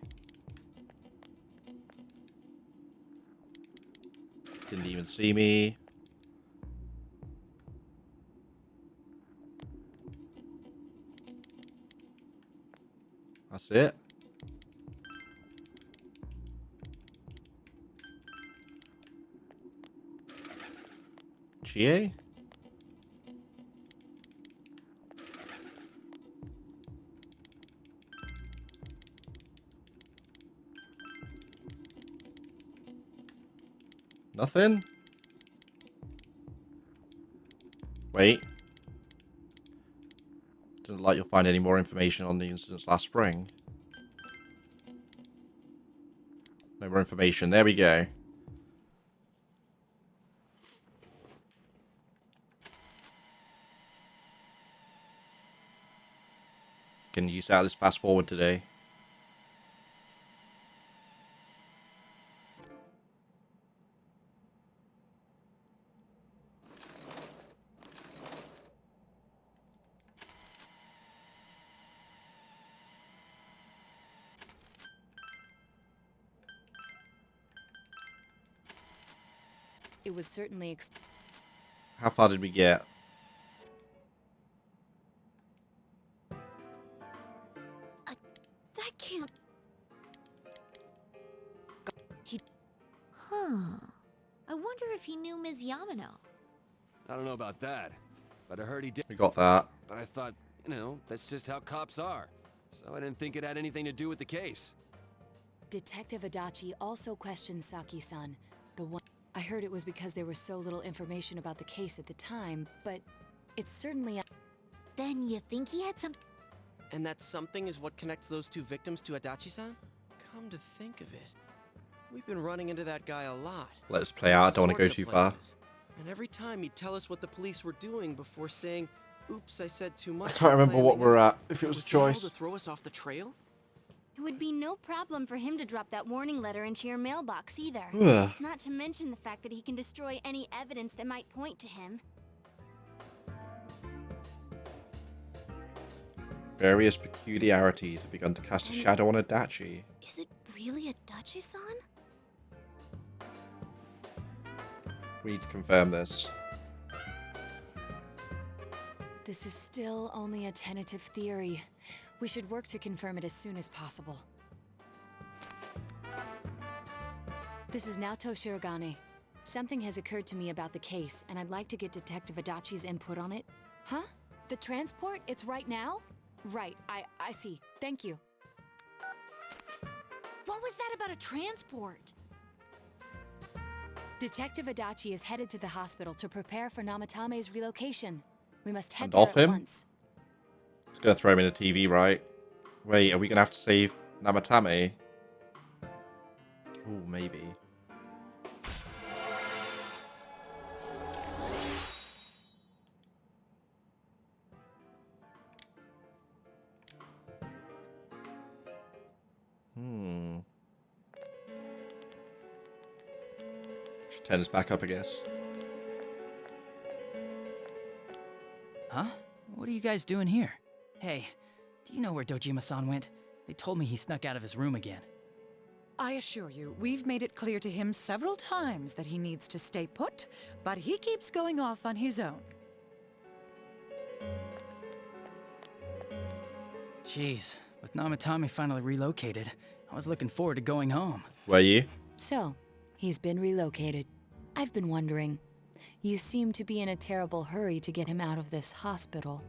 Didn't even see me. That's it. Chie? Nothing? Wait. Doesn't like you'll find any more information on the incidents last spring. No more information. There we go. Can use out this fast forward today. It was certainly How far did we get? That can't... Huh. I wonder if he knew Ms. Yamano. I don't know about that, but I heard he did. We got that. But I thought, you know, that's just how cops are. So I didn't think it had anything to do with the case. Detective Adachi also questioned Saki-san, the one. I heard it was because there was so little information about the case at the time, but it's certainly. Then you think he had some... And that something is what connects those two victims to Adachi-san? Come to think of it, we've been running into that guy a lot. Let us play out. I don't want to go too far. And every time he'd tell us what the police were doing before saying, "Oops, I said too much." I can't remember what we're at. If it was a choice. To throw us off the trail? It would be no problem for him to drop that warning letter into your mailbox either. Ugh. Not to mention the fact that he can destroy any evidence that might point to him. Various peculiarities have begun to cast a shadow on Adachi. Is it really Adachi-san? We need to confirm this. This is still only a tentative theory. We should work to confirm it as soon as possible. This is Naoto Shirogane. Something has occurred to me about the case, and I'd like to get Detective Adachi's input on it. Huh? The transport? It's right now? Right, I see. Thank you. What was that about a transport? Detective Adachi is headed to the hospital to prepare for Namatame's relocation. We must head And there off at him? once. It's gonna throw him in a TV, right? Wait, are we gonna have to save Namatame? Oh, maybe. Should turn this back up, I guess. Huh? What are you guys doing here? Hey, do you know where Dojima-san went? They told me he snuck out of his room again. I assure you, we've made it clear to him several times that he needs to stay put, but he keeps going off on his own. Jeez, with Namatame finally relocated, I was looking forward to going home. Were you? So, he's been relocated. I've been wondering. You seem to be in a terrible hurry to get him out of this hospital.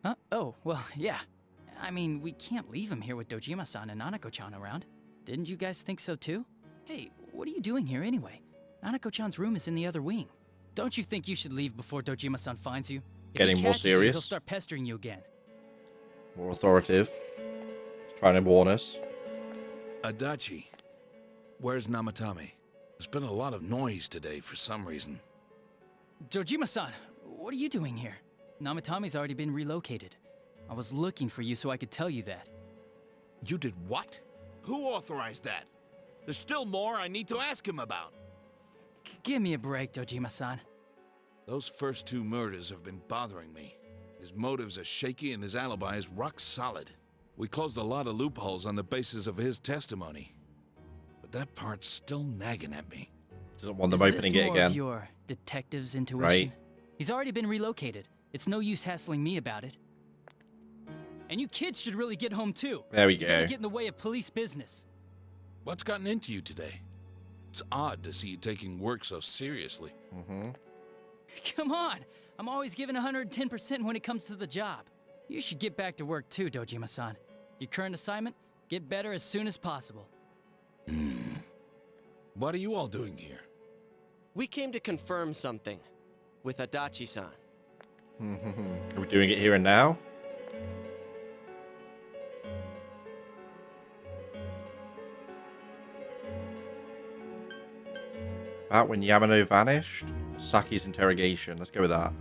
Huh? Oh, well, yeah. I mean, we can't leave him here with Dojima-san and Nanako-chan around. Didn't you guys think so too? Hey, what are you doing here anyway? Nanako-chan's room is in the other wing. Don't you think you should leave before Dojima-san finds you? If Getting he more catches you, serious? he'll start pestering you again. More authoritative. He's trying to warn us. Adachi, where's Namatame? There's been a lot of noise today for some reason. Dojima-san, what are you doing here? Namatame's already been relocated. I was looking for you so I could tell you that. You did what? Who authorized that? There's still more I need to ask him about. Give me a break, Dojima-san. Those first two murders have been bothering me. His motives are shaky and his alibi is rock solid. We closed a lot of loopholes on the basis of his testimony. But that part's still nagging at me. Doesn't want them opening it more again. Of your detective's intuition? Right. He's already been relocated. It's no use hassling me about it. And you kids should really get home too. There we You're go. gonna get in the way of police business. What's gotten into you today? It's odd to see you taking work so seriously. Come on! I'm always giving 110% when it comes to the job. You should get back to work too, Dojima-san. Your current assignment? Get better as soon as possible. What are you all doing here? We came to confirm something with Adachi-san. Are we doing it here and now? About when Yamano vanished? Saki's interrogation. Let's go with that.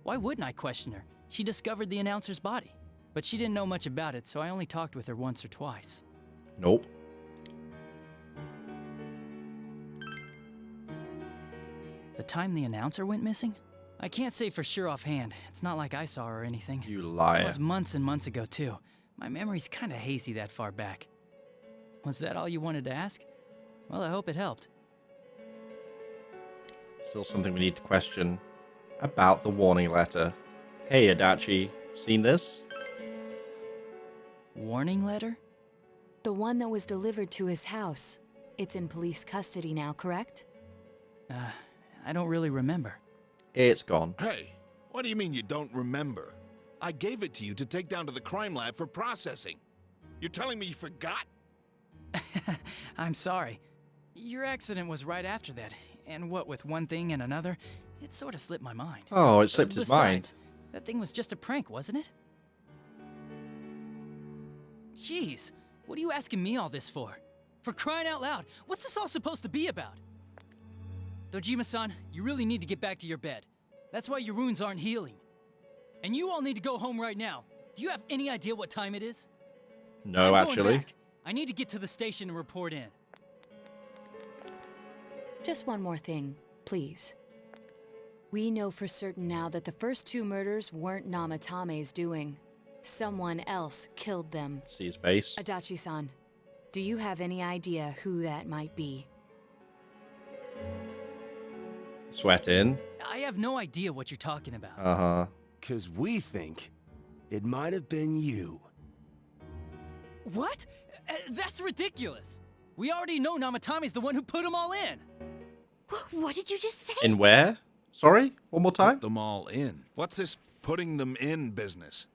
Why wouldn't I question her? She discovered the announcer's body. But she didn't know much about it, so I only talked with her once or twice. Nope. The time the announcer went missing? I can't say for sure offhand. It's not like I saw her or anything. You liar. It was months and months ago, too. My memory's kinda hazy that far back. Was that all you wanted to ask? Well, I hope it helped. Still something we need to question about the warning letter. Hey, Adachi, seen this? Warning letter? The one that was delivered to his house. It's in police custody now, correct? I don't really remember. It's gone. Hey, what do you mean you don't remember? I gave it to you to take down to the crime lab for processing. You're telling me you forgot? I'm sorry. Your accident was right after that, and what with one thing and another, it sort of slipped my mind. Oh, it slipped his mind. Besides, that thing was just a prank, wasn't it? Jeez, what are you asking me all this for? For crying out loud, what's this all supposed to be about? Dojima-san, you really need to get back to your bed. That's why your wounds aren't healing. And you all need to go home right now. Do you have any idea what time it is? No, I'm going actually. back. I need to get to the station and report in. Just one more thing, please. We know for certain now that the first two murders weren't Namatame's doing. Someone else killed them. See his face? Adachi-san, do you have any idea who that might be? Sweat in. I have no idea what you're talking about. Uh-huh. 'Cause we think it might have been you. What? That's ridiculous. We already know Namatame's the one who put them all in. What did you just say? In where? Sorry? One more time? Put them all in. What's this putting them in business?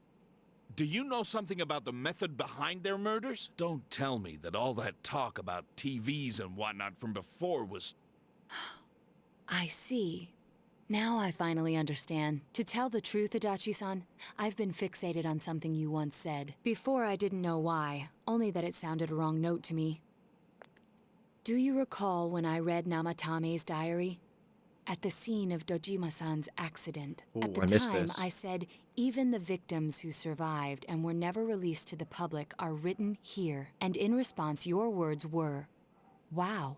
Do you know something about the method behind their murders? Don't tell me that all that talk about TVs and whatnot from before was... I see. Now I finally understand. To tell the truth, Adachi-san, I've been fixated on something you once said. Before I didn't know why, only that it sounded a wrong note to me. Do you recall when I read Namatame's diary? At the scene of Dojima-san's accident. At the I missed time, this. I said, even the victims who survived and were never released to the public are written here. And in response, your words were, wow.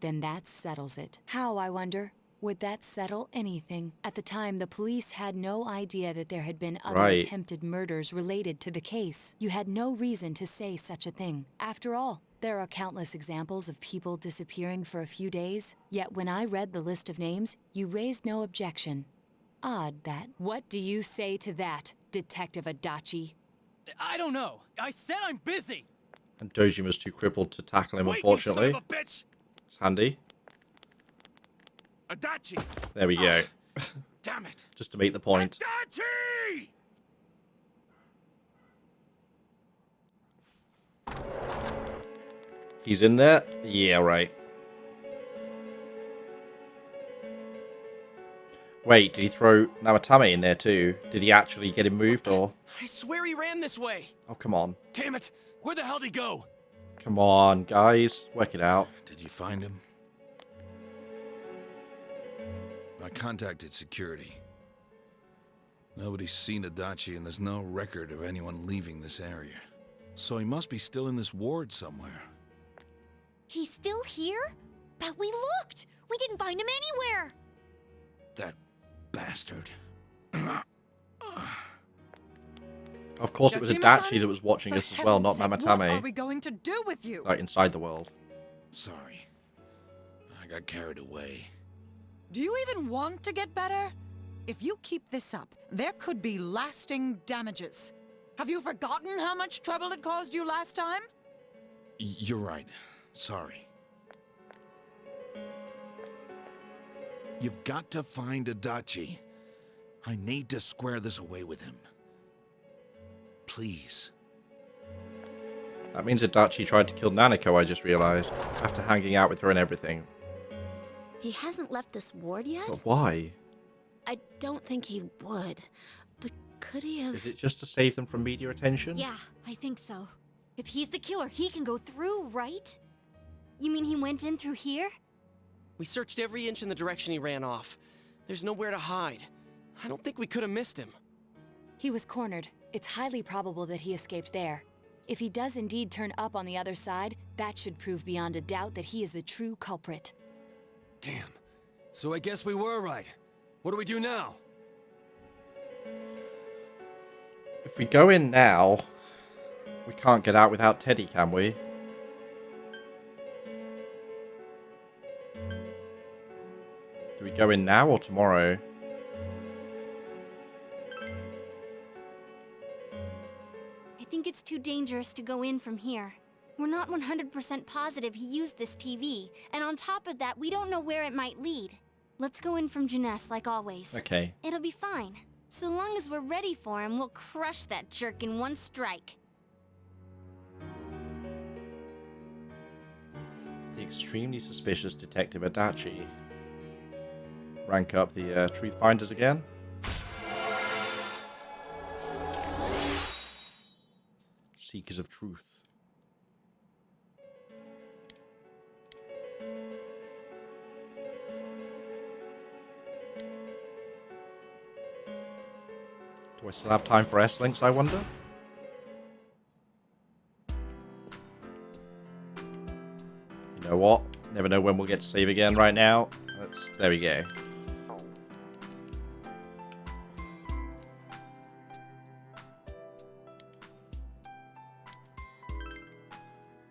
Then that settles it. How, I wonder? Would that settle anything? At the time, the police had no idea that there had been other Right. attempted murders related to the case. You had no reason to say such a thing. After all, there are countless examples of people disappearing for a few days. Yet when I read the list of names, you raised no objection. Odd that. What do you say to that, Detective Adachi? I don't know. I said I'm busy. And Dojima's too crippled to tackle him, Wait, you son unfortunately. of a bitch! It's handy. Adachi! There we go. Damn it! Just to make the point. Adachi! He's in there? Yeah, right. Wait, did he throw Namatame in there too? Did he actually get him moved, or...? I swear he ran this way. Oh, come on. Damn it! Where the hell did he go? Come on, guys. Work it out. Did you find him? I contacted security. Nobody's seen Adachi, and there's no record of anyone leaving this area. So he must be still in this ward somewhere. He's still here? But we looked! We didn't find him anywhere! That bastard. Of course, it was Dojima-san? Adachi that was watching For us as well, not heaven's sake, What are Namatame. we going to do with you? Like, inside the world. Sorry. I got carried away. Do you even want to get better? If you keep this up, there could be lasting damages. Have you forgotten how much trouble it caused you last time? You're right. Sorry. You've got to find Adachi. I need to square this away with him. Please. That means Adachi tried to kill Nanako, I just realized. After hanging out with her and everything. He hasn't left this ward yet? But why? I don't think he would. But could he have... Is it just to save them from media attention? Yeah, I think so. If he's the killer, he can go through, right? You mean he went in through here? We searched every inch in the direction he ran off. There's nowhere to hide. I don't think we could have missed him. He was cornered. It's highly probable that he escaped there. If he does indeed turn up on the other side, that should prove beyond a doubt that he is the true culprit. Damn. So I guess we were right. What do we do now? If we go in now, we can't get out without Teddy, can we? Do we go in now or tomorrow? I think it's too dangerous to go in from here. We're not 100% positive he used this TV, and on top of that, we don't know where it might lead. Let's go in from Jeunesse like always. Okay. It'll be fine. So long as we're ready for him, we'll crush that jerk in one strike. The extremely suspicious Detective Adachi. Rank up the Truth Finders again. Seekers of Truth. Do I still have time for S-Links, I wonder? You know what? Never know when we'll get to save again right now. There we go.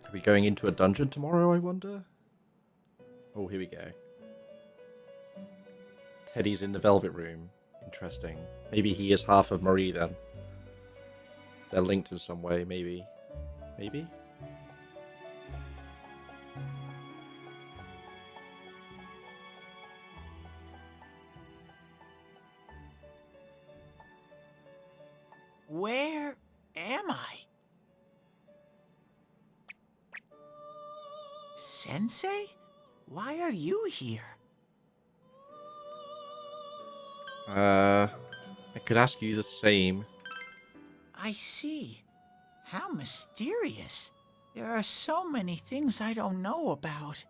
Are we going into a dungeon tomorrow, I wonder? Oh, here we go. Teddy's in the Velvet Room. Interesting. Maybe he is half of Marie then. They're linked in some way, maybe. Maybe? Where am I? Sensei? Why are you here? I could ask you the same. I see. How mysterious. There are so many things I don't know about.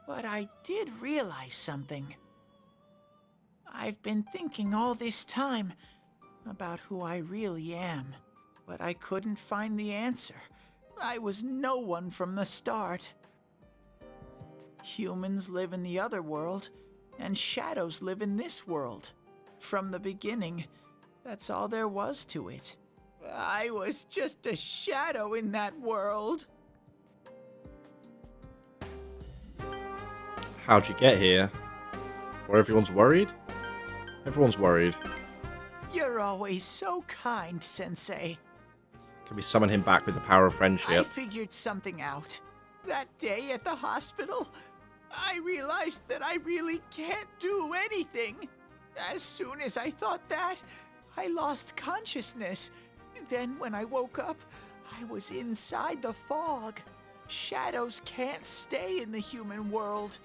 But I did realize something. I've been thinking all this time about who I really am, but I couldn't find the answer. I was no one from the start. Humans live in the other world, and shadows live in this world. From the beginning, that's all there was to it. I was just a shadow in that world. How'd you get here? Where everyone's worried? Everyone's worried. You're always so kind, Sensei. Can we summon him back with the power of I friendship? figured something out. That day at the hospital, I realized that I really can't do anything. As soon as I thought that, I lost consciousness. Then when I woke up, I was inside the fog. Shadows can't stay in the human world.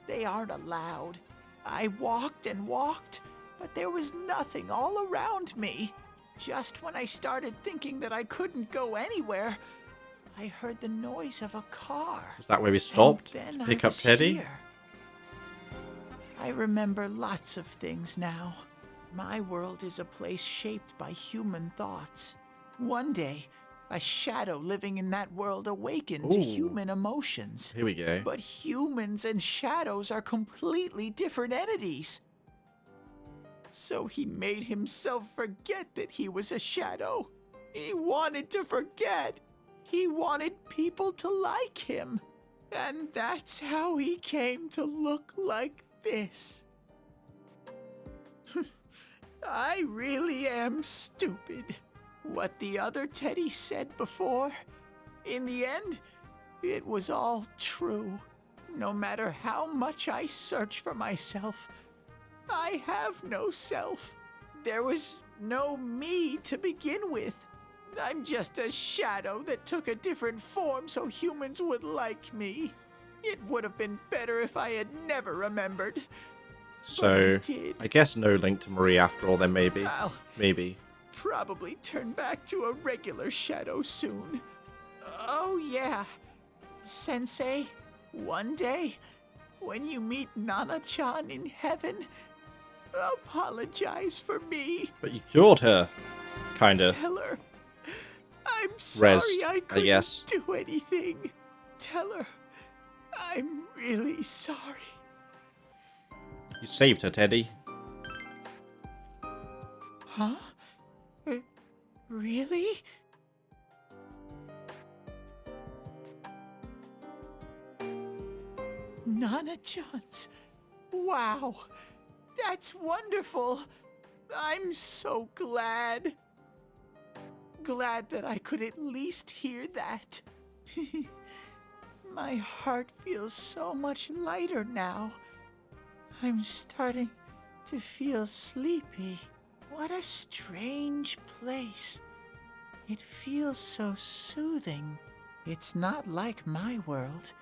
They aren't allowed. I walked and walked, but there was nothing all around me. Just when I started thinking that I couldn't go anywhere, I heard the noise of a car. Is that where we stopped And to then pick I up was Teddy? here. I remember lots of things now. My world is a place shaped by human thoughts. One day, a shadow living in that world awakened to Ooh. human emotions. Here we go. But humans and shadows are completely different entities. So he made himself forget that he was a shadow. He wanted to forget. He wanted people to like him. And that's how he came to look like this. I really am stupid. What the other Teddy said before, in the end, it was all true. No matter how much I search for myself, I have no self. There was no me to begin with. I'm just a shadow that took a different form so humans would like me. It would have been better if I had never remembered. So, did. I guess no link to Marie after all then, maybe. I'll Maybe. probably turn back to a regular shadow soon. Oh yeah, Sensei, one day, when you meet Nana-chan in heaven, apologize for me. But you cured her. Kinda. Tell her I'm sorry I couldn't guess. do anything. Tell her I'm really sorry. You saved her, Teddy. Huh? Really? Nana-chan's. Wow. That's wonderful. I'm so glad. Glad that I could at least hear that. My heart feels so much lighter now. I'm starting to feel sleepy. What a strange place. It feels so soothing. It's not like my world.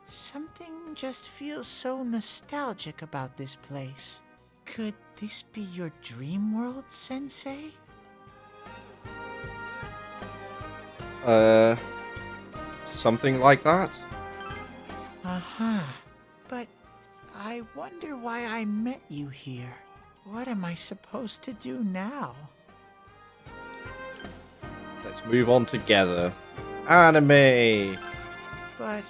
Something just feels so nostalgic about this place. Could this be your dream world, Sensei? Something like that? Uh-huh. But I wonder why I met you here. What am I supposed to do now? Let's move on together. Anime! But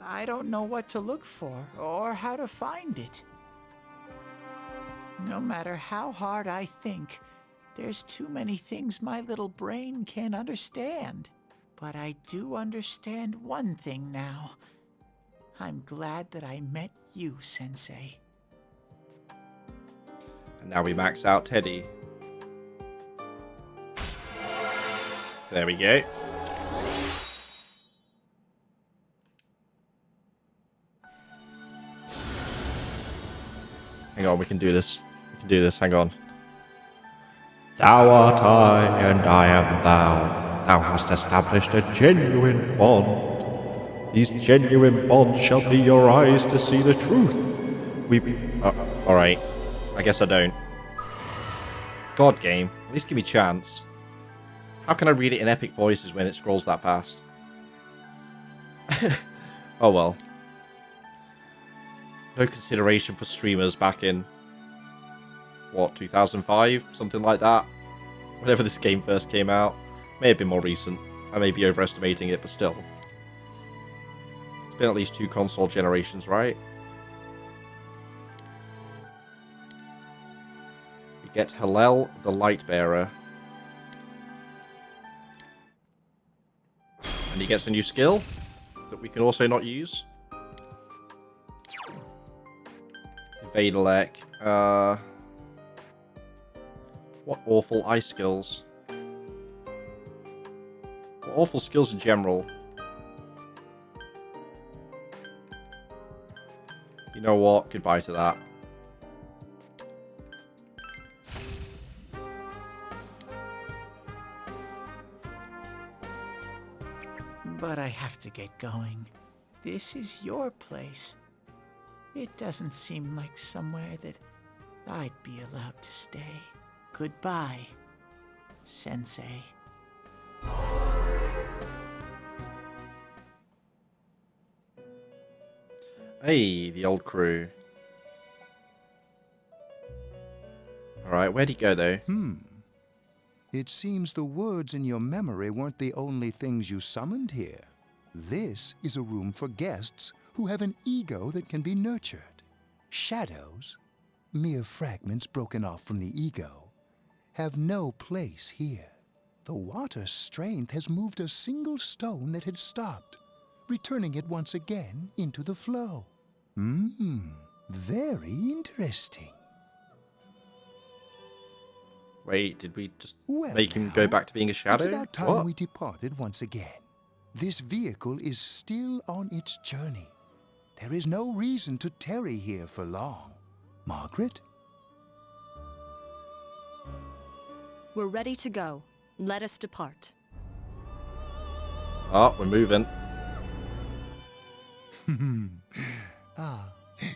I don't know what to look for or how to find it. No matter how hard I think, there's too many things my little brain can't understand. But I do understand one thing now. I'm glad that I met you, Sensei. And now we max out Teddy. There we go. Hang on, we can do this. We can do this, hang on. Thou art I, and I am thou. Thou hast established a genuine bond. These genuine bonds shall be your eyes to see the truth. We... alright. I guess I don't. God, game. At least give me a chance. How can I read it in epic voices when it scrolls that fast? Oh well. No consideration for streamers back in, what, 2005? Something like that? Whenever this game first came out. May have been more recent. I may be overestimating it, but still. It's been at least 2 console generations, right? We get Hillel the Lightbearer. And he gets a new skill that we can also not use. Vadelek. What awful ice skills. What awful skills in general. You know what? Goodbye to that. But I have to get going. This is your place. It doesn't seem like somewhere that I'd be allowed to stay. Goodbye, Sensei. Hey, the old crew. Alright, where'd he go though? It seems the words in your memory weren't the only things you summoned here. This is a room for guests who have an ego that can be nurtured. Shadows, mere fragments broken off from the ego, have no place here. The water's strength has moved a single stone that had stopped, returning it once again into the flow. Very interesting. Wait, did we just Well, make him go back to being a shadow? It's about time What? we departed once again. This vehicle is still on its journey. There is no reason to tarry here for long. Margaret? We're ready to go. Let us depart. Oh, we're moving.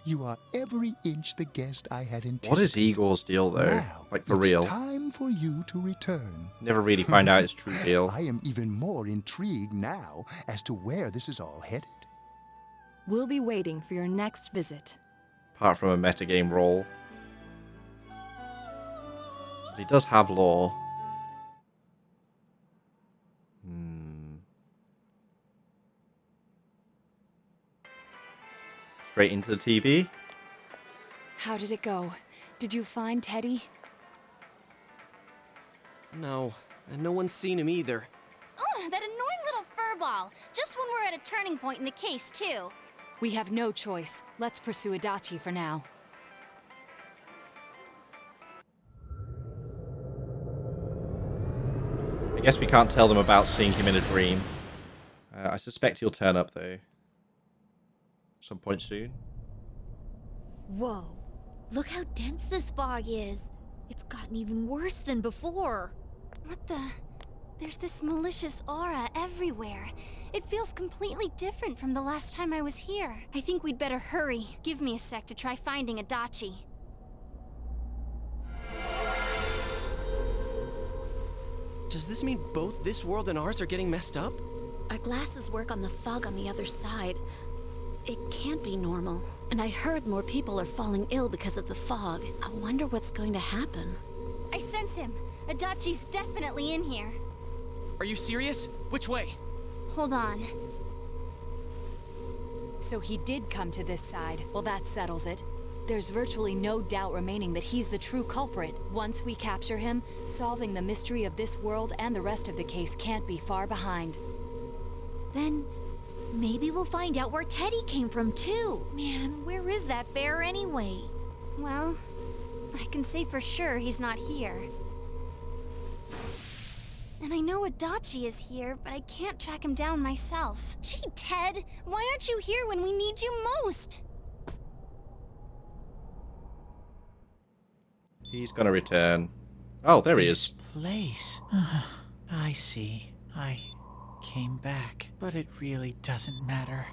You are every inch the guest I had anticipated. What is Igor's deal though? Now, Like for it's real? time for you to return. Never really find out his true deal. I am even more intrigued now as to where this is all headed. We'll be waiting for your next visit. Apart from a metagame role. But he does have lore. Straight into the TV? How did it go? Did you find Teddy? No, and no one's seen him either. Ugh, that annoying little furball. Just when we're at a turning point in the case, too. We have no choice. Let's pursue Adachi for now. I guess we can't tell them about seeing him in a dream. I suspect he'll turn up though. Some point soon. Whoa. Look how dense this fog is. It's gotten even worse than before. What the? There's this malicious aura everywhere. It feels completely different from the last time I was here. I think we'd better hurry. Give me a sec to try finding Adachi. Does this mean both this world and ours are getting messed up? Our glasses work on the fog on the other side. It can't be normal. And I heard more people are falling ill because of the fog. I wonder what's going to happen. I sense him. Adachi's definitely in here. Are you serious? Which way? Hold on. So he did come to this side. Well, that settles it. There's virtually no doubt remaining that he's the true culprit. Once we capture him, solving the mystery of this world and the rest of the case can't be far behind. Then maybe we'll find out where Teddy came from too. Man, where is that bear anyway? Well, I can say for sure he's not here. And I know Adachi is here, but I can't track him down myself. Gee, Ted, why aren't you here when we need you most? He's gonna return. Oh, there he is. Place. I see. I came back, but it really doesn't matter.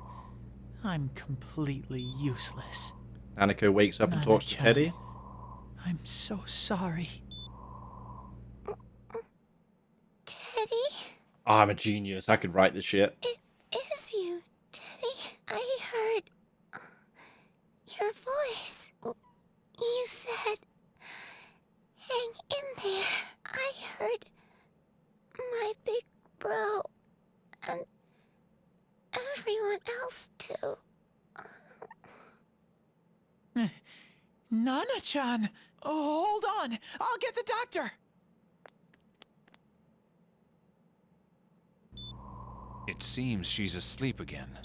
I'm completely useless. Aniko wakes up and talks to Nana-chan, Teddy. I'm so sorry. I'm a genius. I could write this shit. It is you, Teddy. I heard your voice. You said, hang in there. I heard my big bro and everyone else too. Nana-chan! Oh, hold on! I'll get the doctor! It seems she's asleep again.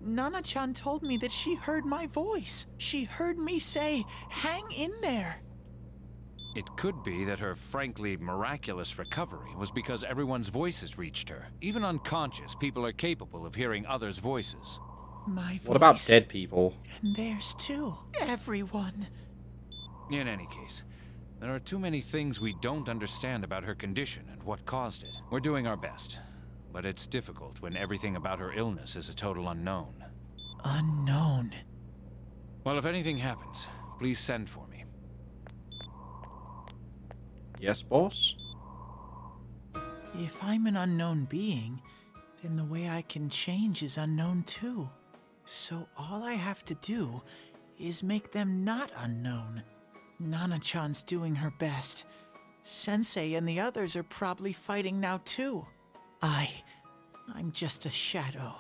Nana-chan told me that she heard my voice. She heard me say, hang in there. It could be that her frankly miraculous recovery was because everyone's voices reached her. Even unconscious, people are capable of hearing others' voices. My voice. What about dead people? And theirs too. Everyone. In any case, there are too many things we don't understand about her condition and what caused it. We're doing our best, but it's difficult when everything about her illness is a total unknown. Unknown. Well, if anything happens, please send for me. Yes, boss? If I'm an unknown being, then the way I can change is unknown too. So all I have to do is make them not unknown. Nana-chan's doing her best. Sensei and the others are probably fighting now too. I'm just a shadow.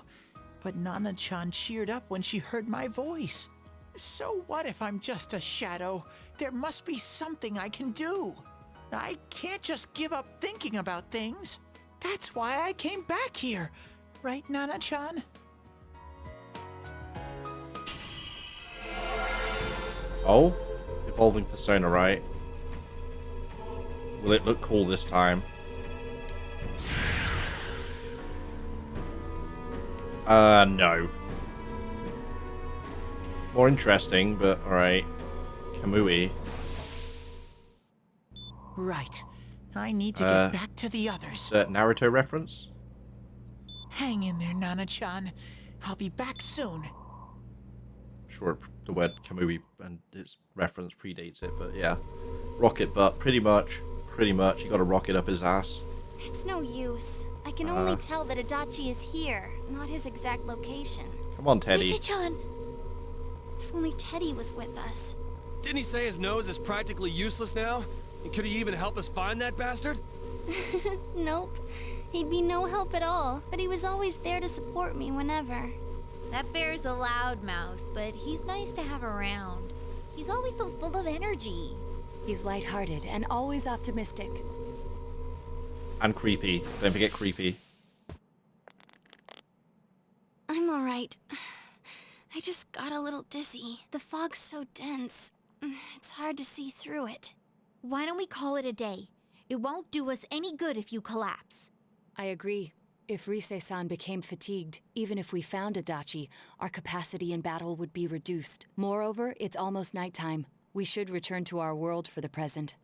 But Nana-chan cheered up when she heard my voice. So what if I'm just a shadow? There must be something I can do. I can't just give up thinking about things. That's why I came back here. Right, Nana-chan? Oh? Evolving persona, right? Will it look cool this time? No. More interesting, but alright. Kamui. Right. I need to get back to the others. Naruto reference? Hang in there, Nana-chan. I'll be back soon. I'm sure the word Kamui and its reference predates it, but yeah. Rocket butt, pretty much. You gotta rocket up his ass. It's no use. I can only tell that Adachi is here, not his exact location. Come on, Teddy. Rise-chan! If only Teddy was with us. Didn't he say his nose is practically useless now? And could he even help us find that bastard? Nope. He'd be no help at all, but he was always there to support me whenever. That bear's a loudmouth, but he's nice to have around. He's always so full of energy. He's lighthearted and always optimistic. And creepy. Don't forget creepy. I'm alright. I just got a little dizzy. The fog's so dense. It's hard to see through it. Why don't we call it a day? It won't do us any good if you collapse. I agree. If Rise-san became fatigued, even if we found Adachi, our capacity in battle would be reduced. Moreover, it's almost nighttime. We should return to our world for the present.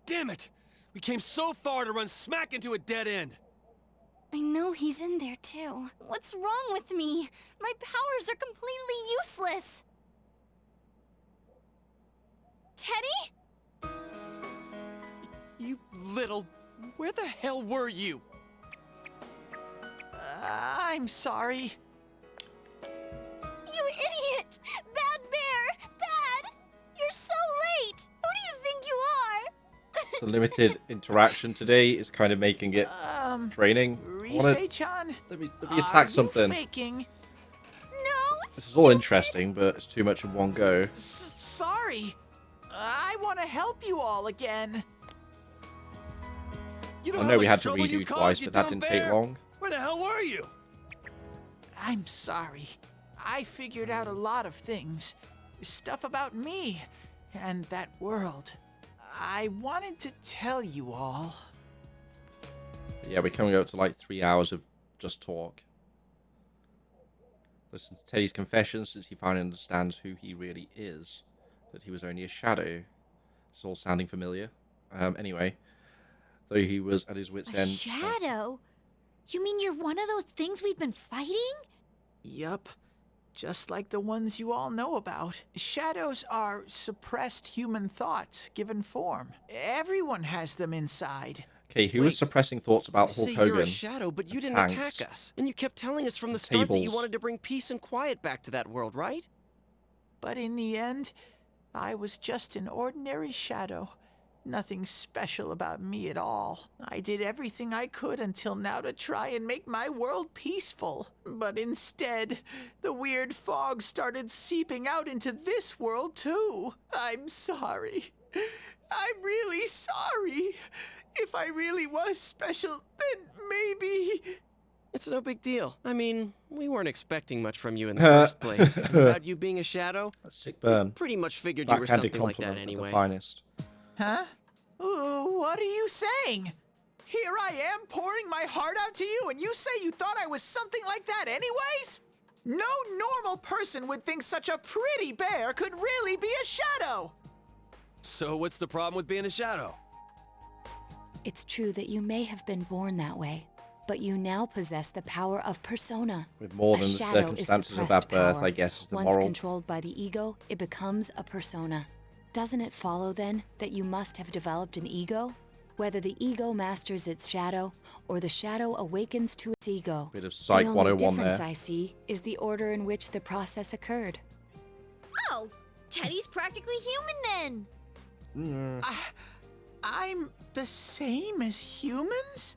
Damn it! We came so far to run smack into a dead end. I know he's in there too. What's wrong with me? My powers are completely useless. Teddy? You little... Where the hell were you? I'm sorry. You idiot! Bad bear! Bad! You're so late! Who do you think you are? The limited interaction today is kind of making it draining. Rise-chan? Let me attack something. No! This is all interesting, but it's too much in one go. Sorry. I want to help you all again. You I know we had to redo twice, but that didn't take long. Where the hell were you? I'm sorry. I figured out a lot of things. Stuff about me and that world. I wanted to tell you all. Yeah, we're coming up to like 3 hours of just talk. Listen to Teddy's confession since he finally understands who he really is. That he was only a shadow. It's all sounding familiar. Anyway, though he was at his wit's A end. shadow? You mean you're one of those things we've been fighting? Yup. Just like the ones you all know about. Shadows are suppressed human thoughts given form. Everyone has them inside. Okay, who was suppressing thoughts about You Hulk say Hogan? you're a shadow, but you didn't tanks, attack us. And you kept telling us from the start that you tables. wanted to bring peace and quiet back to that world, right? But in the end, I was just an ordinary shadow. Nothing special about me at all. I did everything I could until now to try and make my world peaceful. But instead, the weird fog started seeping out into this world too. I'm sorry. I'm really sorry. If I really was special, then maybe... It's no big deal. I mean, we weren't expecting much from you in the first place. And about you being a shadow, sick burn. Pretty much figured you were something like that anyway. The finest. Huh? Ooh, what are you saying? Here I am pouring my heart out to you, and you say you thought I was something like that anyways? No normal person would think such a pretty bear could really be a shadow. So what's the problem with being a shadow? It's true that you may have been born that way, but you now possess the power of persona. With more A than the shadow is circumstances of suppressed that birth, power. I guess, is the Once moral. controlled by the ego, it becomes a persona. Doesn't it follow, then, that you must have developed an ego? Whether the ego masters its shadow, or the shadow awakens to its ego. Bit of Psych the only 101 difference there. I see is the order in which the process occurred. Oh, Teddy's practically human then. I'm the same as humans?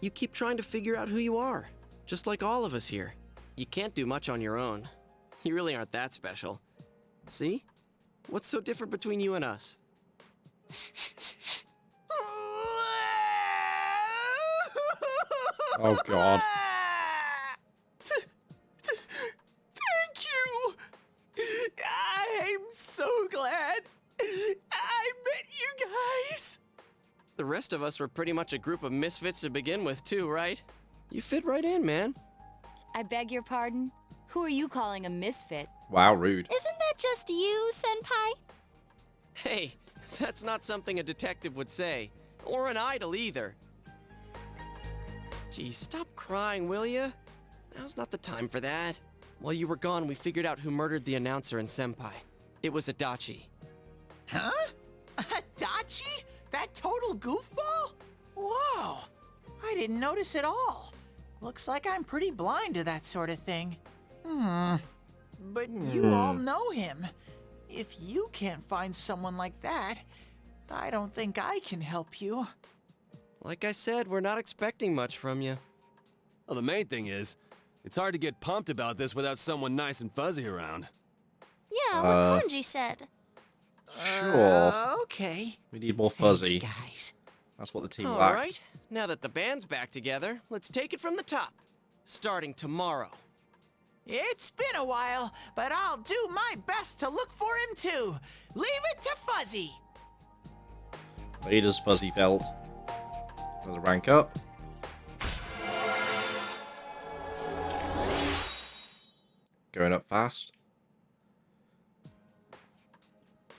You keep trying to figure out who you are, just like all of us here. You can't do much on your own. You really aren't that special. See? What's so different between you and us? Oh god. Thank you! I'm so glad I met you guys! The rest of us were pretty much a group of misfits to begin with, too, right? You fit right in, man. I beg your pardon? Who are you calling a misfit? Wow, rude. Isn't that just you, Senpai? Hey, that's not something a detective would say. Or an idol, either. Gee, stop crying, will ya? Now's not the time for that. While you were gone, we figured out who murdered the announcer and Senpai. It was Adachi. Huh? Adachi? That total goofball? Whoa! I didn't notice at all. Looks like I'm pretty blind to that sort of thing. But you all know him. If you can't find someone like that, I don't think I can help you. Like I said, we're not expecting much from you. Well, the main thing is, it's hard to get pumped about this without someone nice and fuzzy around. Yeah, what Kanji said. Sure. Okay. We need more fuzzy. Thanks, guys. That's what the team All lacked. right, now that the band's back together, let's take it from the top. Starting tomorrow. It's been a while, but I'll do my best to look for him too. Leave it to Fuzzy. Leaders fuzzy felt. Another rank up. Going up fast.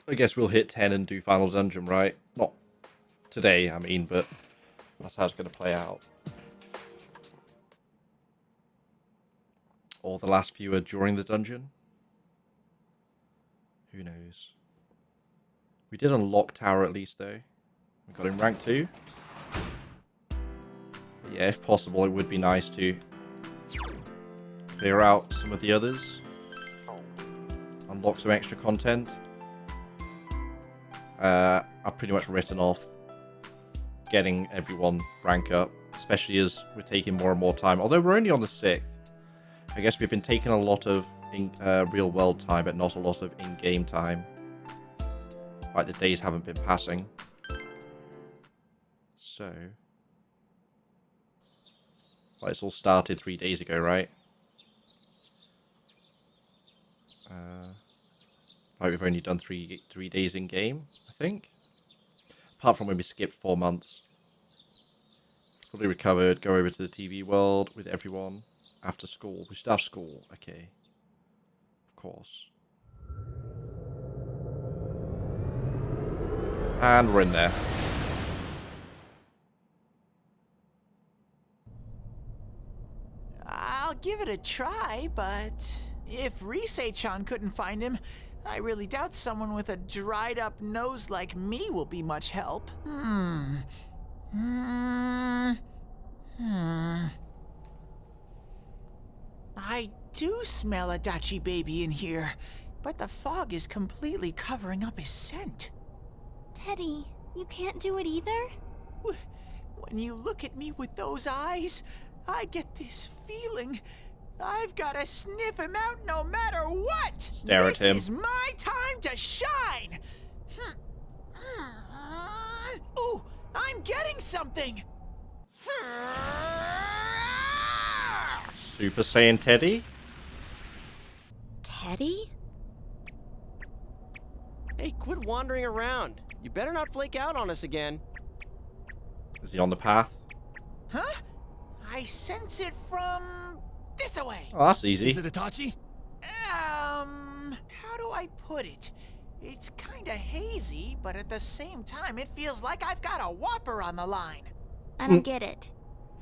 I guess we'll hit 10 and do final dungeon, right? Not today, I mean, but that's how it's going to play out. Or the last few are during the dungeon. Who knows? We did unlock Tower at least, though. We got in rank 2. But yeah, if possible, it would be nice to clear out some of the others. Unlock some extra content. I've pretty much written off getting everyone rank up, especially as we're taking more and more time. Although we're only on the 6th. I guess we've been taking a lot of real world time, but not a lot of in-game time. Like the days haven't been passing. So, well, it's all started 3 days ago, right? Like we've only done three days in game, I think. Apart from when we skipped 4 months. Fully recovered, go over to the TV world with everyone after school. We still have school, okay. Of course. And we're in there. give it a try, but if Risei-chan couldn't find him, I really doubt someone with a dried-up nose like me will be much help. I do smell a Dachi baby in here, but the fog is completely covering up his scent. Teddy, you can't do it either? When you look at me with those eyes, I get this feeling I've got to sniff him out no matter what. Stare at him. This is my time to shine. Ooh, I'm getting something. Super Saiyan Teddy? Teddy? Hey, quit wandering around. You better not flake out on us again. Is he on the path? Huh? I sense it from this away. Oh, that's easy. Is it Itachi? How do I put it? It's kinda hazy, but at the same time, it feels like I've got a whopper on the line. I don't get it.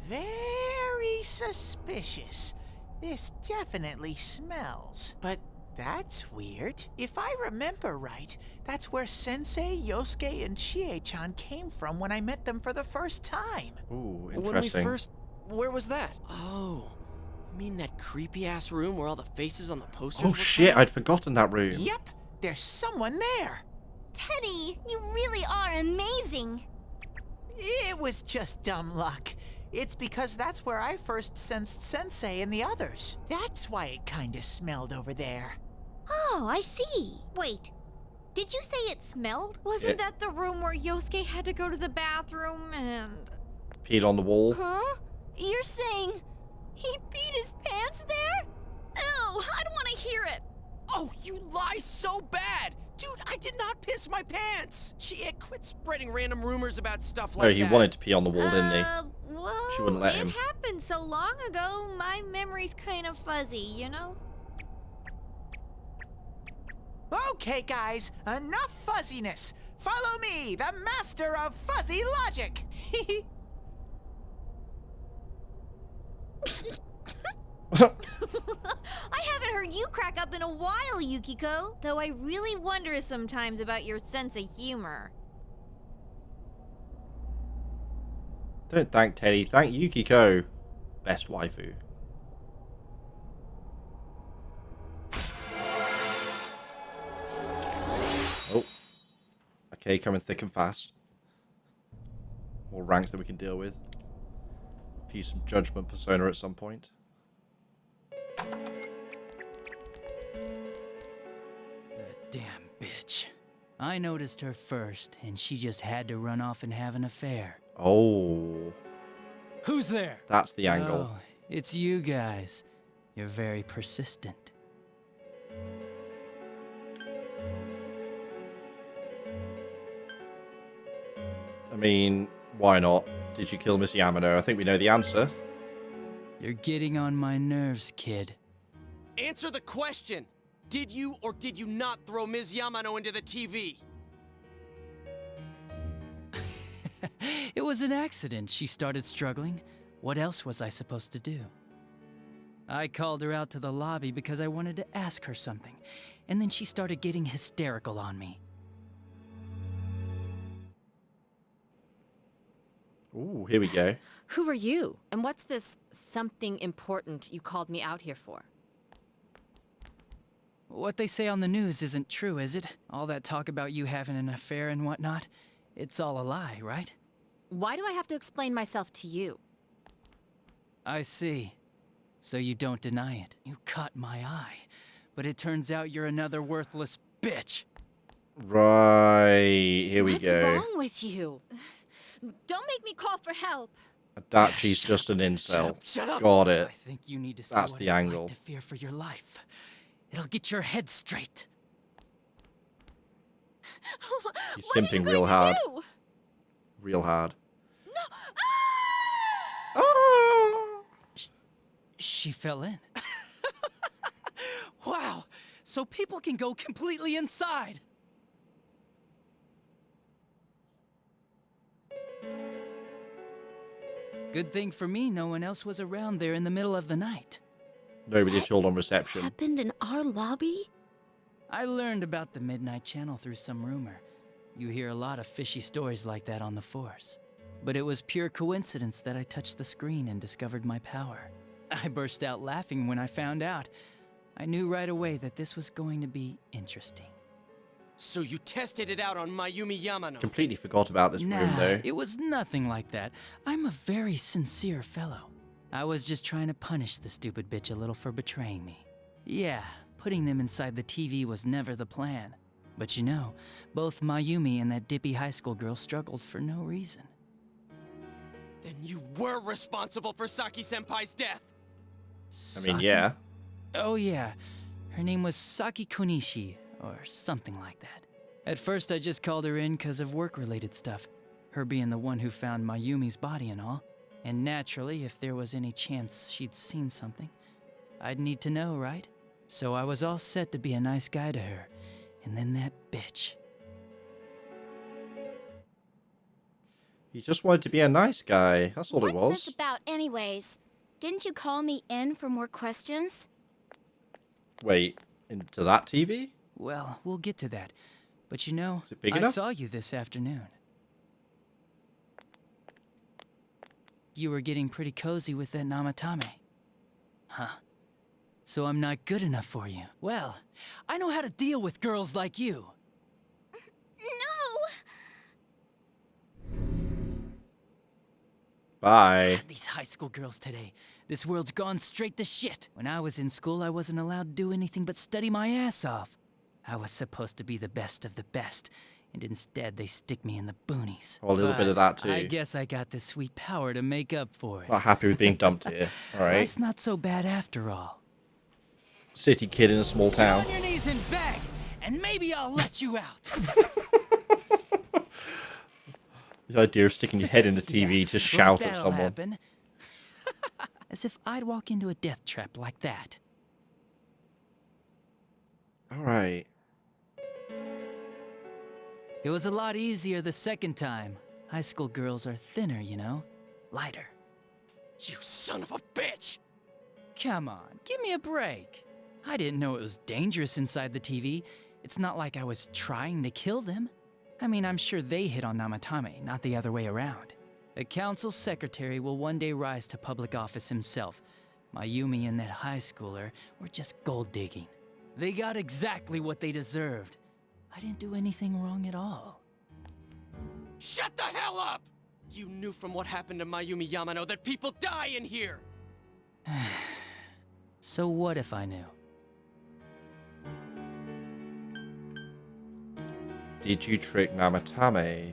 Very suspicious. This definitely smells. But that's weird. If I remember right, that's where Sensei, Yosuke, and Chie-chan came from when I met them for the first time. Ooh, When we interesting. first... Where was that? Oh, you mean that creepy-ass room where all the faces on the posters Oh were shit, cut out? I'd forgotten that room. Yep, there's someone there. Teddy, you really are amazing. It was just dumb luck. It's because that's where I first sensed Sensei and the others. That's why it kinda smelled over there. Oh, I see. Wait, did you say it smelled? Wasn't that the room where Yosuke had to go to the bathroom and... Peed on the wall. Huh? You're saying he peed his pants there? Ew, I don't want to hear it. Oh, you lie so bad! Dude, I did not piss my pants! Chie, quit spreading random rumors about stuff like No, he that. wanted to pee on the wall, didn't he? Well, She wouldn't let him. it happened so long ago, my memory's kind of fuzzy, you know? Okay, guys, enough fuzziness. Follow me, the master of fuzzy logic. I haven't heard you crack up in a while, Yukiko. Though I really wonder sometimes about your sense of humor. Don't thank Teddy, thank Yukiko. Best waifu. Oh. Okay, coming thick and fast. More ranks that we can deal with. Fuse some judgment persona at some point. That damn bitch. I noticed her first, and she just had to run off and have an affair. Oh. Who's there? That's the angle. Oh, it's you guys. You're very persistent. I mean, why not? Did you kill Miss Yamano? I think we know the answer. You're getting on my nerves, kid. Answer the question! Did you or did you not throw Ms. Yamano into the TV? It was an accident. She started struggling. What else was I supposed to do? I called her out to the lobby because I wanted to ask her something, and then she started getting hysterical on me. Ooh, here we go. Who are you? And what's this something important you called me out here for? What they say on the news isn't true, is it? All that talk about you having an affair and whatnot? It's all a lie, right? Why do I have to explain myself to you? I see. So you don't deny it. You caught my eye. But it turns out you're another worthless bitch. Right, here we What's go. wrong with you? Don't make me call for help. Adachi's just an incel. Shut up! Got it. I think you need to see That's what the it's angle. like to fear for your life. It'll get your head straight. He's simping real hard. Real hard. She fell in. Wow! So people can go completely inside! Good thing for me, no one else was around there in the middle of the night. Nobody's told on reception. Happened in our lobby? I learned about the Midnight Channel through some rumor. You hear a lot of fishy stories like that on the Force. But it was pure coincidence that I touched the screen and discovered my power. I burst out laughing when I found out. I knew right away that this was going to be interesting. So you tested it out on Mayumi Yamano? Completely forgot about this room, though. It was nothing like that. I'm a very sincere fellow. I was just trying to punish the stupid bitch a little for betraying me. Yeah, putting them inside the TV was never the plan. But you know, both Mayumi and that dippy high school girl struggled for no reason. Then you were responsible for Saki-senpai's death! I mean, yeah. Oh yeah, her name was Saki Konishi, or something like that. At first I just called her in because of work-related stuff, her being the one who found Mayumi's body and all. And naturally, if there was any chance she'd seen something, I'd need to know, right? So I was all set to be a nice guy to her, and then that bitch. He just wanted to be a nice guy. That's all it was. What's this about anyways? Didn't you call me in for more questions? Wait, into that TV? Well, we'll get to that. But you know, Is it big I enough? saw you this afternoon. You were getting pretty cozy with that Namatame. Huh. So I'm not good enough for you. Well, I know how to deal with girls like you. No! Bye. These high school girls today. This world's gone straight to shit. When I was in school, I wasn't allowed to do anything but study my ass off. I was supposed to be the best of the best, and instead they stick me in the boonies. Oh, a little bit of that too. I guess I got the sweet power to make up for it. Not happy with being dumped here. Alright. Life's not so bad after all. City kid in a small town. Get on your knees and beg, and maybe I'll let you out. The idea of sticking your head in the TV to shout at That'll someone. happen. As if I'd walk into a death trap like that. Alright. It was a lot easier the second time. High school girls are thinner, you know? Lighter. You son of a bitch! Come on, give me a break. I didn't know it was dangerous inside the TV. It's not like I was trying to kill them. I mean, I'm sure they hit on Namatame, not the other way around. The council secretary will one day rise to public office himself. Mayumi and that high schooler were just gold digging. They got exactly what they deserved. I didn't do anything wrong at all. Shut the hell up! You knew from what happened to Mayumi Yamano that people die in here! So what if I knew? Did you trick Namatame?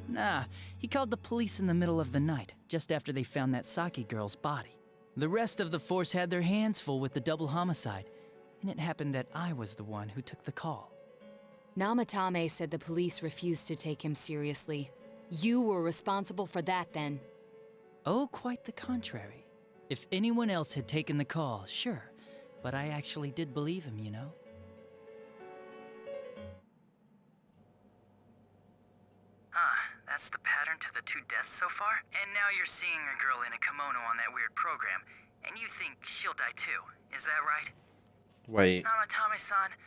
Nah, he called the police in the middle of the night, just after they found that Saki girl's body. The rest of the force had their hands full with the double homicide, and it happened that I was the one who took the call. Namatame said the police refused to take him seriously. You were responsible for that then. Oh, quite the contrary. If anyone else had taken the call, sure, but I actually did believe him, you know? That's the pattern to the 2 deaths so far? And now you're seeing a girl in a kimono on that weird program, and you think she'll die too, is that right? Wait. Namatame-san,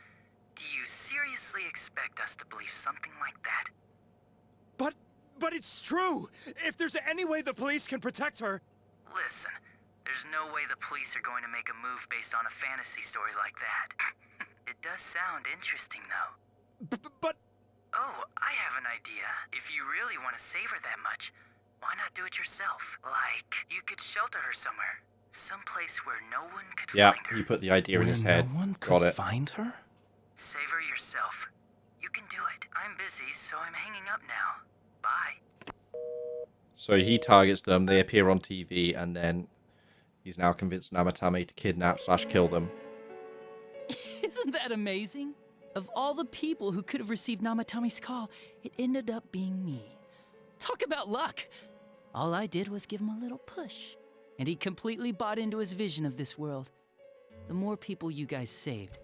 do you seriously expect us to believe something like that? But it's true! If there's any way the police can protect her... Listen, there's no way the police are going to make a move based on a fantasy story like that. It does sound interesting, though. But... Oh, I have an idea. If you really want to save her that much, why not do it yourself? Like, you could shelter her somewhere. Someplace where no one could Yeah, find her. he put the idea in his head. No one Got could it. find her? Save her yourself. You can do it. I'm busy, so I'm hanging up now. Bye. So he targets them, they appear on TV, and then he's now convinced Namatame to kidnap/kill them. Isn't that amazing? Of all the people who could have received Namatame's call, it ended up being me. Talk about luck! All I did was give him a little push, and he completely bought into his vision of this world. The more people you guys saved,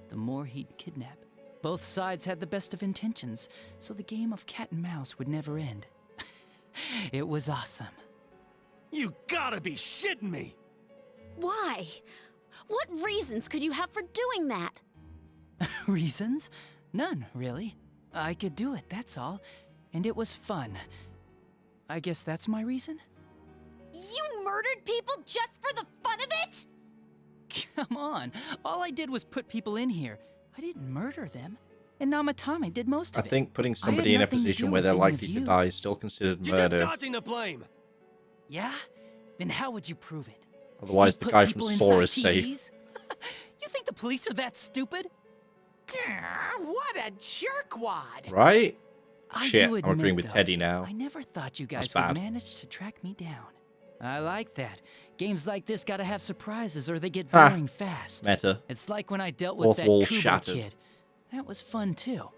the more he'd kidnap. Both sides had the best of intentions, so the game of cat and mouse would never end. It was awesome. You gotta be shitting me! Why? What reasons could you have for doing that? Reasons? None, really. I could do it, that's all. And it was fun. I guess that's my reason? You murdered people just for the fun of it? Come on. All I did was put people in here. I didn't murder them. And Namatame did most I of it. think putting somebody in a position where they're likely to die is still considered You're murder. just dodging the blame! Yeah? Then how would you prove it? Otherwise, the Put guy from people Saw inside is safe. TVs? You think the police are that stupid? What a jerkwad! Right? I Shit, do I'm admit, agreeing with though, Teddy now. I never thought you That's guys would bad. manage to track me down. I like that. Games like this gotta have surprises or they get Ha. boring fast. Meta. It's like when I dealt with Fourth that wall Kubo shattered. kid. That was fun too.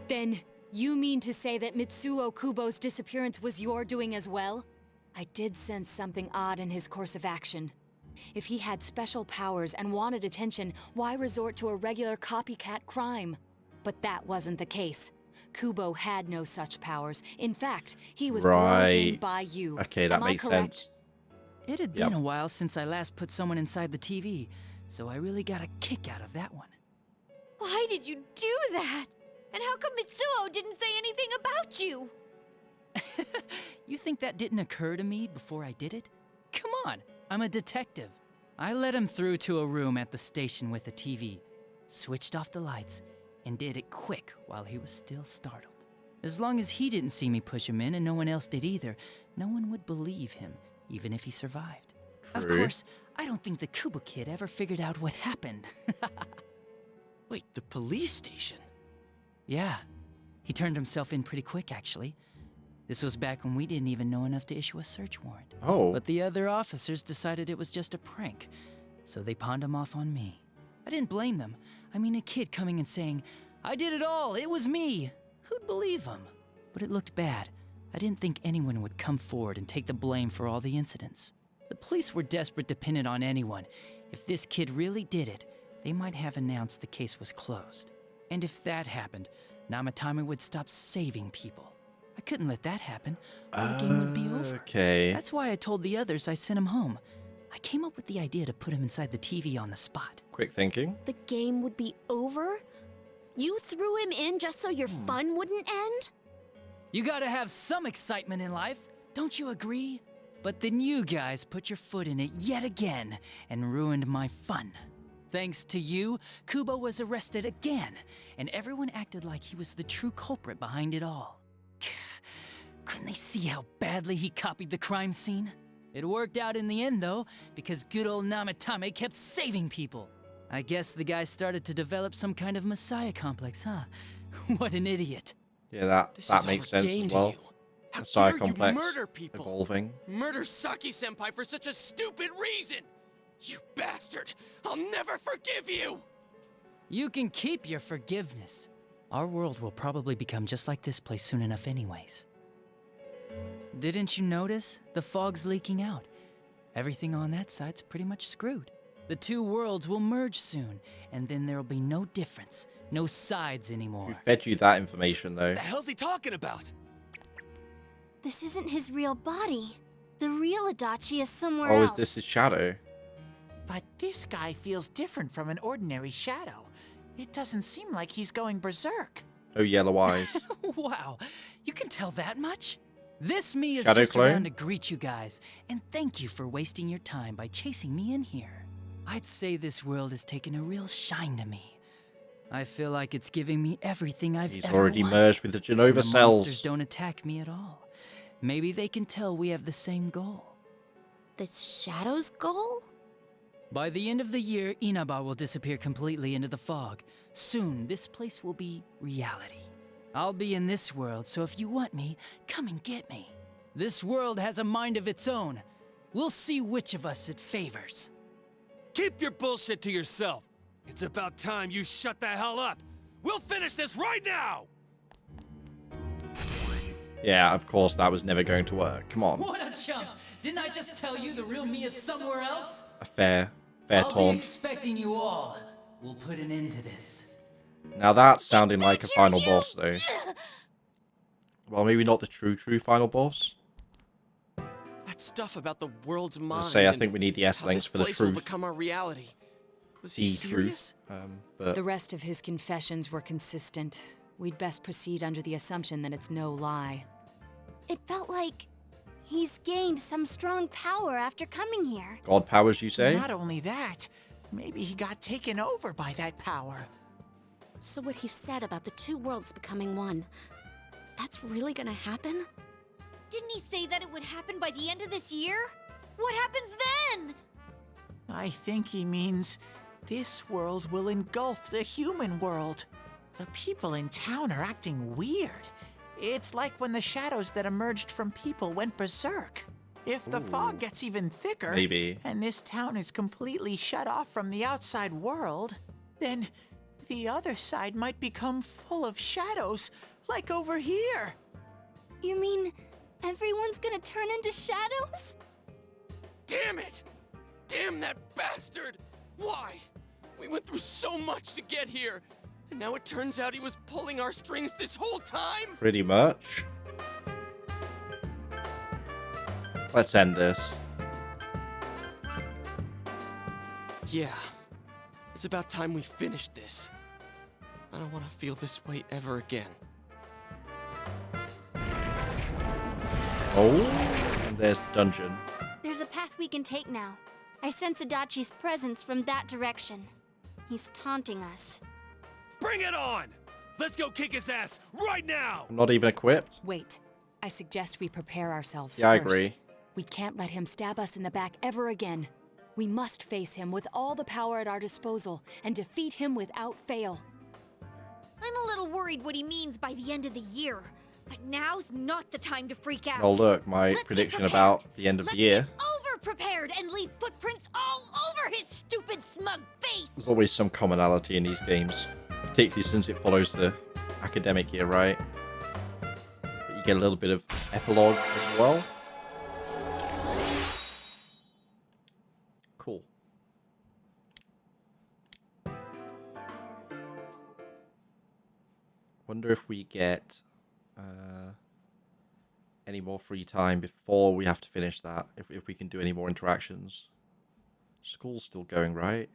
Then, you mean to say that Mitsuo Kubo's disappearance was your doing as well? I did sense something odd in his course of action. If he had special powers and wanted attention, why resort to a regular copycat crime? But that wasn't the case. Kubo had no such powers. In fact, he was thrown in Right. by you. Okay, that Am I makes correct? sense. It had been a while since I last put someone inside the TV, so I really got a kick out of that one. Why did you do that? And how come Mitsuo didn't say anything about you? You think that didn't occur to me before I did it? Come on, I'm a detective. I let him through to a room at the station with a TV, switched off the lights, and did it quick while he was still startled. As long as he didn't see me push him in and no one else did either, no one would believe him, even if he survived. Of True. course, I don't think the Kubo kid ever figured out what happened. Wait, the police station? Yeah, he turned himself in pretty quick, actually. This was back when we didn't even know enough to issue a search warrant. Oh. But the other officers decided it was just a prank, so they pawned him off on me. I didn't blame them. I mean, a kid coming and saying, "I did it all, it was me." Who'd believe him? But it looked bad. I didn't think anyone would come forward and take the blame for all the incidents. The police were desperate to pin it on anyone. If this kid really did it, they might have announced the case was closed. And if that happened, Namatame would stop saving people. I couldn't let that happen, or the game would be over. Okay. That's why I told the others I sent him home. I came up with the idea to put him inside the TV on the spot. Quick thinking. The game would be over? You threw him in just so your fun wouldn't end? You gotta have some excitement in life, don't you agree? But then you guys put your foot in it yet again and ruined my fun. Thanks to you, Kubo was arrested again, and everyone acted like he was the true culprit behind it all. Couldn't they see how badly he copied the crime scene? It worked out in the end, though, because good old Namatame kept saving people. I guess the guy started to develop some kind of messiah complex, huh? What an idiot. Yeah, that makes sense as well. Messiah complex murder people? evolving. Murder Saki-senpai for such a stupid reason! You bastard! I'll never forgive you! You can keep your forgiveness. Our world will probably become just like this place soon enough anyways. Didn't you notice? The fog's leaking out. Everything on that side's pretty much screwed. The two worlds will merge soon, and then there'll be no difference, no sides anymore. Who fed you that information, though? What the hell's he talking about? This isn't his real body. The real Adachi is somewhere Or else. is this his shadow? But this guy feels different from an ordinary shadow. It doesn't seem like he's going berserk. Oh, yellow eyes. Wow, you can tell that much? This me is Shadow just clone? around to greet you guys, and thank you for wasting your time by chasing me in here. I'd say this world has taken a real shine to me. I feel like it's giving me everything I've He's ever already wanted. merged with the Genova The cells. monsters don't attack me at all. Maybe they can tell we have the same goal. The Shadow's goal? By the end of the year, Inaba will disappear completely into the fog. Soon, this place will be reality. I'll be in this world, so if you want me, come and get me. This world has a mind of its own. We'll see which of us it favors. Keep your bullshit to yourself. It's about time you shut the hell up. We'll finish this right now! Yeah, of course that was never going to work. Come on. What a chump! Didn't I just tell you the real me is somewhere else? A fair I'll be taunt. expecting you all. We'll put an end to this. Now that's sounding like a final boss, though. Well, maybe not the true final boss. That that stuff about the world's mind. I think we need the S how links this for the place will truth. become our reality. Was he The serious? truth. But The rest of his confessions were consistent. We'd best proceed under the assumption that it's no lie. It felt like he's gained some strong power after coming here. God powers, you say? Not only that, maybe he got taken over by that power. So what he said about the two worlds becoming one, that's really gonna happen? Didn't he say that it would happen by the end of this year? What happens then? I think he means this world will engulf the human world. The people in town are acting weird. It's like when the shadows that emerged from people went berserk. If the fog gets even thicker, Maybe. and this town is completely shut off from the outside world, then the other side might become full of shadows, like over here. You mean everyone's gonna turn into shadows? Damn it! Damn that bastard! Why? We went through so much to get here, and now it turns out he was pulling our strings this whole time? Pretty much. Let's end this. Yeah. It's about time we finished this. I don't want to feel this way ever again. Oh, and there's the dungeon. There's a path we can take now. I sense Adachi's presence from that direction. He's taunting us. Bring it on! Let's go kick his ass right now! I'm not even equipped. Wait. I suggest we prepare ourselves Yeah, I first. agree. We can't let him stab us in the back ever again. We must face him with all the power at our disposal and defeat him without fail. I'm a little worried what he means by the end of the year. But now's not the time to freak out. Oh look, my Let's get prediction prepared. about the end of the year. Over-prepared and leave footprints all over his stupid smug face. There's always some commonality in these games, particularly since it follows the academic year, right? But you get a little bit of epilogue as well. Cool. Wonder if we get any more free time before we have to finish that. If we can do any more interactions. School's still going, right?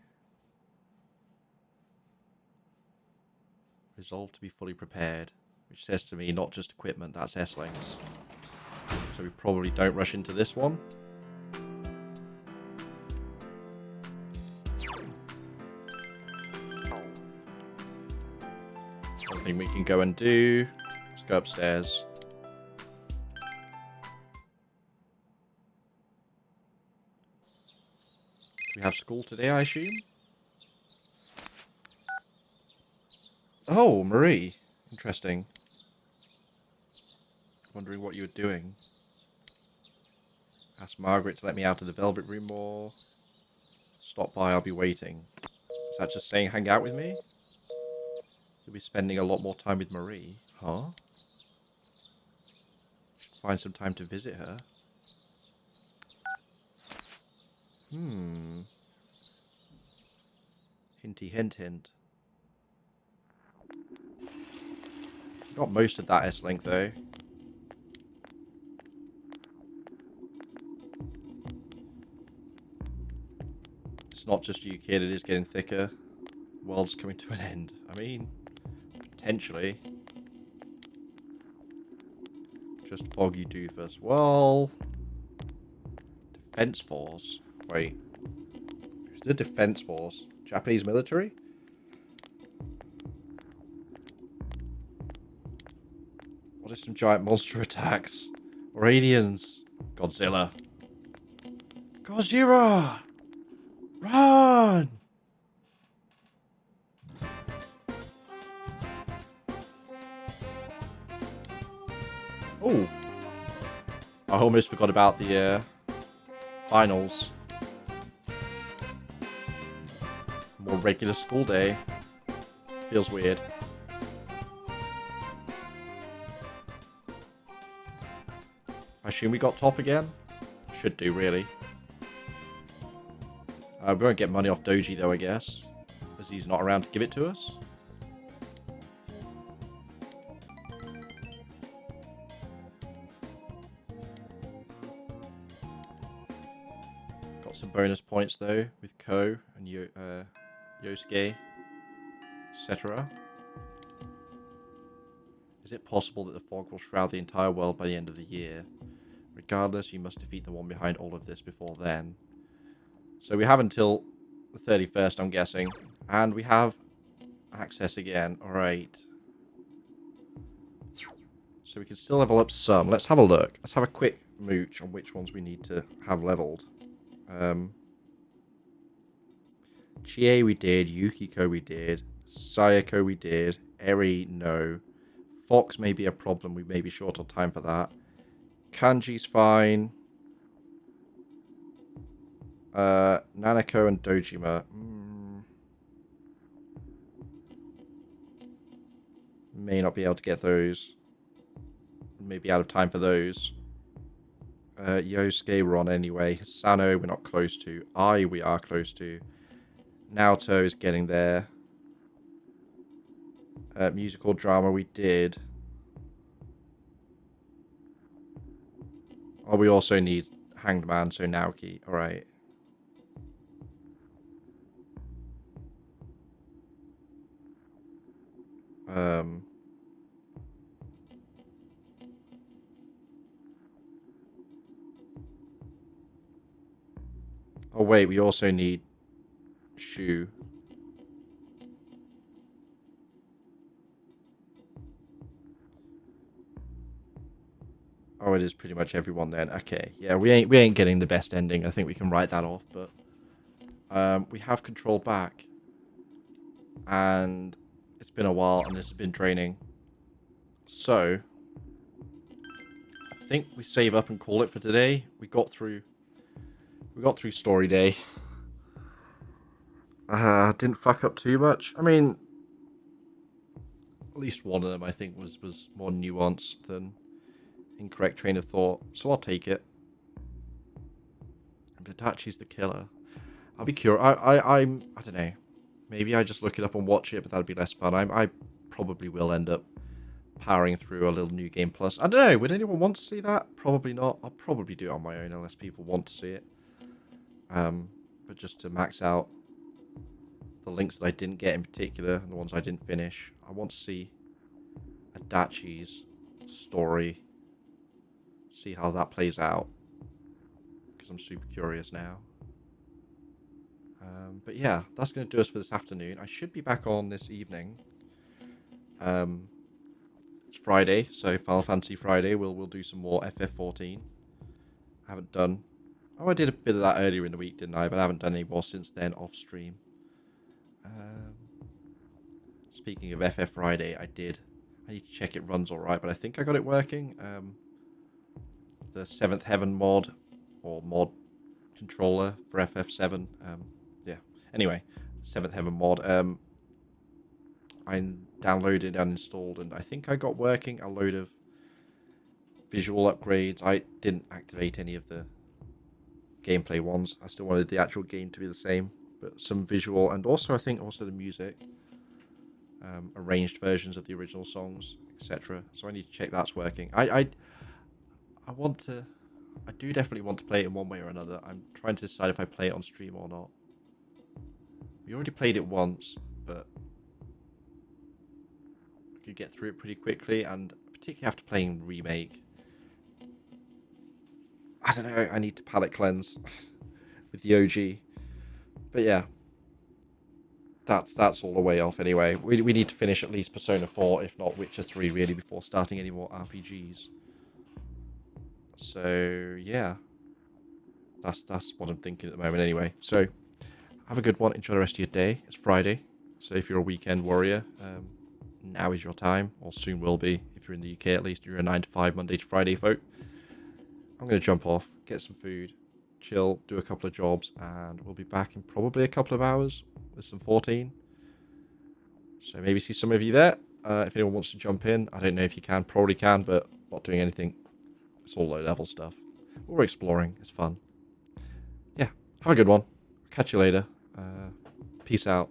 Resolve to be fully prepared, which says to me not just equipment, that's S-links. So we probably don't rush into this one. Something we can go and do. Let's go upstairs. We have school today, I assume? Oh, Marie. Interesting. Wondering what you were doing. Ask Margaret to let me out of the Velvet Room more. Stop by, I'll be waiting. Is that just saying hang out with me? You'll be spending a lot more time with Marie. Huh? Should find some time to visit her. Hinty hint hint. Got most of that S-Link though. It's not just you, kid, it is getting thicker. World's coming to an end. I mean, potentially. Just foggy doofus. Well, Defense Force. Wait. Who's the Defense Force? Japanese military? What are some giant monster attacks? Or aliens? Godzilla. Gojira! Run! Oh. I almost forgot about the finals. More regular school day. Feels weird. I assume we got top again? Should do, really. We won't get money off Doji, though, I guess. Because he's not around to give it to us. bonus points though with Ko and Yosuke, etc. Is it possible that the fog will shroud the entire world by the end of the year? Regardless, you must defeat the one behind all of this before then. So we have until the 31st, I'm guessing. And we have access again. Alright. So we can still level up some. Let's have a look. Let's have a quick mooch on which ones we need to have leveled. Chie we did. Yukiko we did. Sayako we did. Eri, no. Fox may be a problem. We may be short on time for that. Kanji's fine. Nanako and Dojima. May not be able to get those. Maybe out of time for those. Yosuke we're on anyway. Sano we're not close to. We are close to. Naoto is getting there. Musical drama we did. Oh, we also need Hanged Man, so Naoki. Alright. Oh wait, we also need Shu. Oh, it is pretty much everyone then. Okay, yeah, we ain't getting the best ending. I think we can write that off, but we have control back, and it's been a while, and this has been draining. So I think we save up and call it for today. We got through story day. Didn't fuck up too much. I mean, at least one of them I think was more nuanced than incorrect train of thought, so I'll take it. And Itachi's the killer. I'll be curious. I don't know. Maybe I just look it up and watch it, but that'd be less fun. I probably will end up powering through a little New Game Plus. I don't know. Would anyone want to see that? Probably not. I'll probably do it on my own unless people want to see it. But just to max out the links that I didn't get in particular and the ones I didn't finish, I want to see Adachi's story. See how that plays out, because I'm super curious now. But yeah, that's going to do us for this afternoon. I should be back on this evening. It's Friday, so Final Fantasy Friday. We'll do some more FF14. I haven't done. Oh, I did a bit of that earlier in the week, didn't I? But I haven't done any more since then off stream. Speaking of FF Friday, I need to check it runs alright, but I think I got it working. The 7th Heaven mod, or mod controller for FF7. Yeah. Anyway, 7th Heaven mod. I downloaded and installed, and I think I got working a load of visual upgrades. I didn't activate any of the gameplay ones. I still wanted the actual game to be the same, but some visual, and also I think also the music. Arranged versions of the original songs, etc. So I need to check that's working. I do definitely want to play it in one way or another. I'm trying to decide if I play it on stream or not. We already played it once, but we could get through it pretty quickly, and particularly after playing Remake, I don't know, I need to palate cleanse with the OG. But yeah, that's all the way off anyway. We need to finish at least Persona 4, if not Witcher 3, really, before starting any more RPGs. So yeah, that's what I'm thinking at the moment anyway. So have a good one. Enjoy the rest of your day. It's Friday, so if you're a weekend warrior, now is your time, or soon will be. If you're in the UK, at least you're a 9 to 5 Monday to Friday folk. I'm going to jump off, get some food, chill, do a couple of jobs, and we'll be back in probably a couple of hours with some 14. So maybe see some of you there. If anyone wants to jump in, I don't know if you can, probably can, but not doing anything. It's all low level stuff. We're exploring, it's fun. Yeah, have a good one. Catch you later. Peace out.